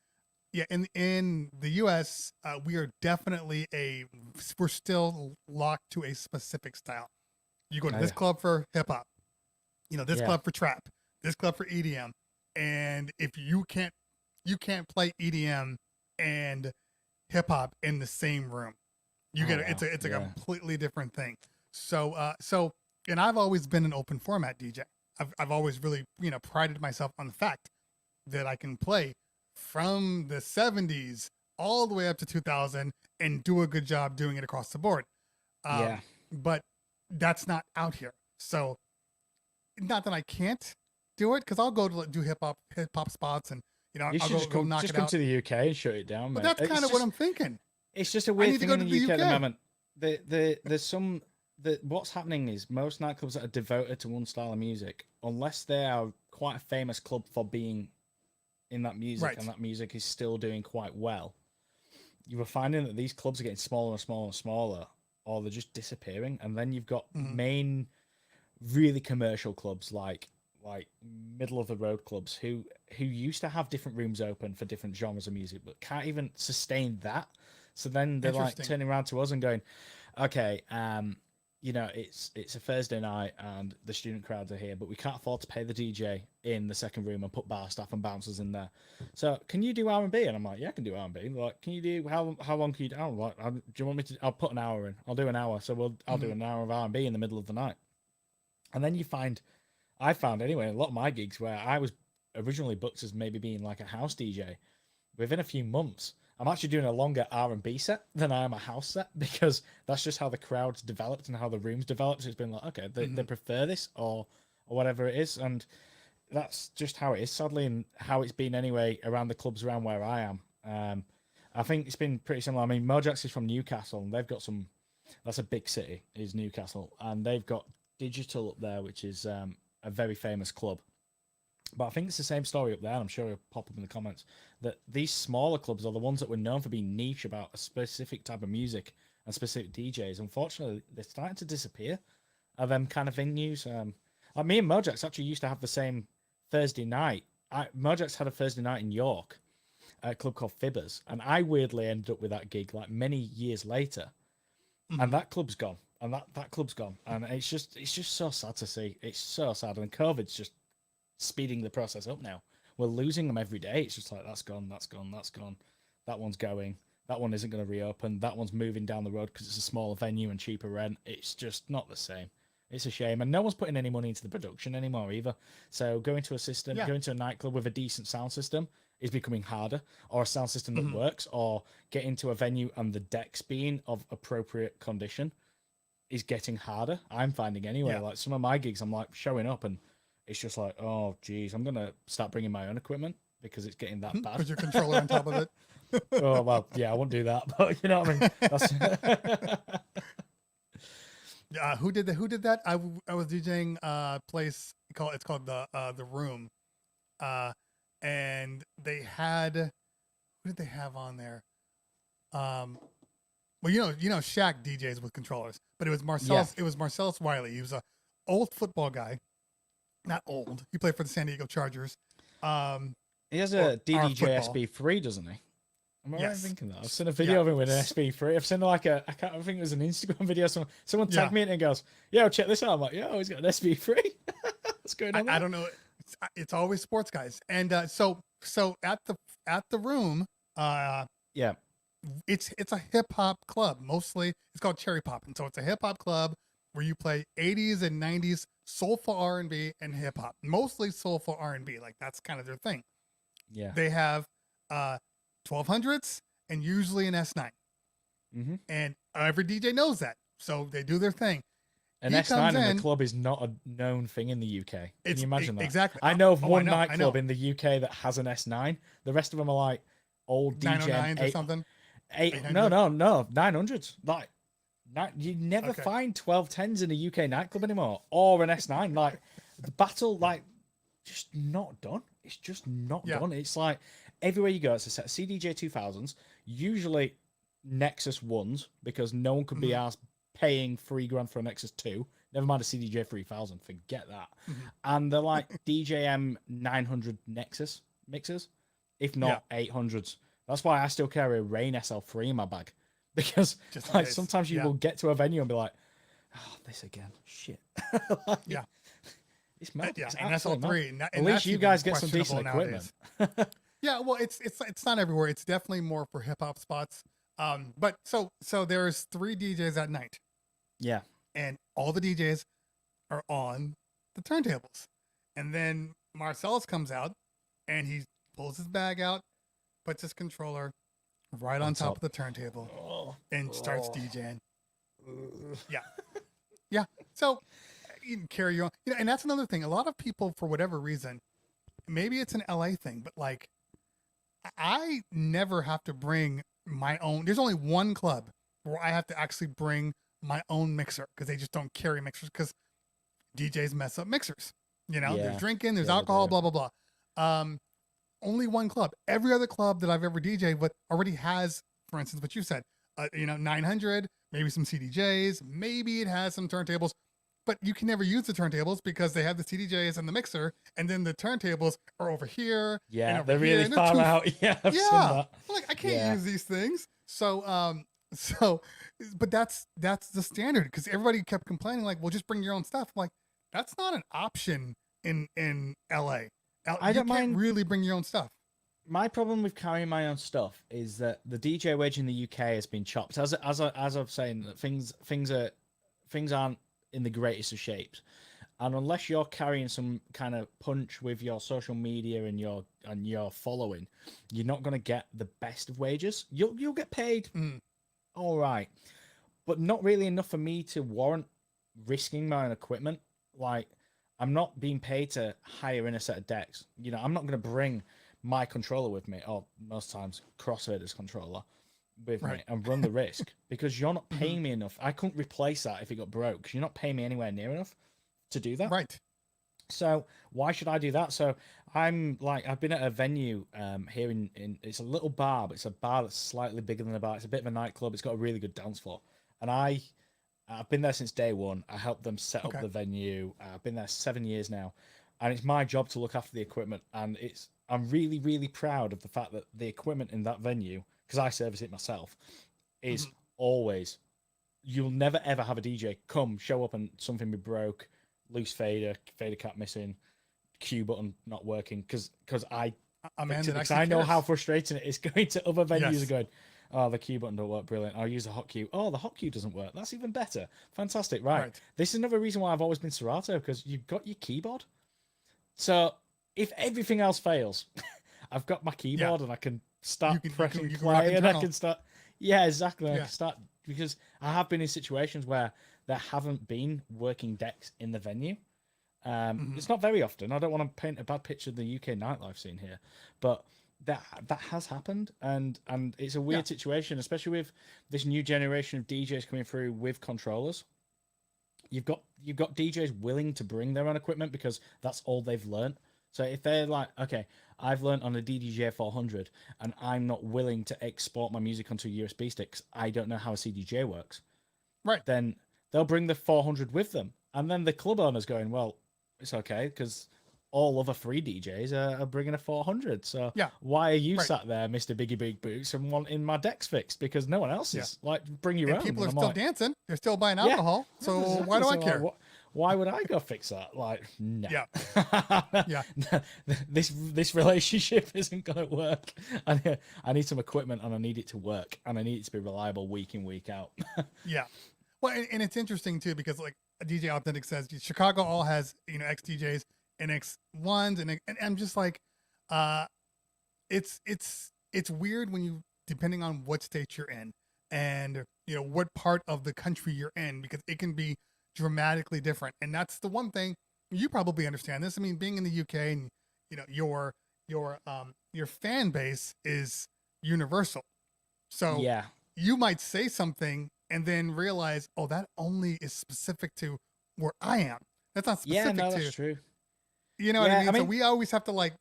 in the US, we are definitely we're still locked to a specific style. You go to this club for hip hop, this club for trap, this club for EDM, and if you can't play EDM and hip hop in the same room, it's a completely different thing. So and I've always been an open format DJ. I've always really prided myself on the fact that I can play from the 70s all the way up to 2000 and do a good job doing it across the board. But that's not out here. So not that I can't do it, because I'll go to do hip hop spots, and you should I'll go knock it out. come to the UK and shut it down. But that's kind of what I'm thinking. It's just a weird thing in the UK at the moment. What's happening is most nightclubs that are devoted to one style of music, unless they are quite a famous club for being in that music, and that music is still doing quite well, you were finding that these clubs are getting smaller and smaller and smaller, or they're just disappearing. And then you've got main, really commercial clubs like middle of the road clubs who used to have different rooms open for different genres of music, but can't even sustain that. So then they're turning around to us and going, okay, you know, it's a Thursday night and the student crowds are here, but we can't afford to pay the DJ in the second room and put bar staff and bouncers in there. So can you do R&B? And I'm like, yeah, I can do R&B. Like, can you do how long can you do? I'm like, do you want me to? I'll put an hour in. I'll do an hour. So I'll do an hour of R&B in the middle of the night. And then I found anyway, a lot of my gigs where I was originally booked as maybe being like a house DJ. Within a few months, I'm actually doing a longer R&B set than I am a house set, because that's just how the crowd's developed and how the room's developed. So it's been like, okay, they prefer this or whatever it is. And that's just how it is, sadly, and how it's been anyway around the clubs around where I am. I think it's been pretty similar. I mean, Mojax is from Newcastle, and they've got that's a big city, is Newcastle. And they've got Digital up there, which is a very famous club. But I think it's the same story up there, and I'm sure it'll pop up in the comments, that these smaller clubs are the ones that were known for being niche about a specific type of music and specific DJs. Unfortunately, they're starting to disappear of them kind of venues. Like me and Mojax actually used to have the same Thursday night. Mojax had a Thursday night in York at a club called Fibbers, and I weirdly ended up with that gig like many years later, and that club's gone, and that club's gone, and it's just so sad to see. It's so sad, and COVID's just speeding the process up now. We're losing them every day. It's just like, that's gone, that's gone, that's gone. That one's going. That one isn't going to reopen. That one's moving down the road because it's a smaller venue and cheaper rent. It's just not the same. It's a shame. And no one's putting any money into the production anymore either. So going to a nightclub with a decent sound system is becoming harder, or a sound system that works, or get into a venue and the decks being of appropriate condition is getting harder. I'm finding anyway. Like some of my gigs, I'm like showing up and it's just like, oh, geez, I'm going to start bringing my own equipment because it's getting that bad. Put your controller on top of it. Oh, well, yeah, I won't do that, but you know what I mean? That's... Who did that? I was DJing a place, it's called the Room. And they had, who did they have on there? Well, you know, Shaq DJs with controllers, but it was Marcellus Wiley. He was a old football guy. Not old. He played for the San Diego Chargers. He has a DDJ SB3, doesn't he? Am I right thinking that? I've seen a video of him with an SB3. I've seen like I think it was an Instagram video. Someone tagged me in and goes, "Yo, check this out." I'm like, "Yo, he's got an SB3." What's going on? I don't know. It's always sports guys. And so at the Room, it's a hip hop club. Mostly, it's called Cherry Pop, and so it's a hip hop club where you play 80s and 90s soulful R&B and hip hop, mostly soulful R&B. Like that's kind of their thing. Yeah. They have 1200s and usually an S9. And every DJ knows that. So they do their thing. An S9 in the club is not a known thing in the UK. Can you imagine that? Exactly. I know of one nightclub in the UK that has an S9. The rest of them are like old DJ 909s or something. 900s. Like, you never find 1210s in a UK nightclub anymore, or an S9. Like the battle, like just not done. It's just not done. It's like everywhere you go, it's a set of CDJ 2000s, usually Nexus 1s, because no one could be asked paying $3,000 for a Nexus 2. Never mind a CDJ 3000. Forget that. And they're like DJM 900 Nexus mixers, if not 800s. That's why I still carry a Rain SL3 in my bag. Because like sometimes you will get to a venue and be like, "Oh, this again, shit." It's mad. Yeah, and SL3. At least you guys get some decent equipment. Yeah, well, it's not everywhere. It's definitely more for hip hop spots. But so there's 3 DJs at night. Yeah, and all the DJs are on the turntables, and then Marcellus comes out and he pulls his bag out, puts his controller right on top of the turntable and starts DJing. Yeah. So you can carry your own, and that's another thing. A lot of people, for whatever reason, maybe it's an LA thing, but like I never have to bring my own. There's only one club where I have to actually bring my own mixer because they just don't carry mixers because DJs mess up mixers. There's drinking, there's alcohol, blah, blah, blah. Only one club. Every other club that I've ever DJed with already has, for instance, what you said, 900, maybe some CDJs, maybe it has some turntables, but you can never use the turntables because they have the CDJs and the mixer, and then the turntables are over here. Yeah, they're really far out. Yeah, I've seen that. Like I can't use these things. So So, but that's the standard because everybody kept complaining like, well, just bring your own stuff. I'm like, that's not an option in LA. I don't mind really bring your own stuff. My problem with carrying my own stuff is that the DJ wage in the UK has been chopped. As I'm saying, that things aren't in the greatest of shapes, and unless you're carrying some kind of punch with your social media and your following, you're not going to get the best of wages. You'll get paid, all right, but not really enough for me to warrant risking my own equipment. Like, I'm not being paid to hire in a set of decks. I'm not going to bring my controller with me, or most times Crossfader's controller with me, and run the risk because you're not paying me enough. I couldn't replace that if it got broke because you're not paying me anywhere near enough to do that. Right. So why should I do that? So I've been at a venue here in it's a little bar, but it's a bar that's slightly bigger than a bar. It's a bit of a nightclub. It's got a really good dance floor, and I've been there since day one. I helped them set up the venue. I've been there 7 years now, and it's my job to look after the equipment. And I'm really, really proud of the fact that the equipment in that venue, because I service it myself, is always, you'll never ever have a DJ show up and something be broke, loose fader cap missing, cue button not working, because I know how frustrating it is going to other venues and going, oh, the cue button don't work, brilliant. I'll use the hot cue. Oh, the hot cue doesn't work. That's even better. Fantastic. Right. This is another reason why I've always been Serato, because you've got your keyboard. So if everything else fails, I've got my keyboard and I can start pressing play and I can start. Yeah, exactly. I can start, because I have been in situations where there haven't been working decks in the venue. It's not very often. I don't want to paint a bad picture of the UK nightlife scene here, but that has happened, and it's a weird situation, especially with this new generation of DJs coming through with controllers. You've got DJs willing to bring their own equipment because that's all they've learned. So if they're like, okay, I've learned on a DDJ 400 and I'm not willing to export my music onto a USB stick 'cause I don't know how a CDJ works, right? Then they'll bring the 400 with them, and then the club owner's going, well, it's okay because all other free DJs are bringing a 400. So why are you sat there, Mr. Biggie Big Boots, and wanting my decks fixed? Because no one else is. Like, bring your own. People are still dancing. They're still buying alcohol. So exactly. Why do I care? Why would I go fix that? Like, no. Yeah. This relationship isn't going to work. I need some equipment, and I need it to work, and I need it to be reliable week in, week out. Yeah. Well, and it's interesting too, because like DJ Authentic says, Chicago all has, X DJs and X1s, and I'm just like, it's weird when you, depending on what state you're in and what part of the country you're in, because it can be dramatically different. And that's the one thing you probably understand this. I mean, being in the UK, and your fan base is universal. So you might say something and then realize, oh, that only is specific to where I am. That's not specific to. That's true. You know what I mean? So we always have to like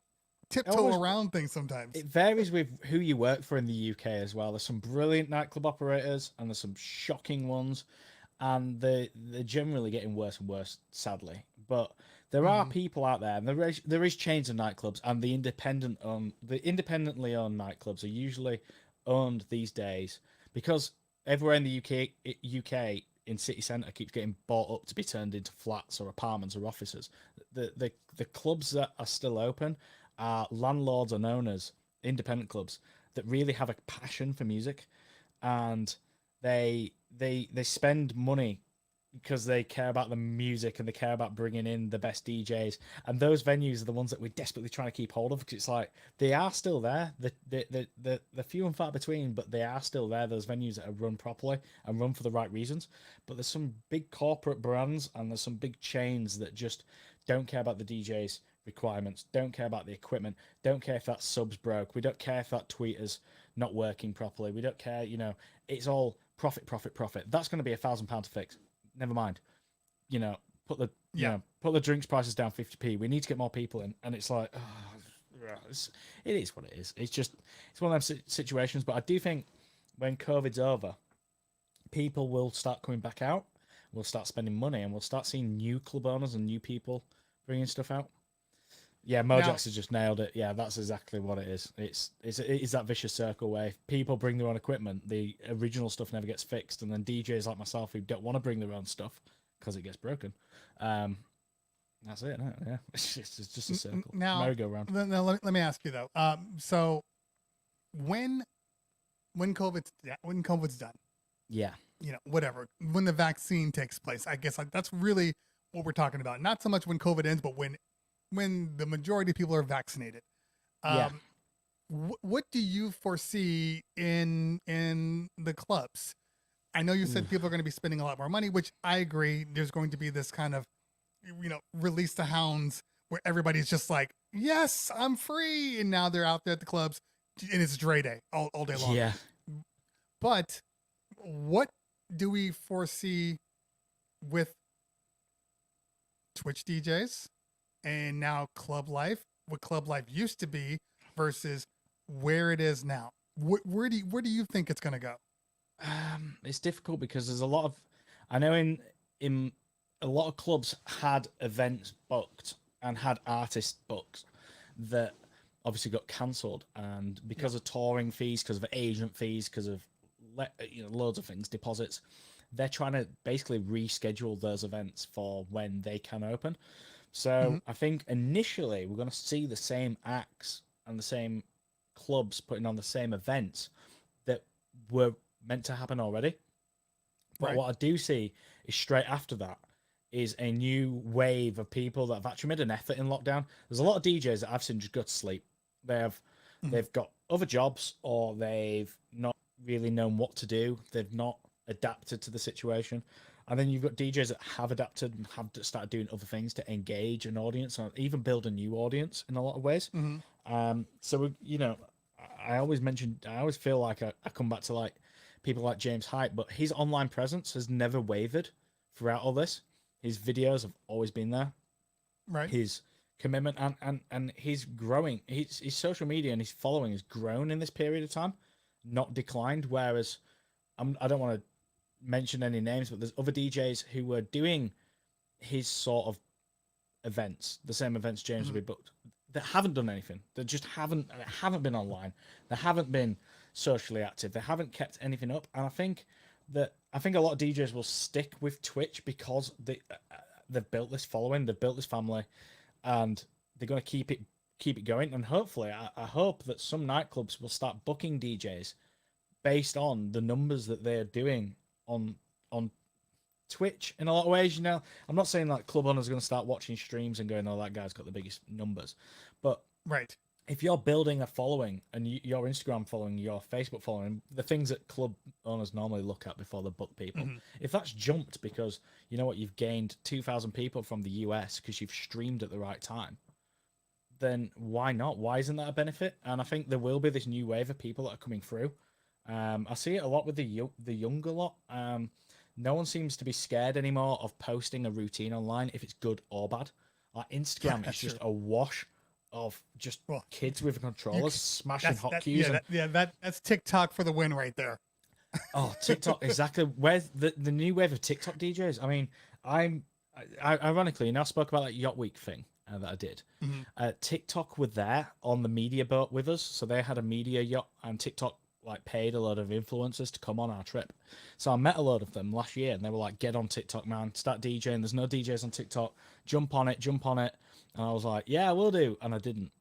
tiptoe around things sometimes. It varies with who you work for in the UK as well. There's some brilliant nightclub operators and there's some shocking ones, and they're generally getting worse and worse, sadly. But there are people out there, and there is chains of nightclubs, and the independently owned nightclubs are usually owned these days because everywhere in the UK in city centre keeps getting bought up to be turned into flats or apartments or offices. The clubs that are still open are landlords and owners, independent clubs that really have a passion for music, and they spend money because they care about the music and they care about bringing in the best DJs. And those venues are the ones that we're desperately trying to keep hold of, because it's like they are still there. The few and far between, but they are still there. Those venues that are run properly and run for the right reasons. But there's some big corporate brands and there's some big chains that just don't care about the DJs' requirements, don't care about the equipment, don't care if that sub's broke. We don't care if that tweeter's not working properly. We don't care, it's all profit. That's going to be £1,000 to fix. Never mind, put the drinks prices down 50p. We need to get more people in, and it's like, it is what it is. It's one of those situations. But I do think when COVID's over, people will start coming back out. We'll start spending money, and we'll start seeing new club owners and new people bringing stuff out. Yeah, Mojax has just nailed it. Yeah, that's exactly what it is. It's that vicious circle where people bring their own equipment, the original stuff never gets fixed, and then DJs like myself who don't want to bring their own stuff because it gets broken. That's it. No? Yeah, it's just a circle. Now, merry-go-round. Now let me ask you though. So when COVID's done, yeah, whatever, when the vaccine takes place, I guess that's really what we're talking about. Not so much when COVID ends, but when the majority of people are vaccinated. What do you foresee in the clubs? I know you said people are going to be spending a lot more money, which I agree. There's going to be this kind of, release the hounds where everybody's just like, yes, I'm free. And now they're out there at the clubs and it's Dre Day all day long. Yeah. But what do we foresee with Twitch DJs and now club life, what club life used to be versus where it is now? Where do you think it's going to go? It's difficult because there's a lot of, I know in a lot of clubs had events booked and had artists booked that obviously got cancelled, and because of touring fees, because of agent fees, because of loads of things, deposits, they're trying to basically reschedule those events for when they can open. So I think initially we're going to see the same acts and the same clubs putting on the same events that were meant to happen already. But what I do see is straight after that is a new wave of people that have actually made an effort in lockdown. There's a lot of DJs that I've seen just go to sleep. They've got other jobs, or they've not really known what to do. They've not adapted to the situation. And then you've got DJs that have adapted and have started doing other things to engage an audience or even build a new audience in a lot of ways. So, I always feel like I come back to like people like James Hype, but his online presence has never wavered throughout all this. His videos have always been there. Right. His commitment and he's growing. His social media and his following has grown in this period of time, not declined. Whereas I don't want to mention any names, but there's other DJs who were doing his sort of events, the same events James will be booked, that haven't done anything. They just haven't been online. They haven't been socially active. They haven't kept anything up. And I think a lot of DJs will stick with Twitch because they've built this following, they've built this family, and they're going to keep it going. And hopefully, I hope that some nightclubs will start booking DJs based on the numbers that they're doing on Twitch. In a lot of ways, I'm not saying like club owners are going to start watching streams and going, "Oh, that guy's got the biggest numbers," but if you're building a following and your Instagram following, your Facebook following, the things that club owners normally look at before they book people, if that's jumped because you've gained 2,000 people from the US because you've streamed at the right time, then why not? Why isn't that a benefit? And I think there will be this new wave of people that are coming through. I see it a lot with the younger lot. No one seems to be scared anymore of posting a routine online if it's good or bad. Like Instagram is just a wash of just kids with controllers smashing hotkeys. That's TikTok for the win right there. Oh, TikTok, exactly. Where's the new wave of TikTok DJs? I mean, I ironically now spoke about that Yacht Week thing that I did. TikTok were there on the media boat with us, so they had a media yacht, and TikTok like paid a lot of influencers to come on our trip. So I met a lot of them last year, and they were like, "Get on TikTok, man! Start DJing. There's no DJs on TikTok. Jump on it." And I was like, "Yeah, I will do," and I didn't.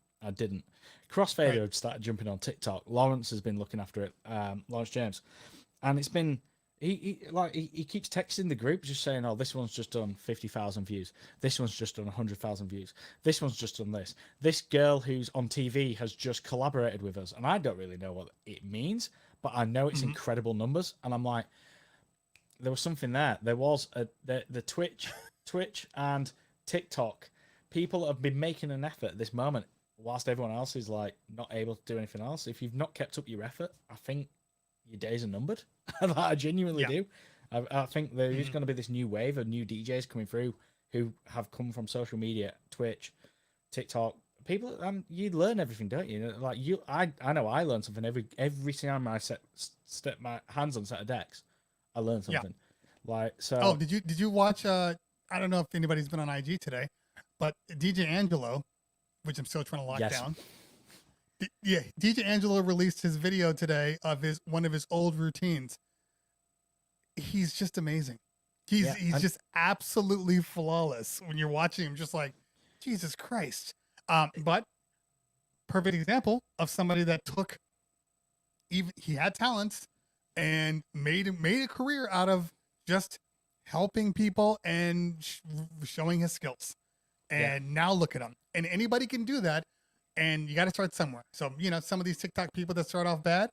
Crossfader had started jumping on TikTok. Lawrence has been looking after it. Lawrence James, and it's been he keeps texting the group just saying, "Oh, this one's just done 50,000 views. This one's just done 100,000 views. This one's just done this. This girl who's on TV has just collaborated with us." And I don't really know what it means, but I know it's incredible numbers. And I'm like, there was something there. There was the Twitch and TikTok. People have been making an effort at this moment, whilst everyone else is like not able to do anything else. If you've not kept up your effort, I think your days are numbered. I genuinely do. I think there is going to be this new wave of new DJs coming through who have come from social media, Twitch, TikTok. People, you learn everything, don't you? Like I know I learn something every time I step my hands on set of decks. I learn something. Like so. Oh, did you watch? I don't know if anybody's been on IG today, but DJ Angelo which I'm still trying to lock Yes. down. Yeah, DJ Angelo released his video today of one of his old routines. He's just amazing. He's just absolutely flawless when you're watching him. Just like, Jesus Christ. But perfect example of somebody that took, even he had talents and made a career out of just helping people and showing his skills. And now look at him. And anybody can do that. And you got to start somewhere. So, some of these TikTok people that start off bad,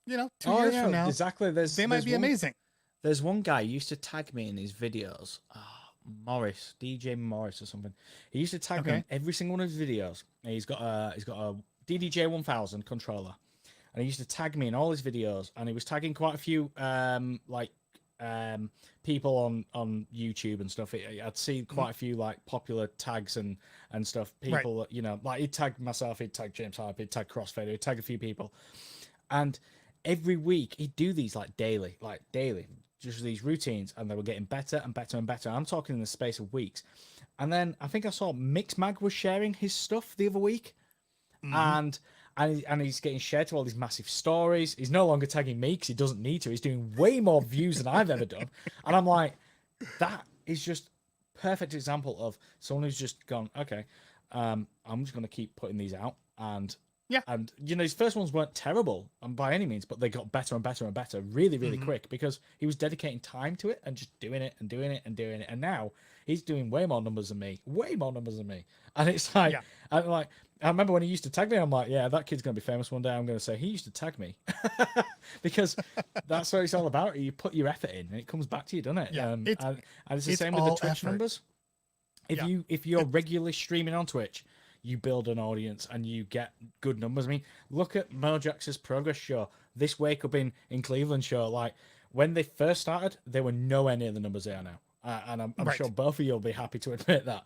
2 years from now, exactly. They might be amazing. There's one guy who used to tag me in his videos. Morris, DJ Morris or something. He used to tag me in every single one of his videos. And he's got a DDJ 1000 controller, and he used to tag me in all his videos. And he was tagging quite a few people on YouTube and stuff. I'd see quite a few like popular tags and stuff. People that like he'd tag myself, he'd tag James Harp, he'd tag Crossfader, he'd tag a few people, and every week he'd do these like daily, just these routines, and they were getting better and better and better. I'm talking in the space of weeks. And then I think I saw Mixmag was sharing his stuff the other week, and he's getting shared to all these massive stories. He's no longer tagging me because he doesn't need to. He's doing way more views than I've ever done. And I'm like, that is just perfect example of someone who's just gone, okay, I'm just going to keep putting these out. And his first ones weren't terrible by any means, but they got better and better and better really, really quick because he was dedicating time to it and just doing it and doing it and doing it. And now he's doing way more numbers than me. And it's like, I remember when he used to tag me, I'm like, yeah, that kid's going to be famous one day. I'm going to say, he used to tag me because that's what it's all about. You put your effort in and it comes back to you, doesn't it? Yeah, and it's the same with the Twitch numbers. If you're regularly streaming on Twitch, you build an audience and you get good numbers. I mean, look at Mojax's Progress show, this Wake Up in Cleveland show. Like when they first started, they were nowhere near the numbers they are now. And I'm sure both of you will be happy to admit that.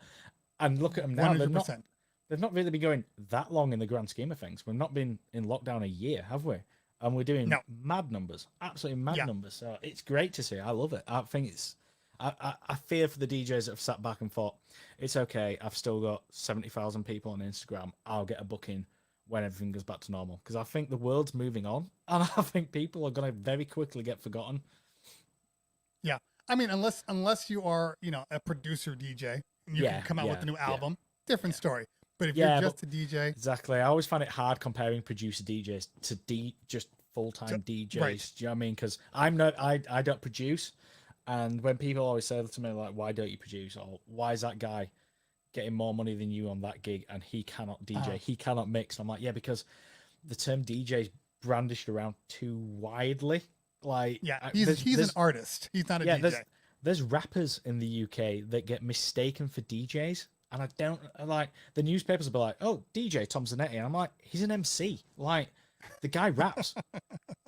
And look at them now. 100%. They've not really been going that long in the grand scheme of things. We've not been in lockdown a year, have we? And we're doing mad numbers, absolutely mad numbers. So it's great to see. I love it. I think it's. I fear for the DJs that have sat back and thought, it's okay, I've still got 70,000 people on Instagram. I'll get a booking when everything goes back to normal. Because I think the world's moving on, and I think people are going to very quickly get forgotten. Yeah, I mean, unless you are, a producer DJ, and you can come out with a new album, different story. But if you're just a DJ, exactly. I always find it hard comparing producer DJs to just full-time DJs. Right. Do you know what I mean? Because I don't produce, and when people always say to me like, "Why don't you produce?" or "Why is that guy getting more money than you on that gig and he cannot DJ, he cannot mix?" I'm like, yeah, because the term DJ is brandished around too widely. Like, he's an artist. He's not a DJ. There's rappers in the UK that get mistaken for DJs. And I don't like the newspapers will be like, "Oh, DJ Tom Zanetti." And I'm like, he's an MC. Like, the guy raps.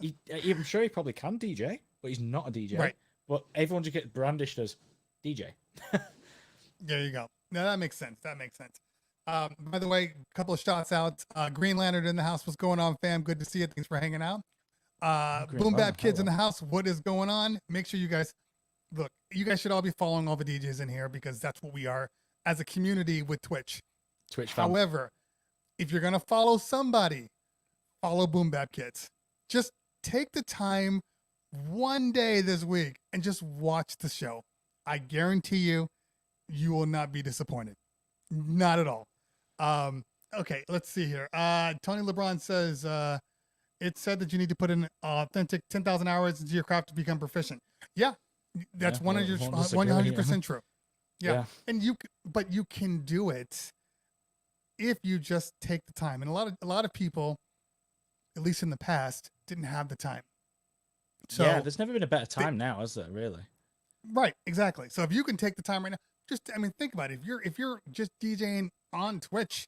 I'm sure he probably can DJ, but he's not a DJ. Right. But everyone just gets brandished as DJ. There you go. No, that makes sense. By the way, a couple of shots out. Green Lantern in the house. What's going on, fam? Good to see you. Thanks for hanging out. Boom Bap Kids in the house. What is going on? Make sure you guys look. You guys should all be following all the DJs in here because that's what we are as a community with Twitch. However, if you're gonna follow somebody, follow Boom Bap Kids. Just take the time one day this week and just watch the show. I guarantee you will not be disappointed. Not at all. Okay, let's see here. Tony LeBron says it said that you need to put in authentic 10,000 hours into your craft to become proficient. Yeah, that's 100% true. Yeah. And you can do it if you just take the time. And a lot of people, at least in the past, didn't have the time. So there's never been a better time now, is there? Really? Right. Exactly. So if you can take the time right now, think about it. If you're just DJing on Twitch,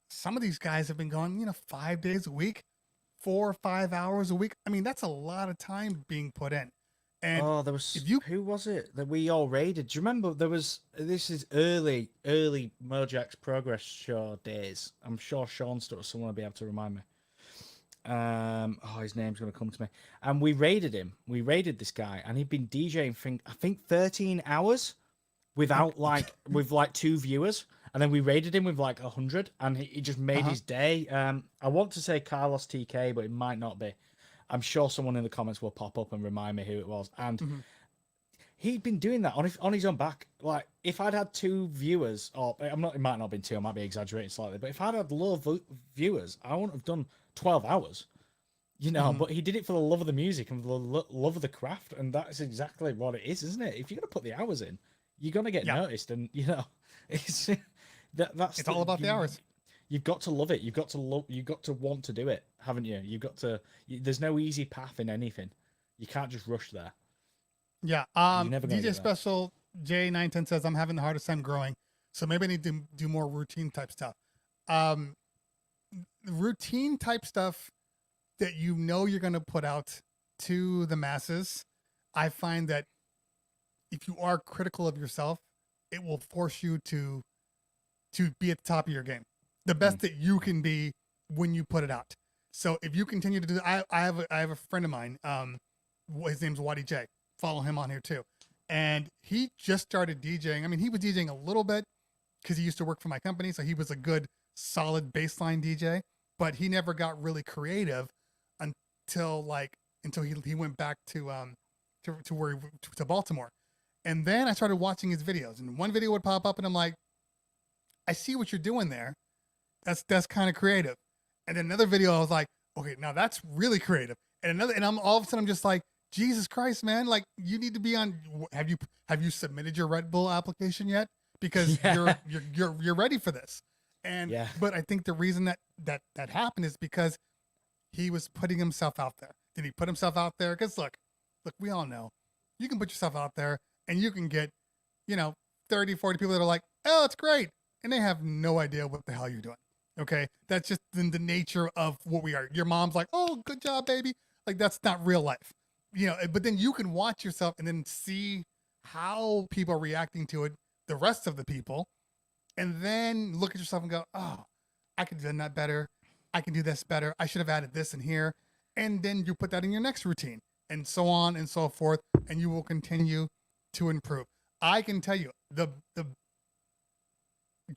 some of these guys have been going, 5 days a week, 4 or 5 hours a week. I mean, that's a lot of time being put in. And there was who was it that we all raided? Do you remember this is early Mojax Progress show days. I'm sure Sean someone will be able to remind me. His name's gonna come to me. And we raided him. We raided this guy, and he'd been DJing for I think 13 hours without with 2 viewers. and then we raided him with like 100, and he just made his day. I want to say Carlos TK, but it might not be. I'm sure someone in the comments will pop up and remind me who it was. And he'd been doing that on his own back. Like, if I'd had 2 viewers, or it might not have been 2, I might be exaggerating slightly, but if I'd had low viewers, I wouldn't have done 12 hours. You know, but he did it for the love of the music and for the love of the craft, and that's exactly what it is, isn't it? If you're gonna put the hours in, you're gonna get noticed, and you know, it's all about the hours. You've got to love it. You've got to want to do it, haven't you? There's no easy path in anything. You can't just rush there. Yeah. DJ Special J910 says I'm having the hardest time growing, so maybe I need to do more routine type stuff. Routine type stuff that you know you're going to put out to the masses. I find that if you are critical of yourself, it will force you to be at the top of your game, the best that you can be when you put it out. So if you continue to do, I have a friend of mine, his name's Waddy J. Follow him on here too, and he just started DJing. I mean, he was DJing a little bit because he used to work for my company, so he was a good, solid baseline DJ. But he never got really creative until he went back to Baltimore. And then I started watching his videos, and one video would pop up and I'm like, I see what you're doing there. That's kind of creative. And then another video I was like, okay, now that's really creative. And I'm all of a sudden I'm just like, Jesus Christ, man, like you need to be on. Have you submitted your Red Bull application yet? Because you're ready for this. And but I think the reason that happened is because he was putting himself out there. Did he put himself out there? Because look, we all know you can put yourself out there and you can get, 30, 40 people that are like, oh, it's great. And they have no idea what the hell you're doing. Okay. That's just the nature of what we are. Your mom's like, oh, good job, baby. Like that's not real life, but then you can watch yourself and then see how people are reacting to it, the rest of the people, and then look at yourself and go, oh, I could have done that better. I can do this better. I should have added this in here. And then you put that in your next routine and so on and so forth. And you will continue to improve. I can tell you the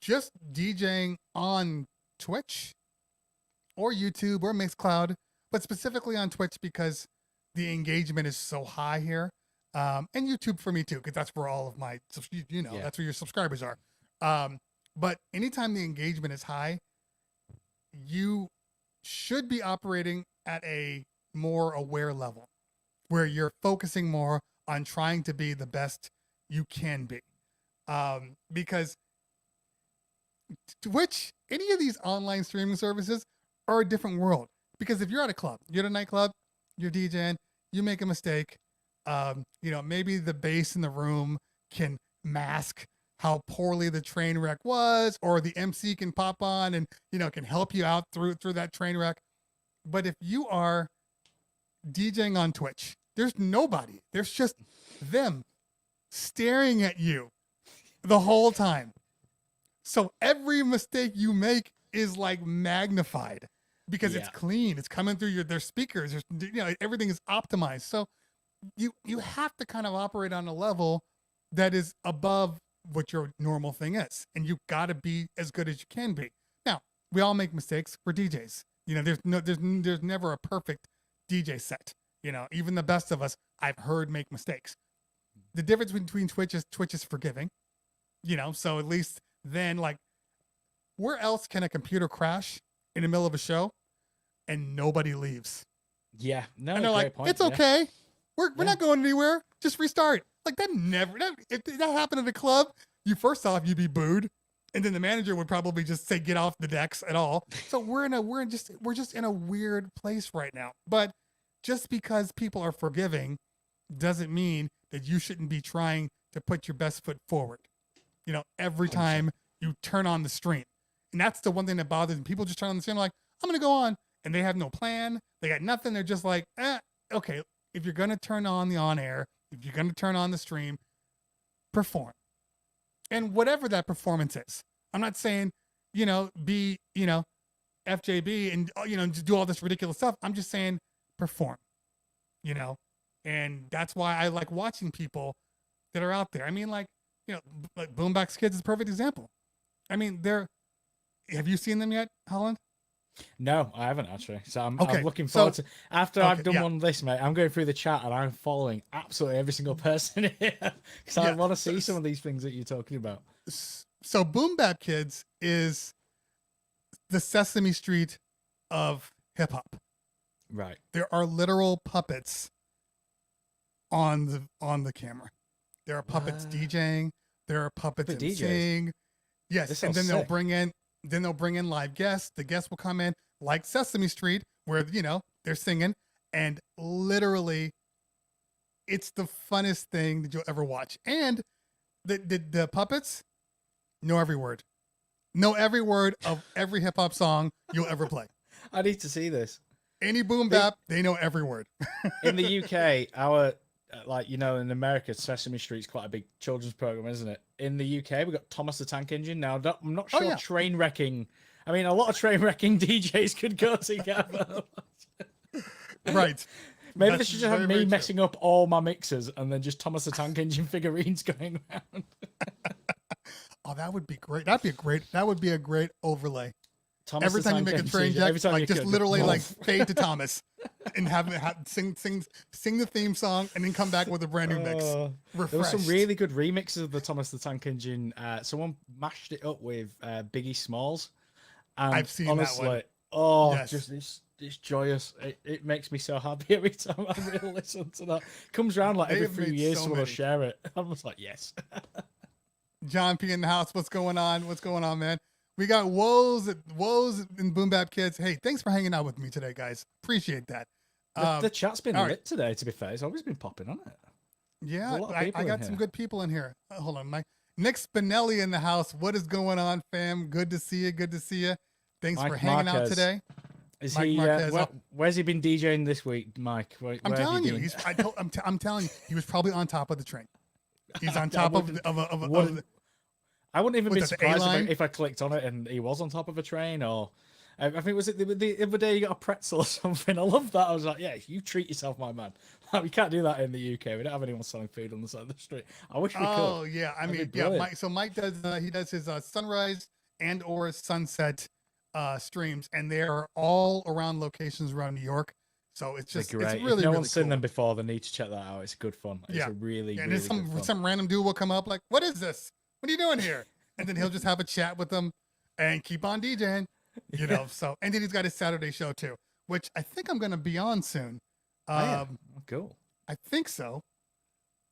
just DJing on Twitch or YouTube or Mixcloud, but specifically on Twitch because the engagement is so high here. And YouTube for me too, because that's where all of my, that's where your subscribers are. But anytime the engagement is high, you should be operating at a more aware level where you're focusing more on trying to be the best you can be. Because Twitch, any of these online streaming services are a different world. Because if you're at a club, you're at a nightclub, you're DJing, you make a mistake, maybe the bass in the room can mask how poorly the train wreck was, or the MC can pop on and, can help you out through that train wreck. But if you are DJing on Twitch, there's nobody. There's just them staring at you the whole time. So every mistake you make is like magnified because it's clean. It's coming through their speakers. Everything is optimized. So you have to kind of operate on a level that is above what your normal thing is, and you got to be as good as you can be. Now, we all make mistakes. We're DJs. There's never a perfect DJ set. Even the best of us, I've heard make mistakes. The difference between Twitch is forgiving. So at least then, like, where else can a computer crash in the middle of a show and nobody leaves? Yeah, no, and they're like, point. It's okay. We're not going anywhere. Just restart. Like if that happened at a club, you'd be booed, and then the manager would probably just say get off the decks at all. So we're just in a weird place right now. But just because people are forgiving doesn't mean that you shouldn't be trying to put your best foot forward. Every time you turn on the stream. And that's the one thing that bothers me. People just turn on the stream like, I'm going to go on, and they have no plan. They got nothing. They're just like, okay, if you're going to turn on the on air, if you're going to turn on the stream, perform. And whatever that performance is. I'm not saying, be, FJB and, just do all this ridiculous stuff. I'm just saying perform, and that's why I like watching people that are out there. I mean, like Boombox Kids is a perfect example. I mean, they're. Have you seen them yet, Holland? No, I haven't actually. So I'm Okay, looking forward to after I've done yeah. one of this, mate. I'm going through the chat and I'm following absolutely every single person here because I Yeah, want to see some of these things that you're talking about. So Boom Bap Kids is the Sesame Street of hip hop. Right. There are literal puppets on the camera. There are puppets DJing. There are puppets emceeing. Yes, and then they'll bring in live guests. The guests will come in like Sesame Street, where they're singing, and literally, it's the funnest thing that you'll ever watch. And the puppets know every word of every hip hop song you'll ever play. I need to see this. Any boom bap, they know every word. In the UK, our in America, Sesame Street's quite a big children's program, isn't it? In the UK, we've got Thomas the Tank Engine. Now, I'm not sure train wrecking. I mean, a lot of train wrecking DJs could go together. Right. Maybe they should just have me messing up all my mixers and then just Thomas the Tank Engine figurines going around. Oh, that would be great. That would be a great overlay. Thomas every time you make a train jack, like just literally like fade to Thomas and have sing the theme song and then come back with a brand new mix. There were some really good remixes of the Thomas the Tank Engine. Someone mashed it up with Biggie Smalls. And I've seen honestly, that one. Yes. Just it's joyous. It makes me so happy every time I really listen to that. It comes around like every few years, someone will share it. I'm just like, yes. John P in the house. What's going on? What's going on, man? We got Woes and Boom Bap Kids. Hey, thanks for hanging out with me today, guys. Appreciate that. The chat's been lit today, to be fair. It's always been popping on it. Yeah, I got some good people in here. Hold on, Mike. Nick Spinelli in the house. What is going on, fam? Good to see you. Good to see you. Thanks for hanging out today. Is he? Where's he been DJing this week, Mike? I'm telling you, I'm telling you, he was probably on top of the train. He's on top of I wouldn't even be surprised if I clicked on it and he was on top of a train, or I think was it the other day you got a pretzel or something. I love that. I was like, yeah, you treat yourself, my man. We can't do that in the UK. We don't have anyone selling food on the side of the street. I wish we could. Oh yeah, I mean, yeah. Mike does his sunrise and or sunset streams, and they are all around locations around New York. So it's just great. It's really, if no really one's cool. seen them before, they need to check that out. It's good fun. It's a really and really some random dude will come up like, what is this? What are you doing here? And then he'll just have a chat with them and keep on DJing, So, and then he's got his Saturday show too, which I think I'm going to be on soon. Cool. I think so.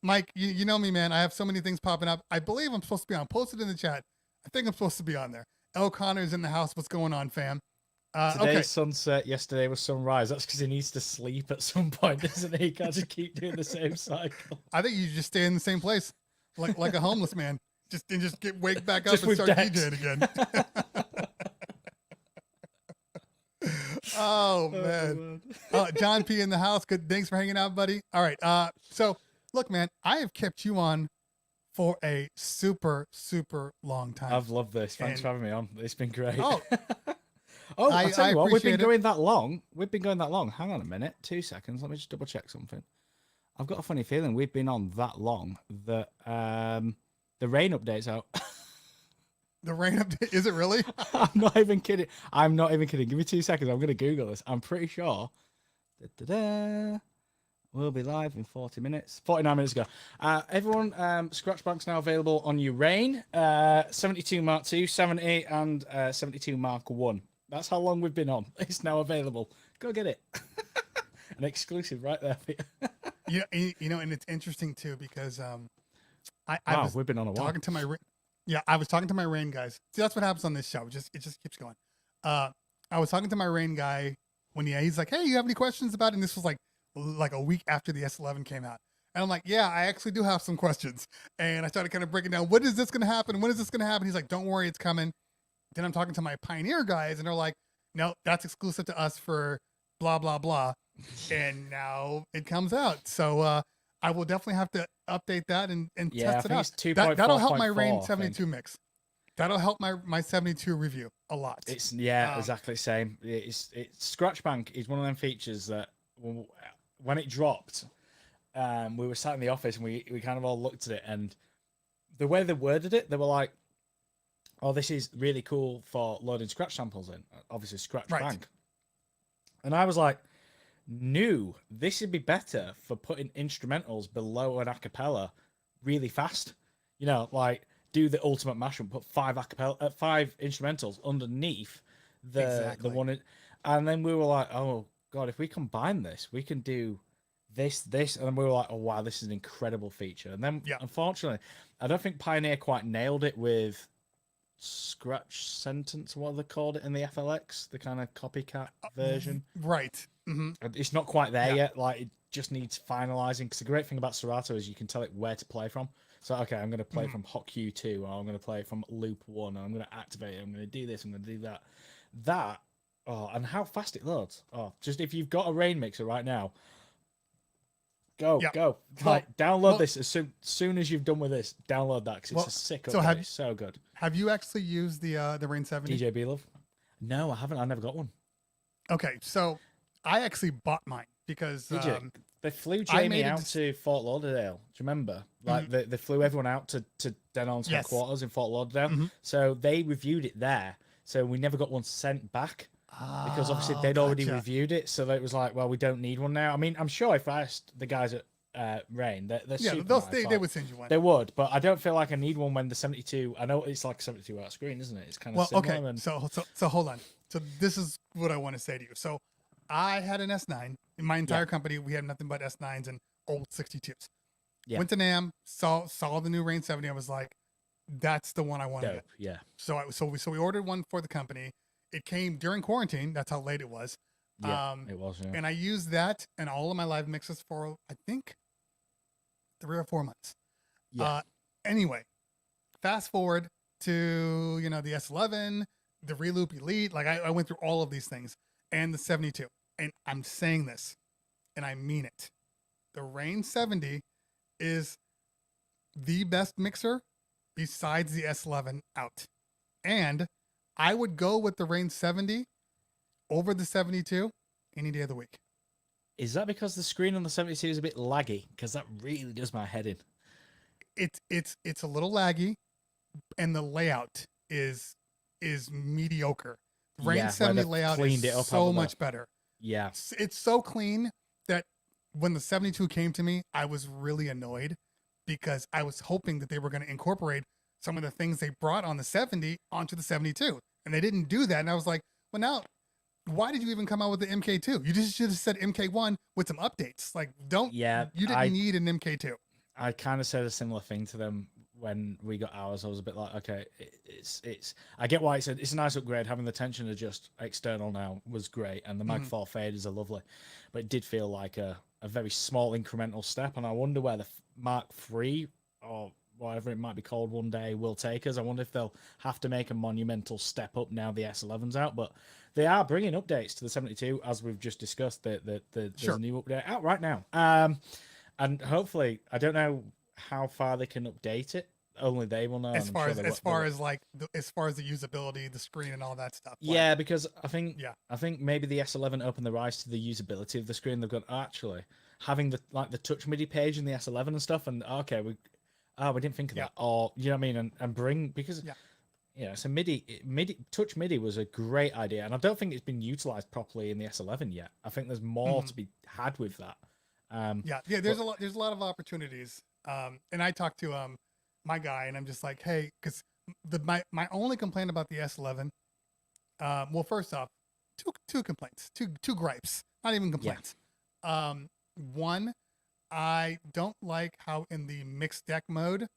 Mike, you know me, man. I have so many things popping up. I believe I'm supposed to be on. Post it in the chat. I think I'm supposed to be on there. El Connor's in the house. What's going on, fam? Today's sunset, yesterday was sunrise. That's because he needs to sleep at some point, doesn't he? He can't just keep doing the same cycle. I think you just stay in the same place, like a homeless man. Just wake back up and start DJing again. Oh man. John P in the house. Good. Thanks for hanging out, buddy. All right. So look, man, I have kept you on for a super, super long time. I've loved this. Thanks for having me on. It's been great. I tell you what, we've been going that long. Hang on a minute. 2 seconds. Let me just double check something. I've got a funny feeling we've been on that long that the rain update's out. The rain update? Is it really? I'm not even kidding. Give me 2 seconds. I'm going to Google this. I'm pretty sure. We'll be live in 40 minutes. 49 minutes ago. Everyone, Scratch Bank's now available on your rain. 72 Mark II, 70, and 72 Mark 1. That's how long we've been on. It's now available. Go get it. An exclusive right there for you. And it's interesting too because we've been on a while. I was talking to my rain guys. See, that's what happens on this show. It just keeps going. I was talking to my rain guy when he's like, "Hey, you have any questions about it?" And this was like a week after the S11 came out. And I'm like, "Yeah, I actually do have some questions." And I started kind of breaking down, what is this going to happen? When is this going to happen? He's like, "Don't worry, it's coming." Then I'm talking to my Pioneer guys and they're like, "No, that's exclusive to us for blah, blah, blah." And now it comes out. So I will definitely have to update that and test it out. That'll help my Rain 72 mix. That'll help my 72 review a lot. It's exactly the same. It's Scratch Bank is one of them features that when it dropped, we were sat in the office and we kind of all looked at it, and the way they worded it, they were like, oh, this is really cool for loading scratch samples in, obviously Scratch Bank. And I was like, no, this would be better for putting instrumentals below an acapella really fast. You know, like do the ultimate mashup, put 5 instrumentals underneath the one. And then we were like, oh God, if we combine this, we can do this, and then we were like, oh wow, this is an incredible feature. And then unfortunately, I don't think Pioneer quite nailed it with Scratch Sentence, what they called it in the FLX, the kind of copycat version. Right. It's not quite there yet. Like it just needs finalizing. Because the great thing about Serato is you can tell it where to play from. So okay, I'm going to play from Hot Q2, or I'm going to play from Loop 1, or I'm going to activate it. I'm going to do this. I'm going to do that. That. Oh, and how fast it loads. Oh, just if you've got a Rain mixer right now, go. Like download this as soon as you've done with this. Download that because it's a sick update. It's so good. Have you actually used the Rain 70? DJ B-Love? No, I haven't. I never got one. Okay, so I actually bought mine because they flew Jamie out to Fort Lauderdale. Do you remember? Like they flew everyone out to Denon's headquarters in Fort Lauderdale. So they reviewed it there. So we never got one sent back. Because obviously they'd already reviewed it, so it was like, well, we don't need one now. I mean, I'm sure if I asked the guys at Rain, they're super nice. They would send you one. They would, but I don't feel like I need one when the 72. I know it's like 72 out screen, isn't it? It's kind of similar. Okay. So hold on. So this is what I want to say to you. So I had an S9 in my entire company. We had nothing but S9s and old 62s. Yeah. Went to NAMM, saw the new Rain 70. I was like, that's the one I want to get. Yeah. So we ordered one for the company. It came during quarantine. That's how late it was. Yeah, it was. Yeah. And I used that and all of my live mixes for, I think, 3 or 4 months. Yeah. Anyway, fast forward to, the S11, the Reloop Elite. Like I went through all of these things and the 72. And I'm saying this and I mean it. The Rain 70 is the best mixer besides the S11 out. And I would go with the Rain 70 over the 72 any day of the week. Is that because the screen on the 72 is a bit laggy? Because that really does my head in. It's a little laggy, and the layout is mediocre. Rain 70 layout is so much better. Yeah, it's so clean that when the 72 came to me, I was really annoyed because I was hoping that they were going to incorporate some of the things they brought on the 70 onto the 72, and they didn't do that. And I was like, well, now why did you even come out with the MK2? You just should have said MK1 with some updates. Like, you didn't need an MK2. I kind of said a similar thing to them when we got ours. I was a bit like, okay, it's I get why it's a nice upgrade. Having the tension adjust external now was great, and the Mag 4 faders are lovely, but it did feel like a very small incremental step. And I wonder where the Mark III or whatever it might be called one day will take us. I wonder if they'll have to make a monumental step up now the S11's out, but they are bringing updates to the 72 as we've just discussed. There's a new update out right now, and hopefully, I don't know how far they can update it. Only they will know. As far as the usability, the screen, and all that stuff. Yeah, because I think maybe the S11 opened their eyes to the usability of the screen. They've gone, actually having the touch MIDI page in the S11 and stuff, and okay, we didn't think of that, or you know what I mean, and bring, because so MIDI touch MIDI was a great idea, and I don't think it's been utilized properly in the S11 yet. I think there's more to be had with that. There's a lot of opportunities. And I talked to my guy, and I'm just like, hey, because my only complaint about the S11, well, first off, two complaints, two gripes, not even complaints. One, I don't like how in the mix deck mode,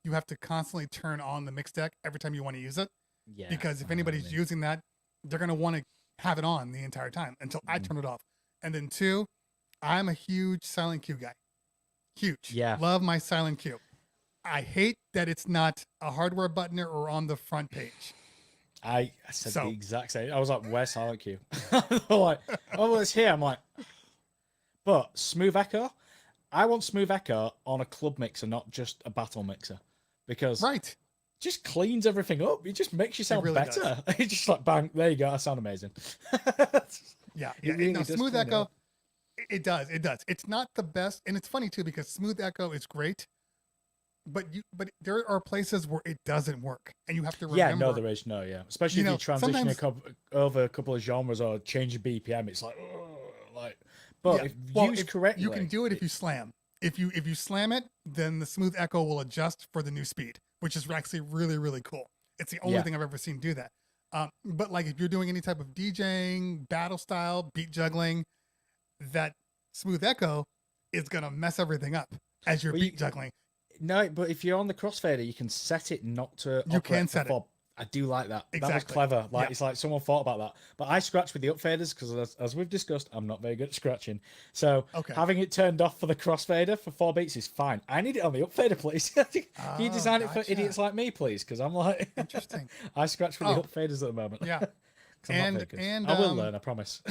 you have to constantly turn on the mix deck every time you want to use it. Yeah. Because if anybody's using that, they're going to want to have it on the entire time until I turn it off. And then 2, I'm a huge silent Q guy. Huge. Yeah. Love my silent Q. I hate that it's not a hardware button or on the front page. I said the exact same. I was like, where's silent Q? Like, oh, well, it's here. I'm like, but smooth echo. I want smooth echo on a club mixer, not just a battle mixer, because it just cleans everything up. It just makes you sound better. It's just like, bang, there you go. I sound amazing. Really smooth echo. It does. It's not the best, and it's funny too because smooth echo is great but there are places where it doesn't work, and you have to remember. Yeah, no, there is no, especially if you transition over a couple of genres or change your BPM. It's like, but if used correctly, you can do it if you slam. If you slam it, then the smooth echo will adjust for the new speed, which is actually really, really cool. It's the only thing I've ever seen do that. But like if you're doing any type of DJing, battle style, beat juggling, that smooth echo is gonna mess everything up as you're beat juggling. No, but if you're on the crossfader, you can set it not to. You can set it. I do like that. Exactly. That was clever. Like it's like someone thought about that. But I scratch with the upfaders because, as we've discussed, I'm not very good at scratching. So having it turned off for the crossfader for 4 beats is fine. I need it on the upfader, please. Can you design it for idiots like me, please? Because I'm like, interesting. I scratch with the upfaders at the moment. Yeah. And I will learn, I promise.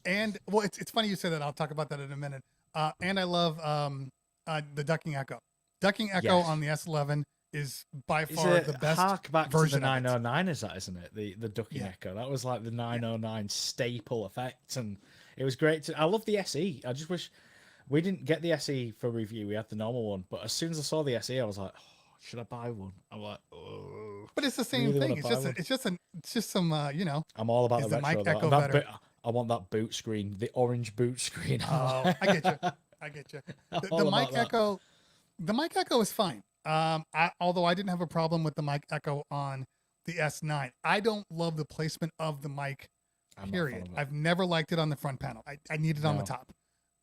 And well, it's funny you say that. I'll talk about that in a minute. And I love the ducking echo. Ducking echo on the S11 is by far the best hark back version to the 909, is that, isn't it? The ducking echo. That was like the 909 staple effect, and it was great. I love the SE. I just wish we didn't get the SE for review. We had the normal one, but as soon as I saw the SE, I was like, oh, should I buy one? I'm like, oh. But it's the same thing. It's just some I'm all about the mic retro. echo better. I want that boot screen, the orange boot screen. Oh, I get you. The mic echo is fine. Although I didn't have a problem with the mic echo on the S9. I don't love the placement of the mic, period. I've never liked it on the front panel. I need it on the top.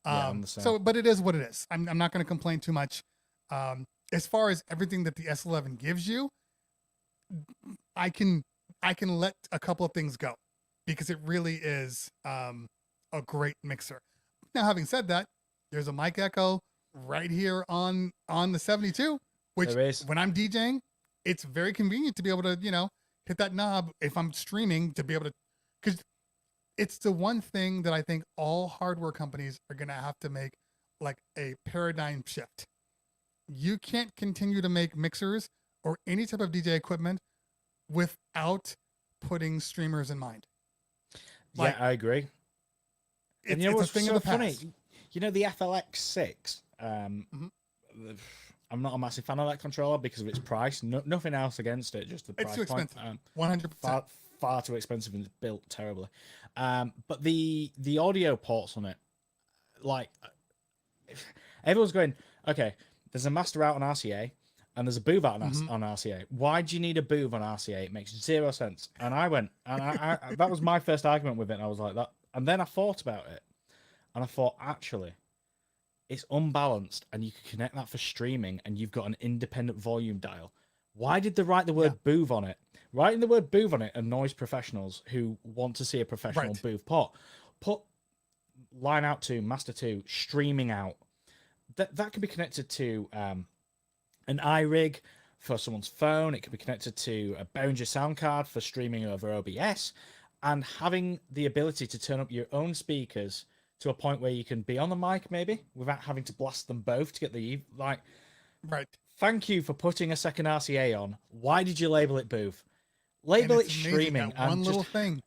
But it is what it is. I'm not going to complain too much. As far as everything that the S11 gives you, I can let a couple of things go because it really is a great mixer. Now, having said that, there's a mic echo right here on the 72, which when I'm DJing, it's very convenient to be able to, hit that knob if I'm streaming to be able to, because it's the one thing that I think all hardware companies are going to have to make like a paradigm shift. You can't continue to make mixers or any type of DJ equipment without putting streamers in mind. Yeah, I agree. It's a thing of the past. Funny? The FLX6, I'm not a massive fan of that controller because of its price. Nothing else against it, just the price. It's too expensive. 100%. Far too expensive and it's built terribly. But the audio ports on it, like, everyone's going, okay, there's a master out on RCA and there's a booth out on RCA. Why do you need a booth on RCA? It makes zero sense. And I went, and I that was my first argument with it. And I was like that. And then I thought about it and I thought, actually, it's unbalanced and you can connect that for streaming and you've got an independent volume dial. Why did they write the word booth on it? Writing the word booth on it annoys professionals who want to see a professional booth port. Put line out to master 2 streaming out. That can be connected to an iRig for someone's phone. It can be connected to a Behringer sound card for streaming over OBS, and having the ability to turn up your own speakers to a point where you can be on the mic maybe without having to blast them both to get the Thank you for putting a second RCA on. Why did you label it booth? Label it streaming. That one little thing.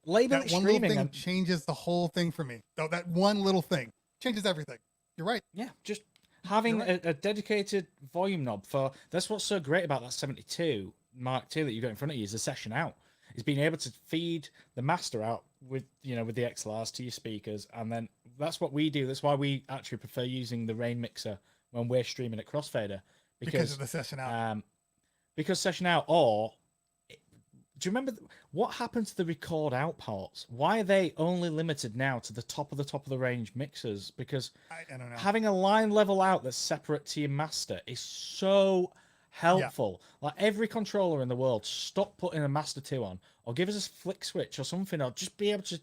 Label it streaming. One little thing changes the whole thing for me. That one little thing changes everything. You're right. Yeah, just having a dedicated volume knob for. That's what's so great about that 72 Mark II that you've got in front of you is the session out. Is being able to feed the master out with with the XLRs to your speakers, and then that's what we do. That's why we actually prefer using the Rain mixer when we're streaming at Crossfader because of the session out. Because session out, or do you remember what happened to the record out ports? Why are they only limited now to the top of the range mixers? Because I don't know. Having a line level out that's separate to your master is so helpful. Like every controller in the world, stop putting a master 2 on, or give us a flick switch or something, or just be able to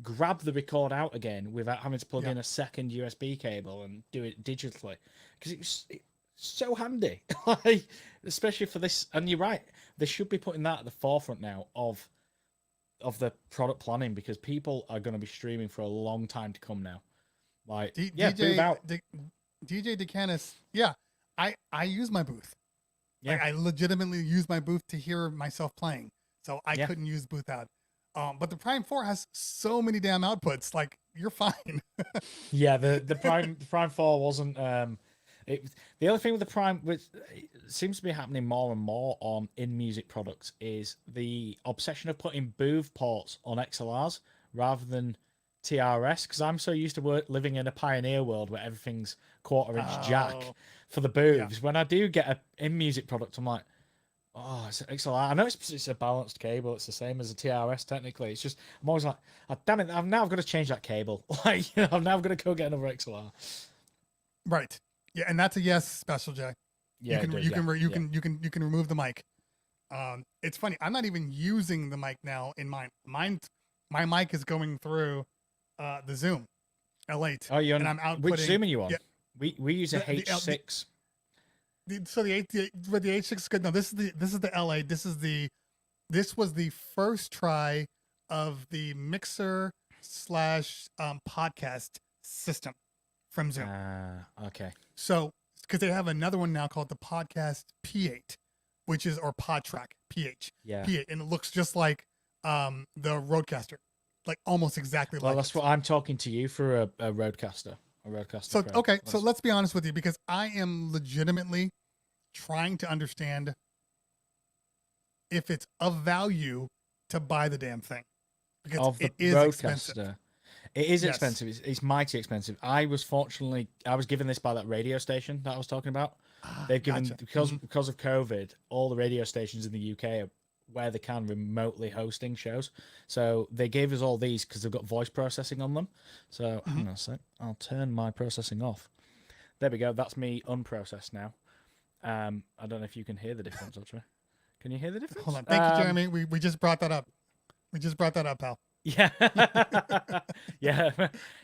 grab the record out again without having to plug in a second USB cable and do it digitally, because it's so handy. Like, especially for this. And you're right, they should be putting that at the forefront now of the product planning, because people are going to be streaming for a long time to come now. Like DJ DeCanis, I use my booth. Yeah, I legitimately use my booth to hear myself playing, so I couldn't use booth out. But the Prime 4 has so many damn outputs. Like, you're fine. Yeah, the Prime 4 wasn't. The other thing with the Prime, which seems to be happening more and more on in music products, is the obsession of putting booth ports on XLRs rather than TRS. Because I'm so used to living in a pioneer world where everything's quarter-inch jack for the booths. When I do get a in music product, I'm like, oh, it's XLR. I know it's a balanced cable. It's the same as a TRS technically. It's just I'm always like, oh, damn it! I've now got to change that cable. Like, I'm now going to go get another XLR. Right. Yeah, and that's a yes, Special J. Yeah, you can remove the mic. It's funny. I'm not even using the mic now in mine. My mic is going through the Zoom L8. Oh, you're on, and I'm outputting. Which Zoom are you on? Yeah, we use a H6. So the H6 is good. No, this is the L8. This was the first try of the mixer / podcast system from Zoom. Okay. So because they have another one now called the Podcast P8, which is or PodTrack PH. Yeah. P8, and it looks just like the Rodecaster, like almost exactly like. Well, that's what I'm talking to you for a Rodecaster. So okay, so let's be honest with you, because I am legitimately trying to understand if it's of value to buy the damn thing, because it is expensive. It is expensive. It's mighty expensive. I was given this by that radio station that I was talking about. They've given because of COVID, all the radio stations in the UK are where they can remotely hosting shows. So they gave us all these because they've got voice processing on them. So hang on a sec. I'll turn my processing off. There we go. That's me unprocessed now. I don't know if you can hear the difference, actually. Can you hear the difference? Hold on. Thank you, Jeremy. We just brought that up. Pal. Yeah. Yeah.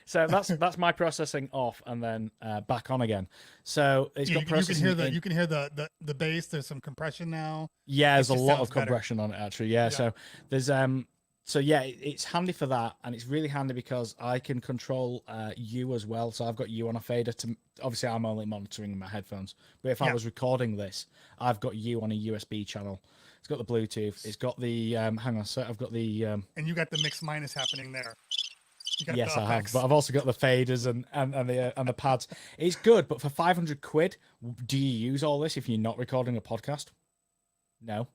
So that's my processing off and then back on again. So it's got processing. You can hear the bass. There's some compression now. Yeah, there's a lot of compression on it actually. Yeah. So there's it's handy for that, and it's really handy because I can control you as well. So I've got you on a fader to obviously I'm only monitoring my headphones, but if I was recording this, I've got you on a USB channel. It's got the Bluetooth. It's got the hang on. So I've got the and you got the mix minus happening there. Yes, I have. But I've also got the faders and the pads. It's good, but for £500, do you use all this if you're not recording a podcast? No.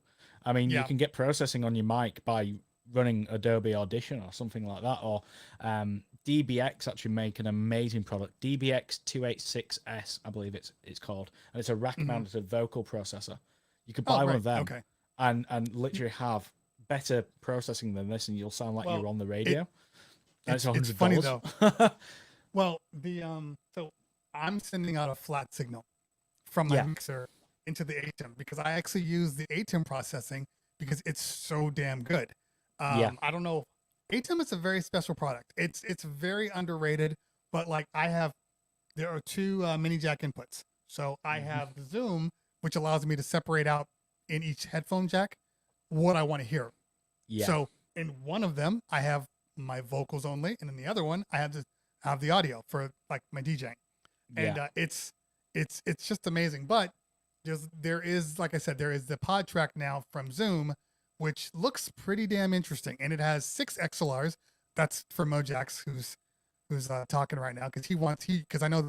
I mean, you can get processing on your mic by running Adobe Audition or something like that, or DBX actually make an amazing product. DBX 286S, I believe it's called, and it's a rack-mounted vocal processor. You could buy one of them. Okay. And literally have better processing than this, and you'll sound like you're on the radio. It's funny though. Well, so I'm sending out a flat signal from my mixer into the ATEM because I actually use the ATEM processing because it's so damn good. I don't know. ATEM is a very special product. It's very underrated, but like there are two mini jack inputs. So I have the Zoom, which allows me to separate out in each headphone jack what I want to hear. Yeah. So in one of them, I have my vocals only, and in the other one, I have the audio for like my DJing. And it's just amazing. But there is, like I said, there is the PodTrack now from Zoom, which looks pretty damn interesting, and it has 6 XLRs. That's for Mojax, who's talking right now because I know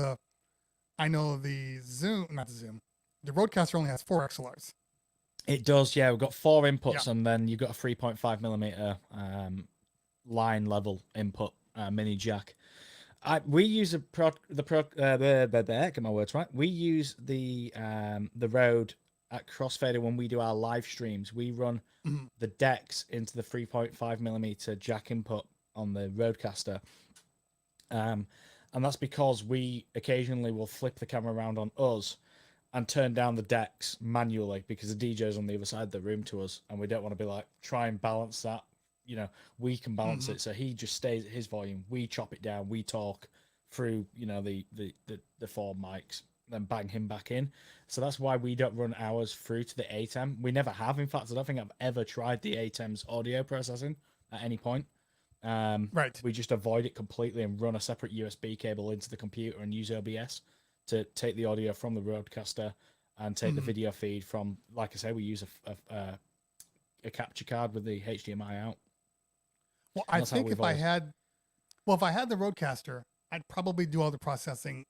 the Zoom, not the Zoom, the Rodecaster only has 4 XLRs. It does, yeah. We've got 4 inputs, and then you've got a 3.5 millimeter line level input mini jack. We use get my words right. We use the Rode at Crossfader when we do our live streams. We run the decks into the 3.5 millimeter jack input on the Rodecaster, and that's because we occasionally will flip the camera around on us and turn down the decks manually because the DJ's on the other side of the room to us, and we don't want to be like try and balance that. You know, we can balance it, so he just stays at his volume. We chop it down. We talk through, the 4 mics, then bang him back in. So that's why we don't run ours through to the ATEM. We never have. In fact, I don't think I've ever tried the ATEM's audio processing at any point. Right. We just avoid it completely and run a separate USB cable into the computer and use OBS to take the audio from the Rodecaster and take the video feed from, like I say, we use a capture card with the HDMI out. Well, I think if I had the Rodecaster, I'd probably do all the processing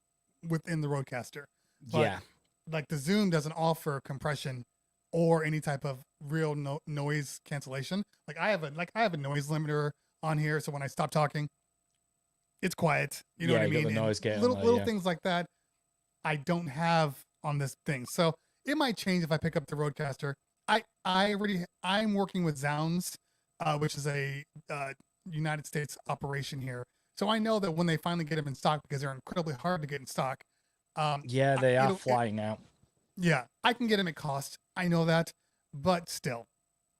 within the Rodecaster. But like the Zoom doesn't offer compression or any type of real noise cancellation. Like I have a noise limiter on here, so when I stop talking, it's quiet. You know what I mean? Got the noise gate little things like that I don't have on this thing. So it might change if I pick up the Rodecaster. I'm working with Zounds, which is a United States operation here. So I know that when they finally get them in stock, because they're incredibly hard to get in stock. They are flying out. Yeah, I can get them at cost. I know that, but still,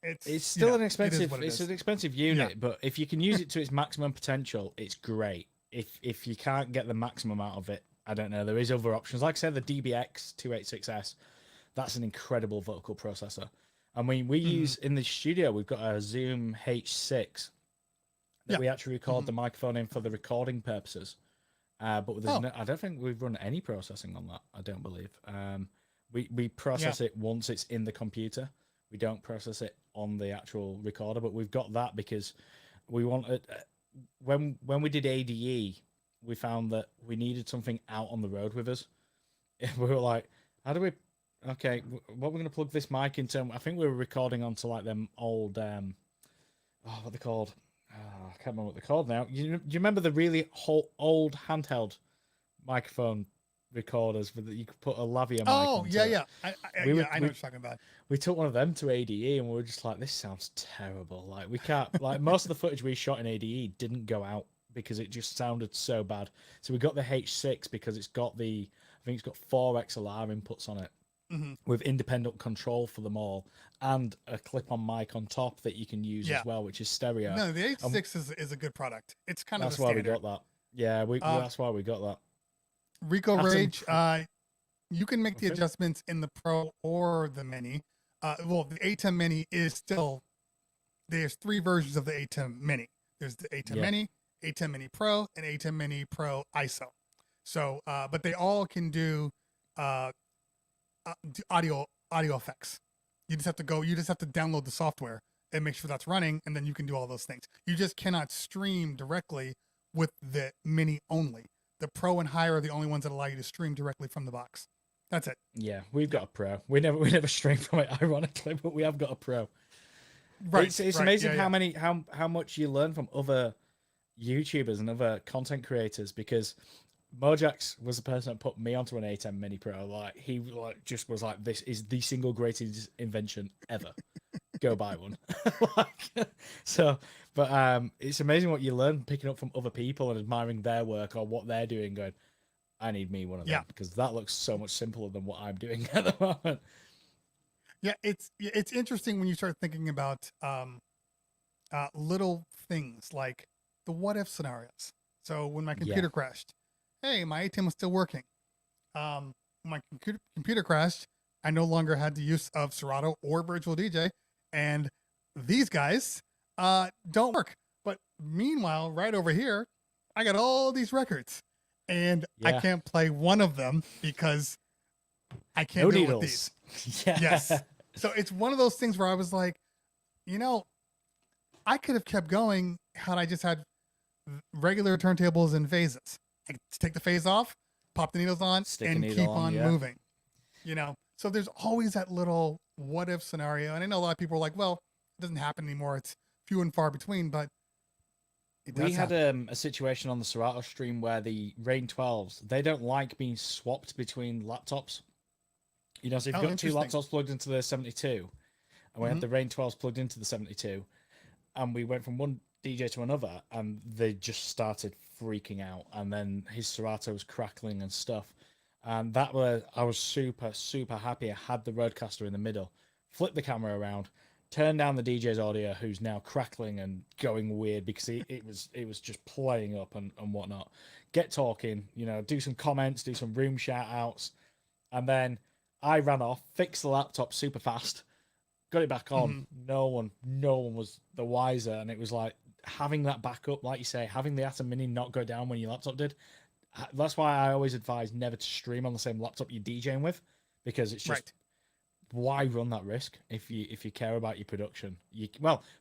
it's still an expensive. It's an expensive unit, but if you can use it to its maximum potential, it's great. If you can't get the maximum out of it, I don't know. There is other options. Like I said, the DBX 286S, that's an incredible vocal processor. And we use in the studio, we've got a Zoom H6 that we actually record the microphone in for the recording purposes. But there's I don't think we've run any processing on that. I don't believe. We process it once it's in the computer. We don't process it on the actual recorder, but we've got that because we wanted when we did ADE, we found that we needed something out on the road with us. We were like, how do we? Okay, what we're going to plug this mic into? I think we were recording onto like them old what are they called? I can't remember what they're called now. Do you remember the really old handheld microphone recorders that you could put a lavalier mic onto? Yeah. I know what you're talking about. We took one of them to ADE and we were just like, this sounds terrible. Like we can't, like most of the footage we shot in ADE didn't go out because it just sounded so bad. So we got the H6 because it's got I think it's got 4 XLR inputs on it. With independent control for them all, and a clip-on mic on top that you can use as well, which is stereo. No, the H6 is a good product. It's kind of that's why we got that. Yeah, that's why we got that. Rico Rage, you can make the adjustments in the Pro or the Mini. Well, the ATEM Mini is still. There's 3 versions of the ATEM Mini. There's the ATEM Mini, ATEM Mini Pro, and ATEM Mini Pro ISO. So, but they all can do audio effects. You just have to download the software and make sure that's running, and then you can do all those things. You just cannot stream directly with the Mini only. The Pro and higher are the only ones that allow you to stream directly from the box. That's it. Yeah, we've got a Pro. We never stream from it, ironically, but we have got a Pro. Right. It's amazing how much you learn from other YouTubers and other content creators, because Mojax was the person that put me onto an ATEM Mini Pro. Like he just was like, this is the single greatest invention ever. Go buy one. But it's amazing what you learn picking up from other people and admiring their work or what they're doing. Going, I need me one of them because that looks so much simpler than what I'm doing at the moment. Yeah, it's interesting when you start thinking about little things like the what if scenarios. So when my computer crashed, hey, my ATEM was still working. My computer crashed. I no longer had the use of Serato or Virtual DJ, and these guys don't work. But meanwhile, right over here, I got all these records, and I can't play one of them because I can't deal with these. Yes. So it's one of those things where I was like, I could have kept going had I just had regular turntables and phases. I could take the phase off, pop the needles on, and keep on moving. So there's always that little what if scenario. And I know a lot of people are like, well, it doesn't happen anymore. It's few and far between, but it does. We had a situation on the Serato stream where the Rain 12s, they don't like being swapped between laptops. So you've got 2 laptops plugged into the 72, and we had the Rain 12s plugged into the 72, and we went from one DJ to another, and they just started freaking out, and then his Serato was crackling and stuff, and I was super happy I had the Rodecaster in the middle, flipped the camera around, turned down the DJ's audio, who's now crackling and going weird because it was just playing up and whatnot, get talking, do some comments, do some room shout outs, and then I ran off, fixed the laptop super fast, got it back on. No one was the wiser, and it was like having that backup, like you say, having the ATEM Mini not go down when your laptop did. That's why I always advise never to stream on the same laptop you're DJing with, because it's just why run that risk if you care about your production.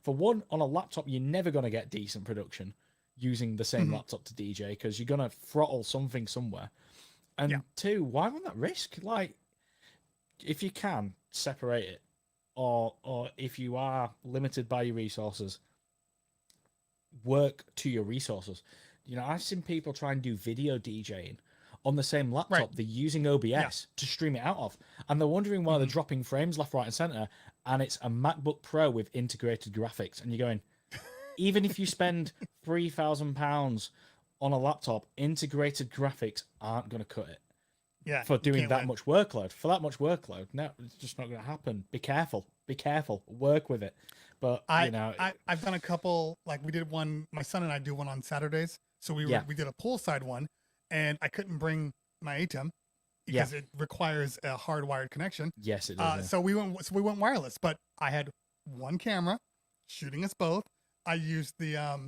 For one, on a laptop you're never going to get decent production using the same laptop to DJ, because you're going to throttle something somewhere. And two, why want that risk? Like, if you can separate it, or if you are limited by your resources, work to your resources. You know, I've seen people try and do video DJing on the same laptop. Right. They're using OBS to stream it out of, and they're wondering why they're dropping frames left, right, and center. And it's a MacBook Pro with integrated graphics, and you're going, even if you spend £3,000 on a laptop, integrated graphics aren't going to cut it. Yeah, For doing that much workload. For that much workload, no, it's just not going to happen. Be careful. Be careful. Work with it. But I've done a couple. Like we did one. My son and I do one on Saturdays. So we did a poolside one, and I couldn't bring my ATEM because it requires a hardwired connection. Yes, it does. So we went wireless. But I had one camera shooting us both. I used the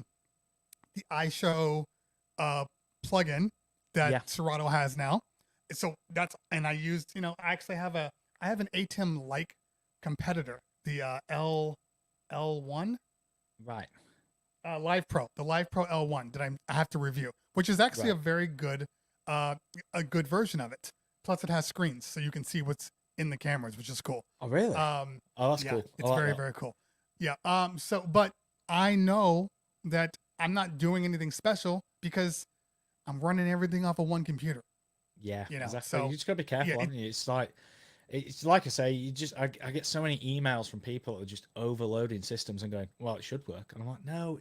iShow plugin that Serato has now. So I used, I actually have I have an ATEM like competitor, the L1, right? Live Pro, the Live Pro L1 that I have to review, which is actually a very good, a good version of it. Plus, it has screens, so you can see what's in the cameras, which is cool. Oh, really? Oh, that's cool. It's very, very cool. Yeah. But I know that I'm not doing anything special because I'm running everything off of one computer. Yeah, exactly. So you just gotta be careful, haven't you? It's like I say, I get so many emails from people that are just overloading systems and going, well, it should work. And I'm like, no.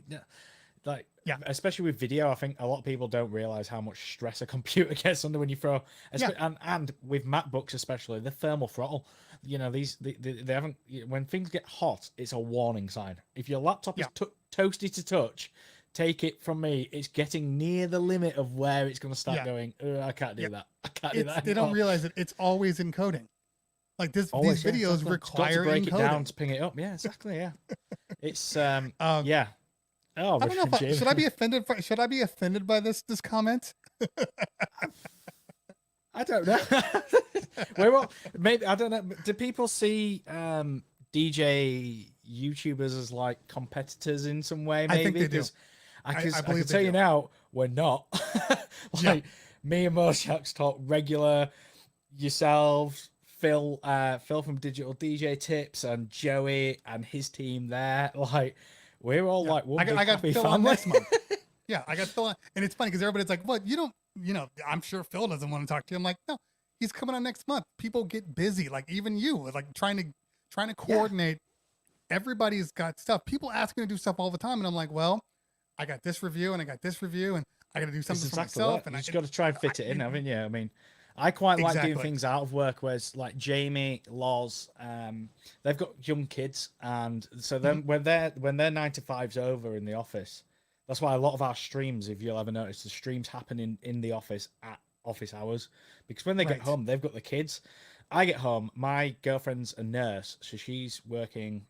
Like, especially with video, I think a lot of people don't realize how much stress a computer gets under when you throw, and with MacBooks especially, the thermal throttle. You know, they haven't, when things get hot, it's a warning sign. If your laptop is toasty to touch, take it from me, it's getting near the limit of where it's going to start going, I can't do that. I can't do that. They don't realize it. It's always encoding. Like these videos require break encoding. It down to ping it up. Yeah, exactly. Yeah. It's Oh, I don't know if should I be offended? Should I be offended by this comment? I don't know. Well, maybe I don't know. Do people see DJ YouTubers as like competitors in some way? Maybe? I think they do. I can tell you now, we're not. Me and Moshaks talk regular. Yourselves, Phil from Digital DJ Tips, and Joey and his team there. Like, we're all like one big happy Phil family. next month. Yeah, I got Phil on, and it's funny because everybody's like, "What? You don't? I'm sure Phil doesn't want to talk to you." I'm like, "No, he's coming on next month." People get busy, like even you, like trying to coordinate. Everybody's got stuff. People ask me to do stuff all the time, and I'm like, "Well, I got this review, and I got this review, and I got to do something for myself." And you just got to try and fit it in, haven't you? I mean, I quite like doing things out of work, whereas like Jamie, Loz, they've got young kids, and so then when their 9 to 5's over in the office, that's why a lot of our streams, if you'll ever notice, the streams happen in the office at office hours, because when they get home, they've got the kids. I get home, my girlfriend's a nurse, so she's working,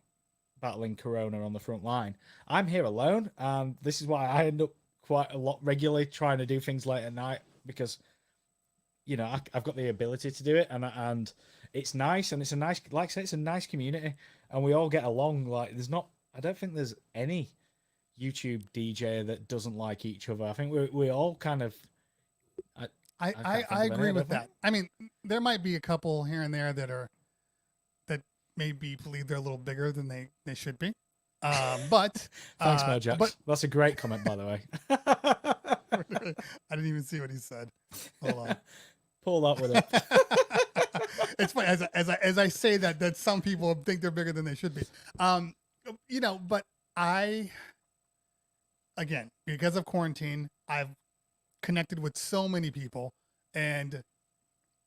battling corona on the front line. I'm here alone, and this is why I end up quite a lot regularly trying to do things late at night, because I've got the ability to do it, and it's nice, and it's a nice, like I say, it's a nice community, and we all get along. Like, I don't think there's any YouTube DJ that doesn't like each other. I think we all kind of. I agree with that. I mean, there might be a couple here and there that maybe believe they're a little bigger than they should be. But thanks, Mojax. But that's a great comment, by the way. I didn't even see what he said. Hold on. Pull that with it. It's funny as I say that some people think they're bigger than they should be. But again, because of quarantine, I've connected with so many people, and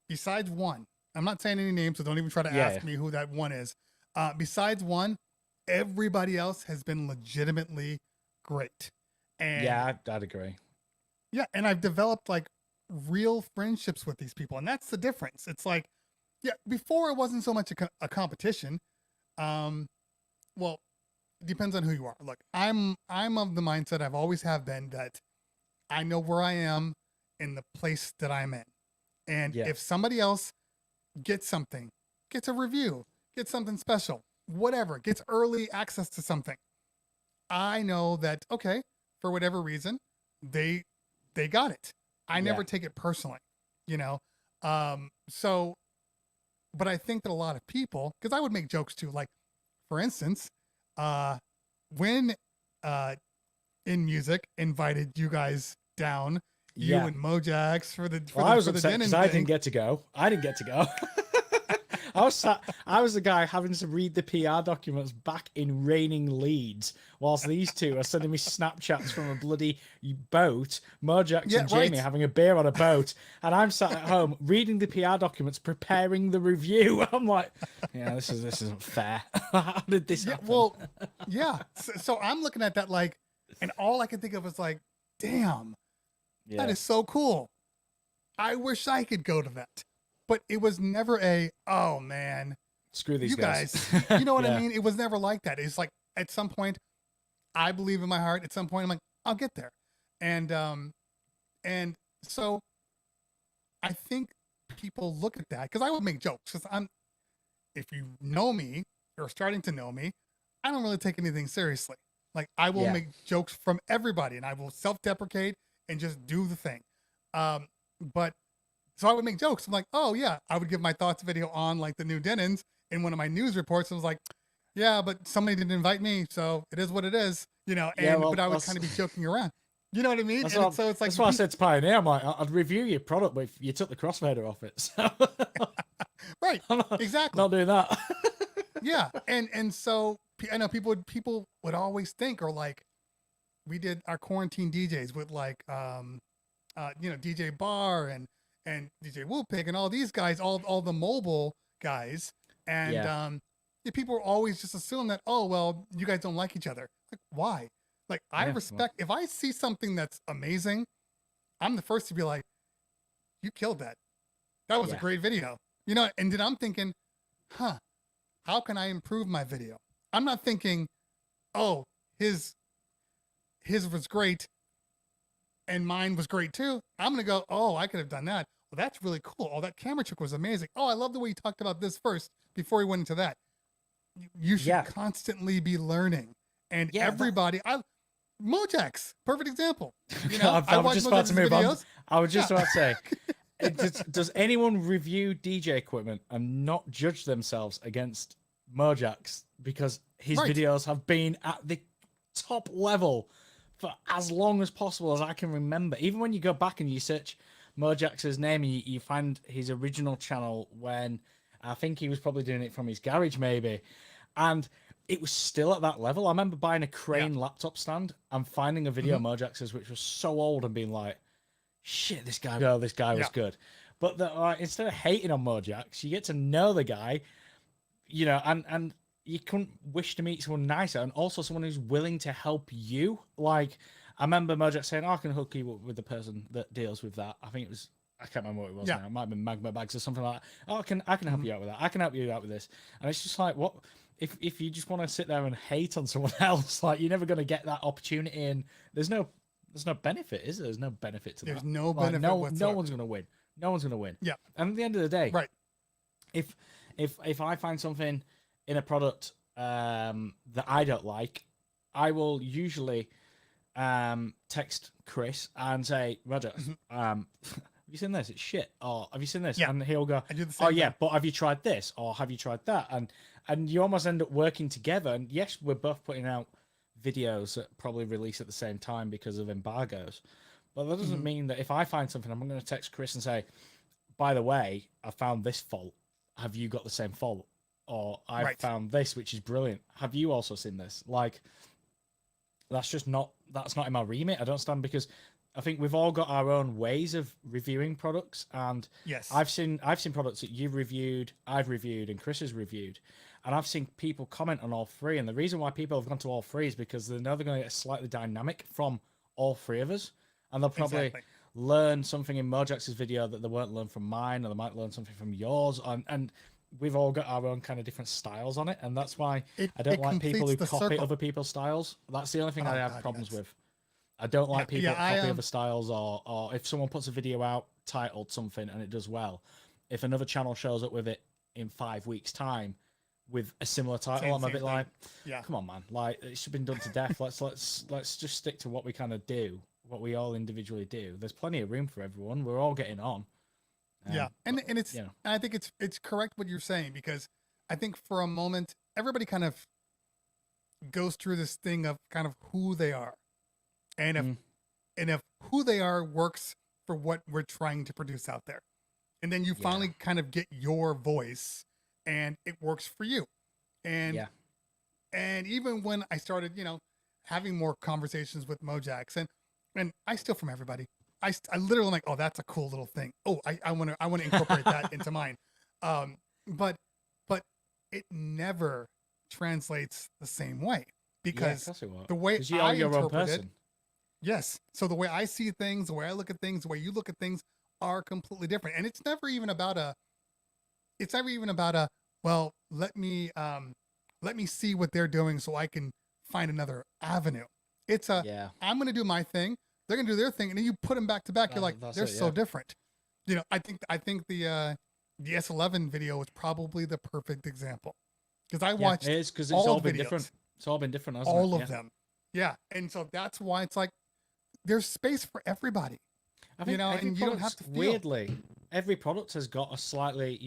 besides one, I'm not saying any names, so don't even try to ask me who that one is. Besides one, everybody else has been legitimately great. And I'd agree. Yeah, and I've developed like real friendships with these people, and that's the difference. It's like, before it wasn't so much a competition. Well, it depends on who you are. Look, I'm of the mindset, I've always have been, that I know where I am in the place that I'm in, and if somebody else gets something, gets a review, gets something special, whatever, gets early access to something, I know that, okay, for whatever reason, they got it. I never take it personally. you know. So, but I think that a lot of people, because I would make jokes too, like, for instance, when In Music invited you guys down, you and Mojax for the I was for the upset dinner because I didn't get to go. I didn't get to go. I was the guy having to read the PR documents back in raining Leeds, whilst these two are sending me Snapchats from a bloody boat. Mojax and Jamie having a beer on a boat, and I'm sat at home reading the PR documents, preparing the review. I'm like, yeah, this isn't fair. How did this happen? Well, yeah. So I'm looking at that like, and all I can think of is like, damn, that is so cool. I wish I could go to that. But it was never oh man, screw these guys. You know what I mean? It was never like that. It's like at some point, I believe in my heart. At some point, I'm like, I'll get there. And so I think people look at that because I would make jokes because if you know me or starting to know me, I don't really take anything seriously. Like I will make jokes from everybody and I will self-deprecate and just do the thing. But so I would make jokes. I'm like, oh yeah, I would give my thoughts video on like the new Denons in one of my news reports. I was like, yeah, but somebody didn't invite me, so it is what it is, you know. And but I would kind of be joking around. You know what I mean? And so it's like that's why I said to Pioneer, I'm like, I'd review your product, but if you took the crossfader off it, so right, exactly, not doing that. Yeah, and so I know people would always think, or like we did our quarantine DJs with like DJ Bar and DJ Woopig and all these guys, all the mobile guys, and people always just assume that, oh well, you guys don't like each other. Like why? Like I respect if I see something that's amazing, I'm the first to be like, you killed that. That was a great video, you know. And then I'm thinking, how can I improve my video? I'm not thinking, oh, his was great and mine was great too. I'm gonna go, oh, I could have done that. Well, that's really cool. Oh, that camera trick was amazing. Oh, I love the way you talked about this first before we went into that. You should constantly be learning. And everybody, Mojax, perfect example. You know, I was just about to move on. I was just about to say, does anyone review DJ equipment and not judge themselves against Mojax because his videos have been at the top level for as long as possible as I can remember? Even when you go back and you search Mojax's name, you find his original channel when I think he was probably doing it from his garage maybe, and it was still at that level. I remember buying a Crane laptop stand and finding a video of Mojax's which was so old and being like, shit, this guy was good. But instead of hating on Mojax, you get to know the guy, you know, and you couldn't wish to meet someone nicer and also someone who's willing to help you. Like, I remember Mojax saying, I can hook you up with the person that deals with that. I think it was, I can't remember what it was now. It might have been Magma Bags or something like that. Oh, I can help you out with that. I can help you out with this. And it's just like, what? If you just want to sit there and hate on someone else, like, you're never going to get that opportunity. And there's no benefit, is there? There's no benefit to that. There's no benefit whatsoever. No one's going to win. No one's going to win. Yeah. And at the end of the day, if I find something in a product that I don't like, I will usually text Chris and say, Roger, have you seen this? It's shit. Or have you seen this? And he'll go, I do the same oh yeah, but have you tried this? Or have you tried that? And you almost end up working together. And yes, we're both putting out videos that probably release at the same time because of embargoes. But that doesn't mean that if I find something, I'm going to text Chris and say, by the way, I found this fault. Have you got the same fault? Or I found this, which is brilliant. Have you also seen this? Like, that's not in my remit. I don't stand, because I think we've all got our own ways of reviewing products. And I've seen products that you've reviewed, I've reviewed, and Chris has reviewed. And I've seen people comment on all three. And the reason why people have gone to all three is because they know they're going to get slightly dynamic from all three of us. And they'll probably learn something in Mojax's video that they won't learn from mine, or they might learn something from yours. And we've all got our own kind of different styles on it. And that's why I don't like people who copy other people's styles. That's the only thing I have problems with. I don't like people that copy other styles, or if someone puts a video out titled something and it does well, if another channel shows up with it in 5 weeks' time with a similar title, I'm a bit like, come on, man, like, it should have been done to death. Let's just stick to what we kind of do, what we all individually do. There's plenty of room for everyone. We're all getting on. Yeah, and it's and I think it's correct what you're saying, because I think for a moment everybody kind of goes through this thing of kind of who they are, and if who they are works for what we're trying to produce out there, and then you finally kind of get your voice and it works for you, and even when I started, having more conversations with Mojax, and I steal from everybody. I literally am like, oh, that's a cool little thing. Oh, I want to incorporate that into mine. But it never translates the same way, because the way I interpret it, yes. So the way I see things, the way I look at things, the way you look at things are completely different. And it's never even about well, let me see what they're doing so I can find another avenue. It's I'm going to do my thing. They're going to do their thing. And then you put them back to back. You're like, they're so different. I think the S11 video was probably the perfect example, because I watched it is, because it's all been different. It's all been different, hasn't it? All of them. Yeah. And so that's why it's like, there's space for everybody. I think and you don't have to feel. Weirdly, every product has got a slightly,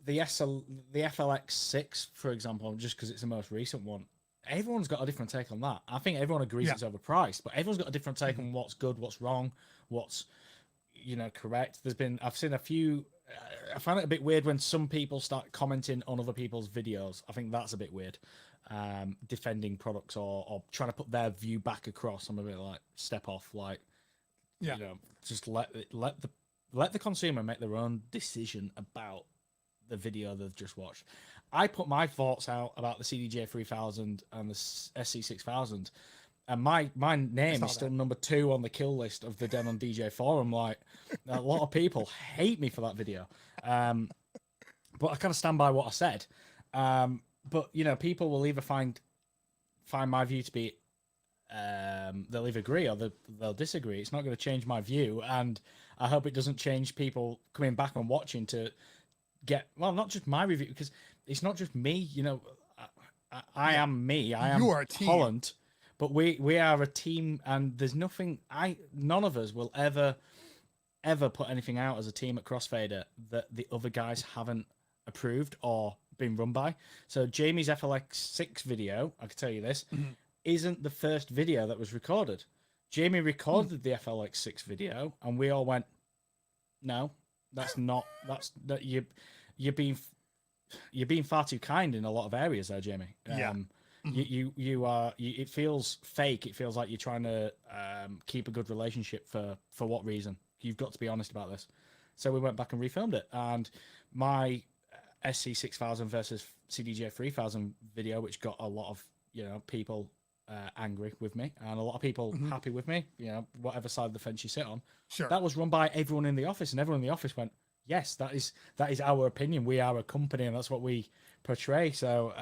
the FLX6, for example, just because it's the most recent one. Everyone's got a different take on that. I think everyone agrees it's overpriced, but everyone's got a different take on what's good, what's wrong, what's correct. I've seen a few. I find it a bit weird when some people start commenting on other people's videos. I think that's a bit weird. Defending products or trying to put their view back across. I'm a bit like, step off, like, just let the consumer make their own decision about the video they've just watched. I put my thoughts out about the CDJ 3000 and the SC6000, and my name is still number 2 on the kill list of the Den on DJ forum. Like, a lot of people hate me for that video, but I kind of stand by what I said. But people will either find my view to be they'll either agree or they'll disagree. It's not going to change my view, and I hope it doesn't change people coming back and watching to get, well, not just my review, because it's not just me. I am me. I am Holland, but we are a team, and there's none of us will ever put anything out as a team at Crossfader that the other guys haven't approved or been run by. So Jamie's FLX6 video, I can tell you this, isn't the first video that was recorded. Jamie recorded the FLX6 video, and we all went, no, that's not. You're being far too kind in a lot of areas there, Jamie. You are. It feels fake. It feels like you're trying to keep a good relationship for what reason? You've got to be honest about this. So we went back and refilmed it, and my SC6000 versus CDJ 3000 video, which got a lot of people angry with me, and a lot of people happy with me. Whatever side of the fence you sit on. Sure. That was run by everyone in the office, and everyone in the office went, yes, that is our opinion. We are a company, and that's what we portray. So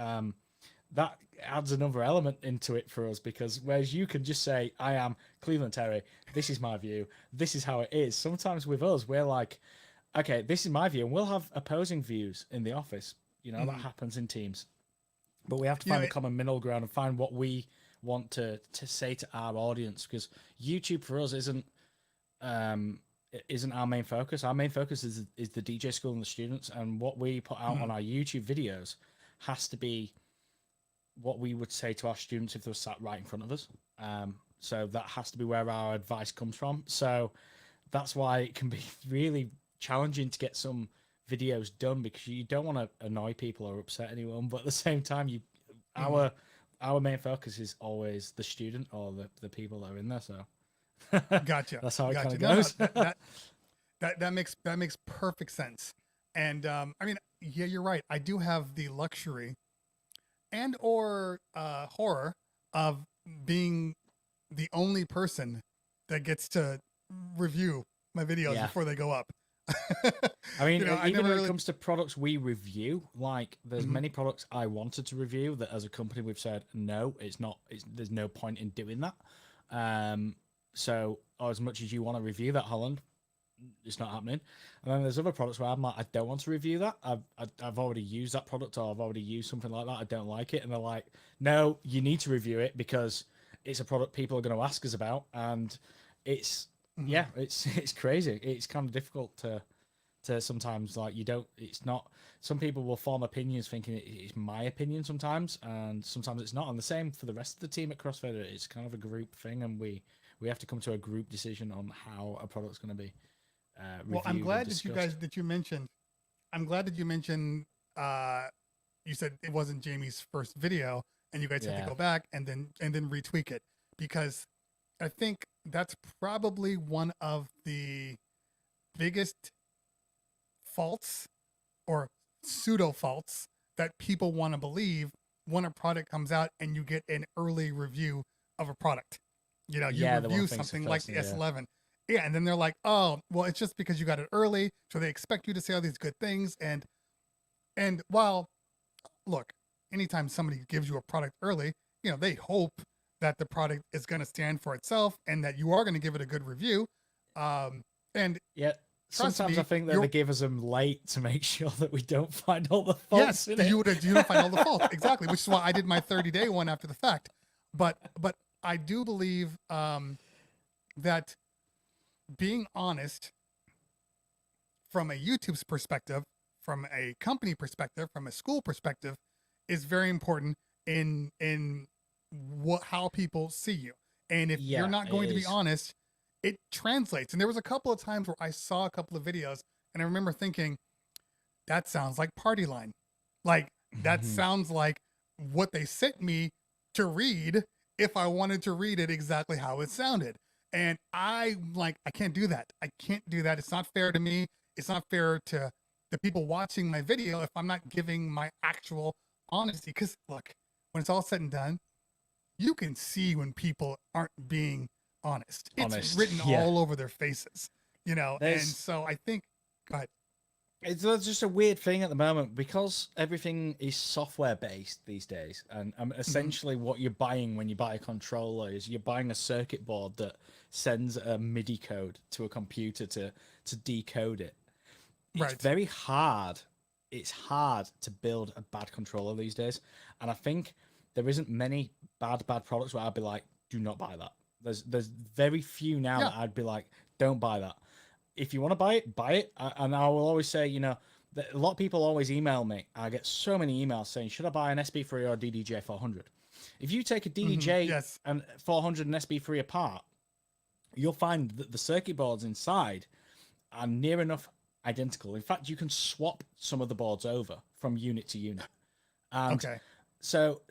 that adds another element into it for us, because whereas you can just say, I am Cleveland Terry, this is my view, this is how it is. Sometimes with us, we're like, okay, this is my view, and we'll have opposing views in the office. That happens in teams. But we have to find a common middle ground and find what we want to say to our audience, because YouTube for us isn't our main focus. Our main focus is the DJ school and the students, and what we put out on our YouTube videos has to be what we would say to our students if they were sat right in front of us. So that has to be where our advice comes from. So that's why it can be really challenging to get some videos done, because you don't want to annoy people or upset anyone, but at the same time, our main focus is always the student or the people that are in there. So gotcha. That's how it kind of goes. That makes perfect sense. And I mean, yeah, you're right. I do have the luxury and or horror of being the only person that gets to review my videos before they go up. I mean, even when it comes to products we review, like there's many products I wanted to review that as a company we've said, no, there's no point in doing that. So as much as you want to review that, Holland, it's not happening. And then there's other products where I'm like, I don't want to review that. I've already used that product, or I've already used something like that. I don't like it. And they're like, no, you need to review it because it's a product people are going to ask us about. And it's, it's crazy. It's kind of difficult to to sometimes like you don't. It's not. Some people will form opinions thinking it's my opinion sometimes, and sometimes it's not. And the same for the rest of the team at Crossfader. It's kind of a group thing, and we have to come to a group decision on how a product's going to be. Well, I'm glad that you mentioned. I'm glad that you mentioned. You said it wasn't Jamie's first video, and you guys had to go back and then retweak it, because I think that's probably one of the biggest faults or pseudo faults that people want to believe when a product comes out and you get an early review of a product. You know, you review something like the S11. Yeah, and then they're like, oh, well, it's just because you got it early, so they expect you to say all these good things. And while, look, anytime somebody gives you a product early, you know, they hope that the product is going to stand for itself and that you are going to give it a good review. And yeah, sometimes I think that they give us them late to make sure that we don't find all the faults. Yes, you don't find all the faults. Exactly, which is why I did my 30-day one after the fact. But I do believe that being honest from a YouTube's perspective, from a company perspective, from a school perspective, is very important in how people see you. And if you're not going to be honest, it translates. And there was a couple of times where I saw a couple of videos and I remember thinking, that sounds like Party Line. Like that sounds like what they sent me to read if I wanted to read it exactly how it sounded. And I can't do that. I can't do that. It's not fair to me. It's not fair to the people watching my video if I'm not giving my actual honesty. Because look, when it's all said and done, you can see when people aren't being honest. It's written all over their faces, you know. And so I think, go ahead. It's just a weird thing at the moment because everything is software based these days, and essentially what you're buying when you buy a controller is you're buying a circuit board that sends a MIDI code to a computer to decode it. It's very hard. It's hard to build a bad controller these days, and I think there isn't many bad products where I'd be like, do not buy that. There's very few now that I'd be like, don't buy that. If you want to buy it. And I will always say, you know, a lot of people always email me. I get so many emails saying, should I buy an SB3 or a DDJ 400? If you take a DDJ and 400 and SB3 apart, you'll find that the circuit boards inside are near enough identical. In fact, you can swap some of the boards over from unit to unit. And so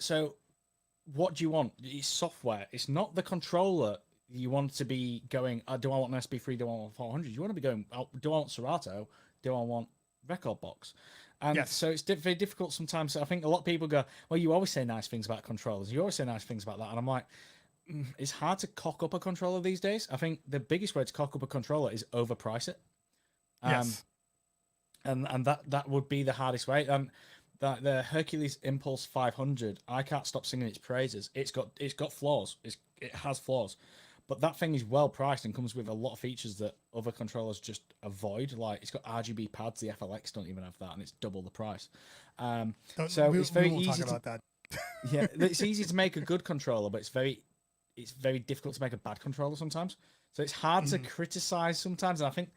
what do you want? It's software. It's not the controller. You want to be going, do I want an SB3? Do I want 400? You want to be going, do I want Serato? Do I want Record Box? And so it's very difficult sometimes. I think a lot of people go, well, you always say nice things about controllers. You always say nice things about that. And I'm like, it's hard to cock up a controller these days. I think the biggest way to cock up a controller is overprice it. And that would be the hardest way. And the Hercules Impulse 500, I can't stop singing its praises. It's got flaws. It has flaws. But that thing is well priced and comes with a lot of features that other controllers just avoid. Like it's got RGB pads. The FLX don't even have that, and it's double the price. So it's very easy to talk about that. Yeah, it's easy to make a good controller, but it's very difficult to make a bad controller sometimes. So it's hard to criticize sometimes. And I think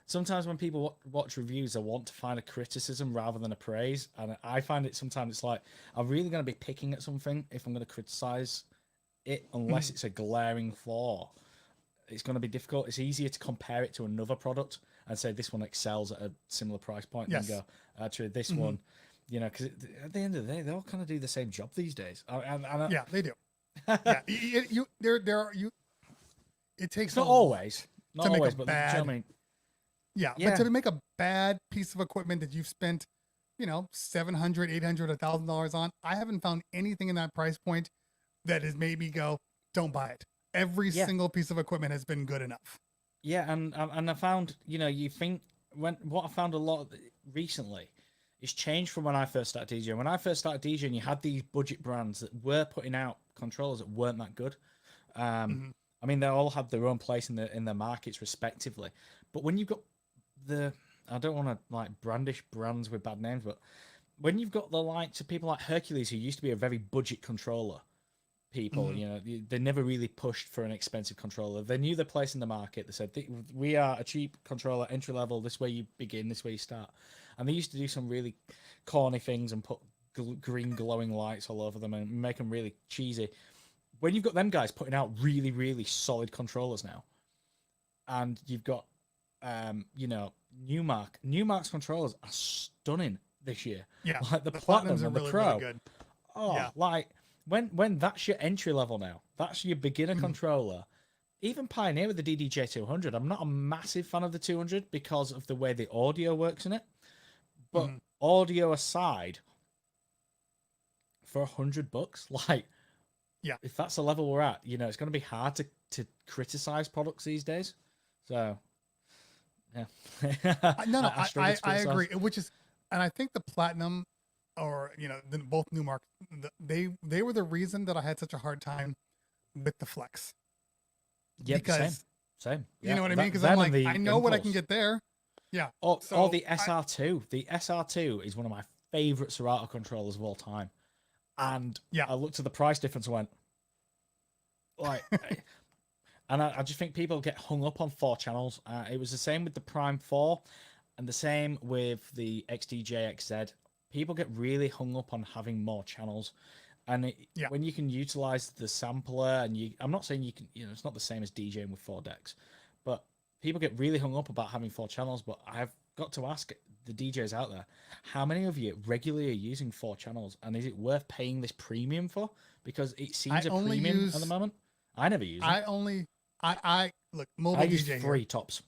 sometimes when people watch reviews, they want to find a criticism rather than a praise. And I find it sometimes it's like, I'm really going to be picking at something if I'm going to criticize it, unless it's a glaring flaw. It's going to be difficult. It's easier to compare it to another product and say this one excels at a similar price point and go, actually, this one, you know, because at the end of the day, they all kind of do the same job these days. Yeah, they do. It takes not always, but you know what I mean? But to make a bad piece of equipment that you've spent, you know, $700, $800, $1,000 on, I haven't found anything in that price point that has made me go, don't buy it. Every single piece of equipment has been good enough. Yeah, and I found, you know, you think what I found a lot recently is changed from when I first started DJing. When I first started DJing, you had these budget brands that were putting out controllers that weren't that good. I mean, they all had their own place in their markets respectively. But when you've got I don't want to like brandish brands with bad names, but when you've got the likes of people like Hercules, who used to be a very budget controller, people. You know, they never really pushed for an expensive controller. They knew their place in the market. They said, we are a cheap controller, entry level. This way you begin, this way you start. And they used to do some really corny things and put green glowing lights all over them and make them really cheesy. When you've got them guys putting out really, really solid controllers now, and you've got, you know, Newmark's controllers are stunning this year. Yeah, like the Platinums Platinum are and the really, Pro. really good. Oh, Yeah. like when that's your entry level now, that's your beginner controller. Even Pioneer with the DDJ 200. I'm not a massive fan of the 200 because of the way the audio works in it. But audio aside, for $100, like, yeah, if that's the level we're at, you know, it's going to be hard to criticize products these days. So, yeah. No, struggle to I criticize. agree. Which is, and I think the Platinum, or you know, both Newmark, they were the reason that I had such a hard time with the Flex. Yeah, because same. You know what I mean? Because I'm like, I know what I can get there. Yeah. Or the SR2. The SR2 is one of my favorite Serato controllers of all time. And I looked at the price difference and went, like, and I just think people get hung up on 4 channels. It was the same with the Prime 4 and the same with the XDJ XZ. People get really hung up on having more channels. And when you can utilize the sampler, and I'm not saying you can, you know, it's not the same as DJing with 4 decks, but people get really hung up about having 4 channels. But I've got to ask the DJs out there, how many of you regularly are using 4 channels, and is it worth paying this premium for? Because it seems a premium at the moment. I never use it. I look, mobile I use DJ 3 here. tops.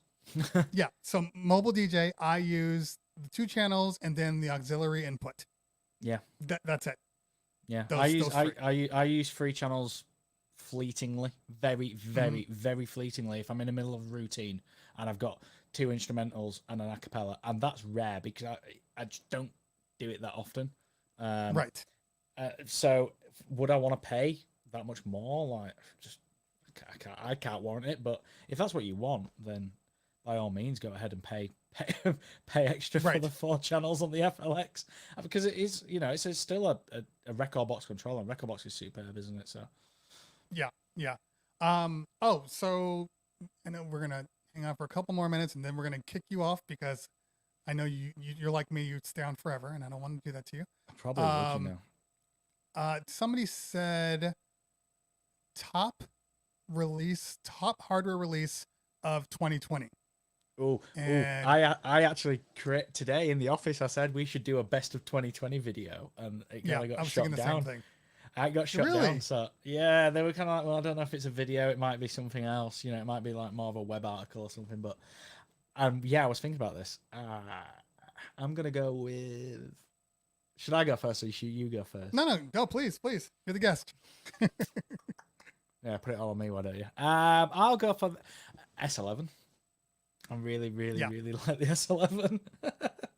Yeah, so mobile DJ, I use the 2 channels and then the auxiliary input. Yeah, that's it. Yeah, Those I use 3 channels fleetingly, very, very, very fleetingly. If I'm in the middle of a routine and I've got 2 instrumentals and an acapella, and that's rare because I just don't do it that often. Right. So would I want to pay that much more? Like, just I can't warrant it. But if that's what you want, then by all means, go ahead and pay extra for the 4 channels on the FLX, because it is, you know, it's still a record box controller, and record box is superb, isn't it? So yeah. So I know we're gonna hang on for a couple more minutes, and then we're gonna kick you off because I know you're like me, you'd stay on forever, and I don't want to do that to you. I probably would, you know. Somebody said top hardware release of 2020. I actually today in the office, I said we should do a best of 2020 video, and it kind of got shot down. I got shot down. So yeah, they were kind of like, well, I don't know if it's a video, it might be something else, you know, it might be like more of a web article or something. But yeah, I was thinking about this. I'm gonna go with. Should I go first, or should you go first? No, go, please. You're the guest. Yeah, put it all on me, why don't you? I'll go for S11. I really like the S11.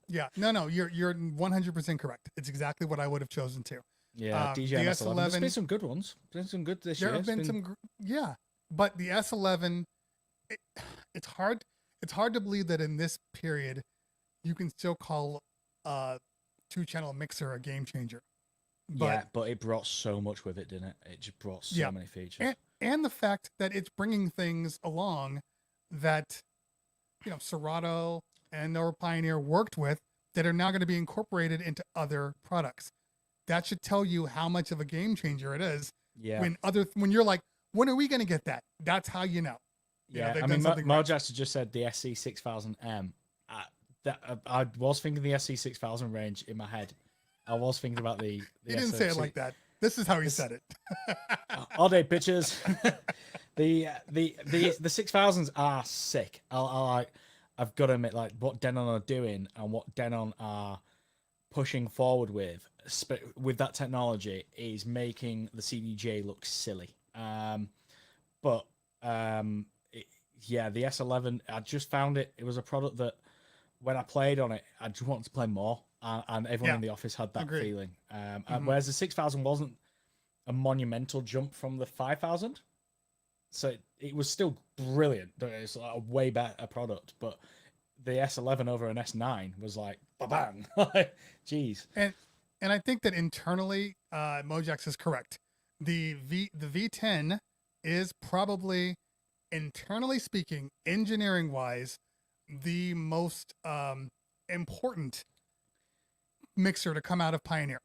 Yeah, no, you're 100% correct. It's exactly what I would have chosen too. Yeah, DJ the S11. There's been some good ones. There's been some good this year. There have been some, but the S11, it's hard to believe that in this period, you can still call a 2-channel mixer a game changer. But it brought so much with it, didn't it? It just brought so many features. And the fact that it's bringing things along that, you know, Serato and or Pioneer worked with that are now going to be incorporated into other products. That should tell you how much of a game changer it is. Yeah. When you're like, when are we going to get that? That's how you know. Yeah. I mean, Mojax just said the SC6000M. I was thinking the SC6000 range in my head. I was thinking about the he didn't say it like that. This is how he said it. All day, bitches. the 6000s are sick. I've got to admit, like, what Denon are doing and what Denon are pushing forward with that technology is making the CDJ look silly. The S11, I just found it was a product that when I played on it, I just wanted to play more, and everyone in the office had that feeling. Whereas the 6000 wasn't a monumental jump from the 5000, so it was still brilliant. It's like a way better product, but the S11 over an S9 was like bang. Jeez. And I think that internally, Mojax is correct the V10 is probably, internally speaking, engineering wise, the most important mixer to come out of Pioneer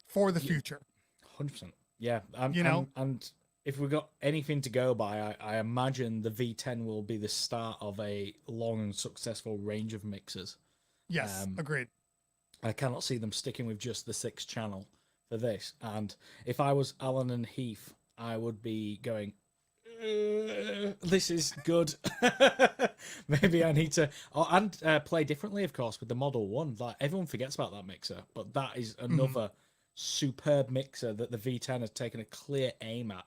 for the future. 100%. Yeah. And if we've got anything to go by, I imagine the V10 will be the start of a long and successful range of mixers. Yes, agreed. I cannot see them sticking with just the 6-channel for this. And if I was Alan and Heath, I would be going, this is good. Maybe I need to play differently, of course, with the Model 1. Like, everyone forgets about that mixer, but that is another superb mixer that the V10 has taken a clear aim at,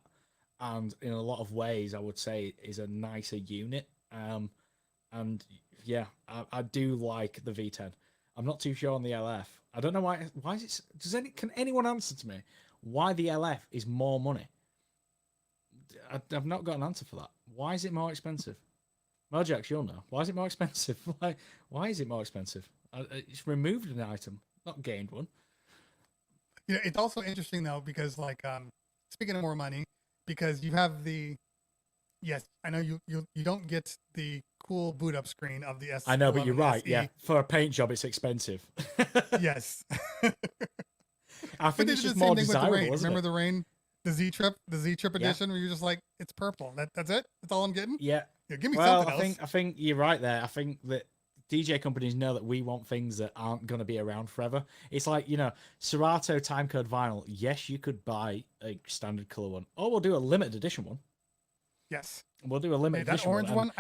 and in a lot of ways I would say is a nicer unit. And yeah, I do like the V10. I'm not too sure on the LF. I don't know why is it, can anyone answer to me why the LF is more money? I've not got an answer for that. Why is it more expensive? Mojax, you'll know. Why is it more expensive? Why is it more expensive? It's removed an item, not gained one. Yeah, it's also interesting though, because like speaking of more money, because you have yes, I know you don't get the cool boot up screen of the S. I know, but you're right. SE. Yeah, for a paint job, it's expensive. Yes. I think it's just more desirable. Remember the rain, the Z Trip edition, where you're just like, it's purple. That's it. That's all I'm getting. Yeah. Give me something else. I think you're right there. I think that DJ companies know that we want things that aren't going to be around forever. It's like, Serato timecode vinyl. Yes, you could buy a standard color one, or we'll do a limited edition one. Yes, we'll do a limited edition that orange one.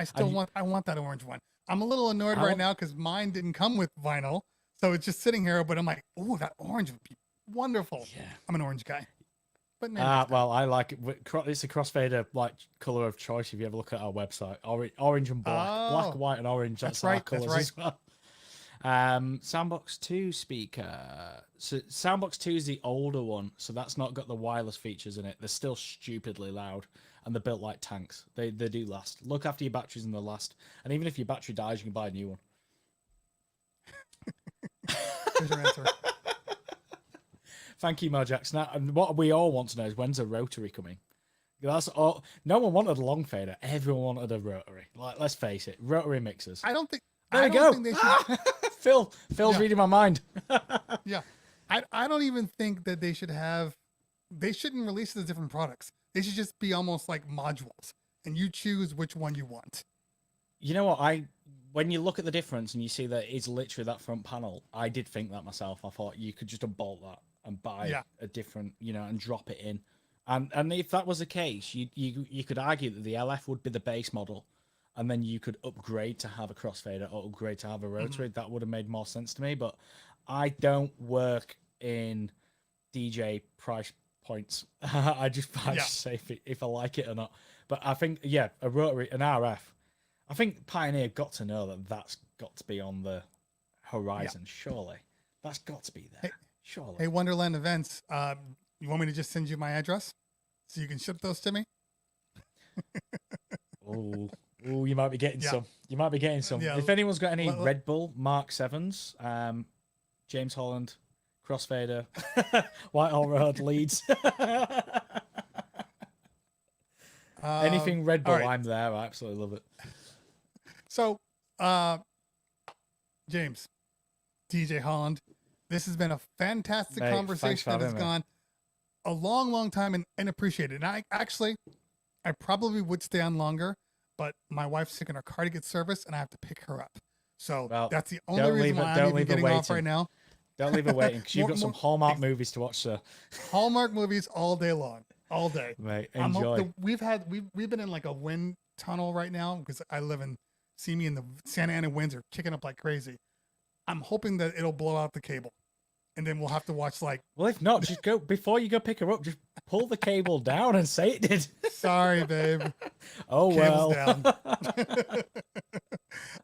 I want that orange one. I'm a little annoyed right now because mine didn't come with vinyl, so it's just sitting here. But I'm like, oh, that orange would be wonderful. Yeah, I'm an orange guy. But well, I like it. It's a crossfader like color of choice. If you ever look at our website, orange and black, black, white, and orange. That's our colors as well. Soundbox 2 speaker. So Soundbox 2 is the older one, so that's not got the wireless features in it. They're still stupidly loud, and they're built like tanks. They do last. Look after your batteries and they'll last. And even if your battery dies, you can buy a new one. Here's your answer. Thank you, Mojax. Now, and what we all want to know is, when's a rotary coming? That's all. No one wanted a long fader. Everyone wanted a rotary. Like, let's face it, rotary mixers. I don't think. There we go. Phil's reading my mind. Yeah, I don't even think that they should have. They shouldn't release it as different products. They should just be almost like modules, and you choose which one you want. You know what? When you look at the difference and you see that it's literally that front panel, I did think that myself. I thought you could just unbolt that and buy a different, and drop it in. And if that was the case, you could argue that the LF would be the base model, and then you could upgrade to have a crossfader or upgrade to have a rotary. That would have made more sense to me. But I don't work in DJ price points. I just say if I like it or not. But I think, a rotary, an RF. I think Pioneer got to know that that's got to be on the horizon. Surely, that's got to be there. Surely. Hey, Wonderland Events. You want me to just send you my address so you can ship those to me? Oh, you might be getting some. You might be getting some. If anyone's got any Red Bull Mark 7s, James Holland, Crossfader, Whitehall Road, Leeds. Anything Red Bull, I'm there. I absolutely love it. So, James, DJ Holland, this has been a fantastic conversation that has gone a long, long time and appreciated. And I probably would stay on longer, but my wife's taking her car to get service and I have to pick her up. So that's the only reason why I'm even getting off right now. Don't leave her waiting, because you've got some Hallmark movies to watch, sir. Hallmark movies all day long, all day. Mate, enjoy. We've been in like a wind tunnel right now because I live in. See me in the Santa Ana winds are kicking up like crazy. I'm hoping that it'll blow out the cable, and then we'll have to watch like. Well, if not, just go before you go pick her up. Just pull the cable down and say it did. Sorry, babe. Oh Cable's well.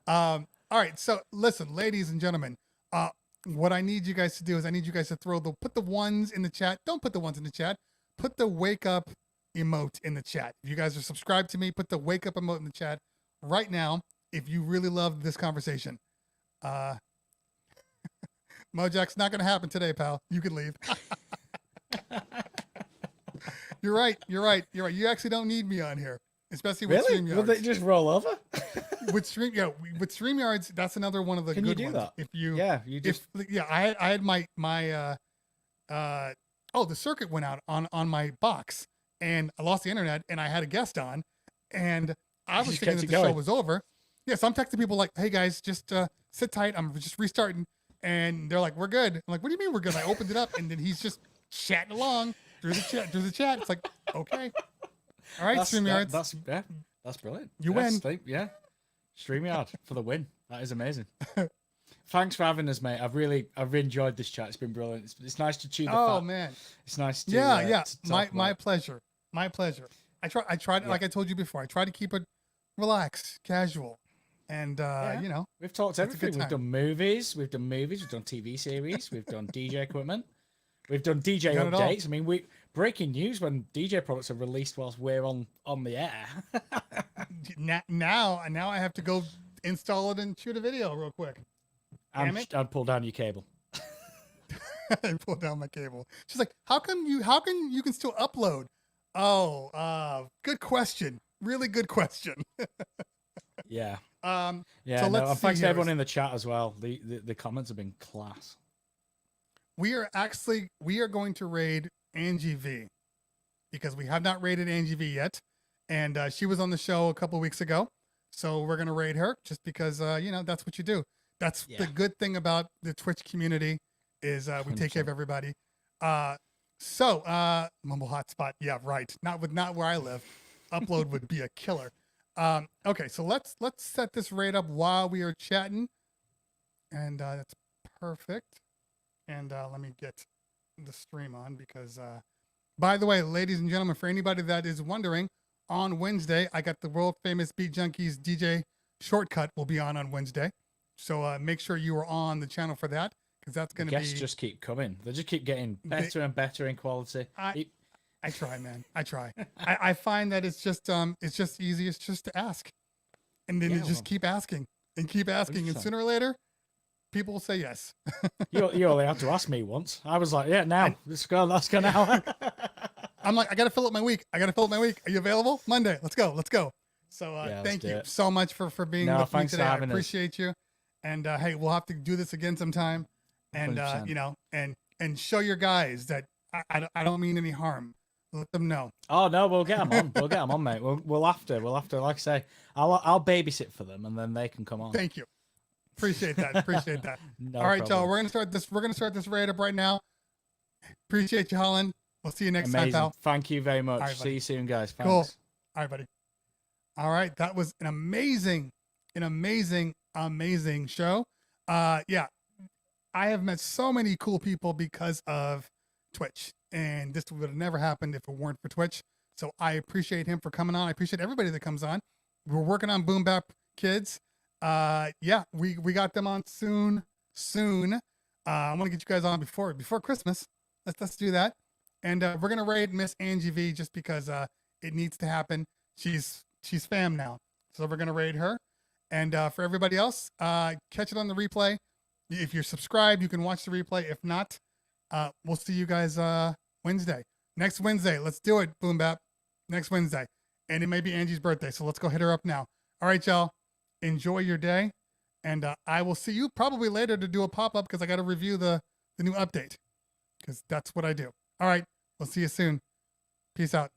Down. All right. So listen, ladies and gentlemen. What I need you guys to do is put the ones in the chat. Don't put the ones in the chat. Put the wake up emote in the chat. If you guys are subscribed to me, put the wake up emote in the chat right now. If you really love this conversation, Mojack's not going to happen today, pal. You can leave. You're right. You actually don't need me on here, especially with Really? StreamYards. Will they just roll over? with StreamYards, that's another one of the Can good you do ones. that? If you, you just. I had my the circuit went out on my box, and I lost the internet, and I had a guest on, and I was thinking that the show was over. Yeah, so I'm texting people like, "Hey guys, just sit tight. I'm just restarting," and they're like, "We're good." I'm like, "What do you mean we're good?" I opened it up, and then he's just chatting along through the chat. It's like, okay, all right, StreamYards. That's brilliant. You win. Yeah, StreamYard for the win. That is amazing. Thanks for having us, mate. I've enjoyed this chat. It's been brilliant. It's nice to chew the fat. Oh man, it's nice to to my pleasure. My pleasure. I tried like I told you before. I try to keep it relaxed, casual, and we've talked everything. We've done movies. We've done TV series. We've done DJ equipment. We've done DJ updates. I mean, breaking news when DJ products are released whilst we're on the air. now I have to go install it and shoot a video real quick. And pull down your cable. And pull down my cable. She's like, how come you can still upload? Oh, good question. Really good question. Yeah. So thanks to everyone in the chat as well. The comments have been class. We are going to raid Angie V because we have not raided Angie V yet. And she was on the show a couple weeks ago. So we're going to raid her just because, that's what you do. That's the good thing about the Twitch community is we take care of everybody. So Mumble Hotspot. Yeah, right. Not where I live. Upload would be a killer. Okay, so let's set this raid up while we are chatting. And that's perfect. And let me get the stream on because, by the way, ladies and gentlemen, for anybody that is wondering, on Wednesday, I got the world famous Beat Junkies DJ Shortcut will be on Wednesday. So make sure you are on the channel for that because that's going to be. Guests just keep coming. They just keep getting better and better in quality. I try, man. I try. I find that it's just easiest just to ask, and then keep asking and keep asking, and sooner or later, people will say yes. you only have to ask me once. I was like, yeah, now let's go now. I'm like, I got to fill up my week. Are you available? Monday. Let's go. So thank you so much for being with me today. I appreciate you. And hey, we'll have to do this again sometime. And and show your guys that I don't mean any harm. Let them know. Oh no, we'll get them on. We'll get them on, mate. We'll have to. Like I say, I'll babysit for them, and then they can come on. Thank you. Appreciate that. No All right, problem. y'all. We're gonna start this raid up right now. Appreciate you, Holland. We'll see you next time, pal. Thank you very much. Right, see you soon, guys. Thanks. Cool. All right, buddy. All right, that was an amazing show. Yeah, I have met so many cool people because of Twitch, and this would have never happened if it weren't for Twitch. So I appreciate him for coming on. I appreciate everybody that comes on. We're working on Boom Bap Kids. We got them on soon. I want to get you guys on before Christmas. Let's do that. And we're gonna raid Miss Angie V just because it needs to happen. She's fam now, so we're gonna raid her. And for everybody else, catch it on the replay. If you're subscribed, you can watch the replay. If not, we'll see you guys next Wednesday. Let's do it, Boom Bap. Next Wednesday, and it may be Angie's birthday, so let's go hit her up now. All right, y'all. Enjoy your day, and I will see you probably later to do a pop-up because I got to review the new update because that's what I do. All right, we'll see you soon. Peace out.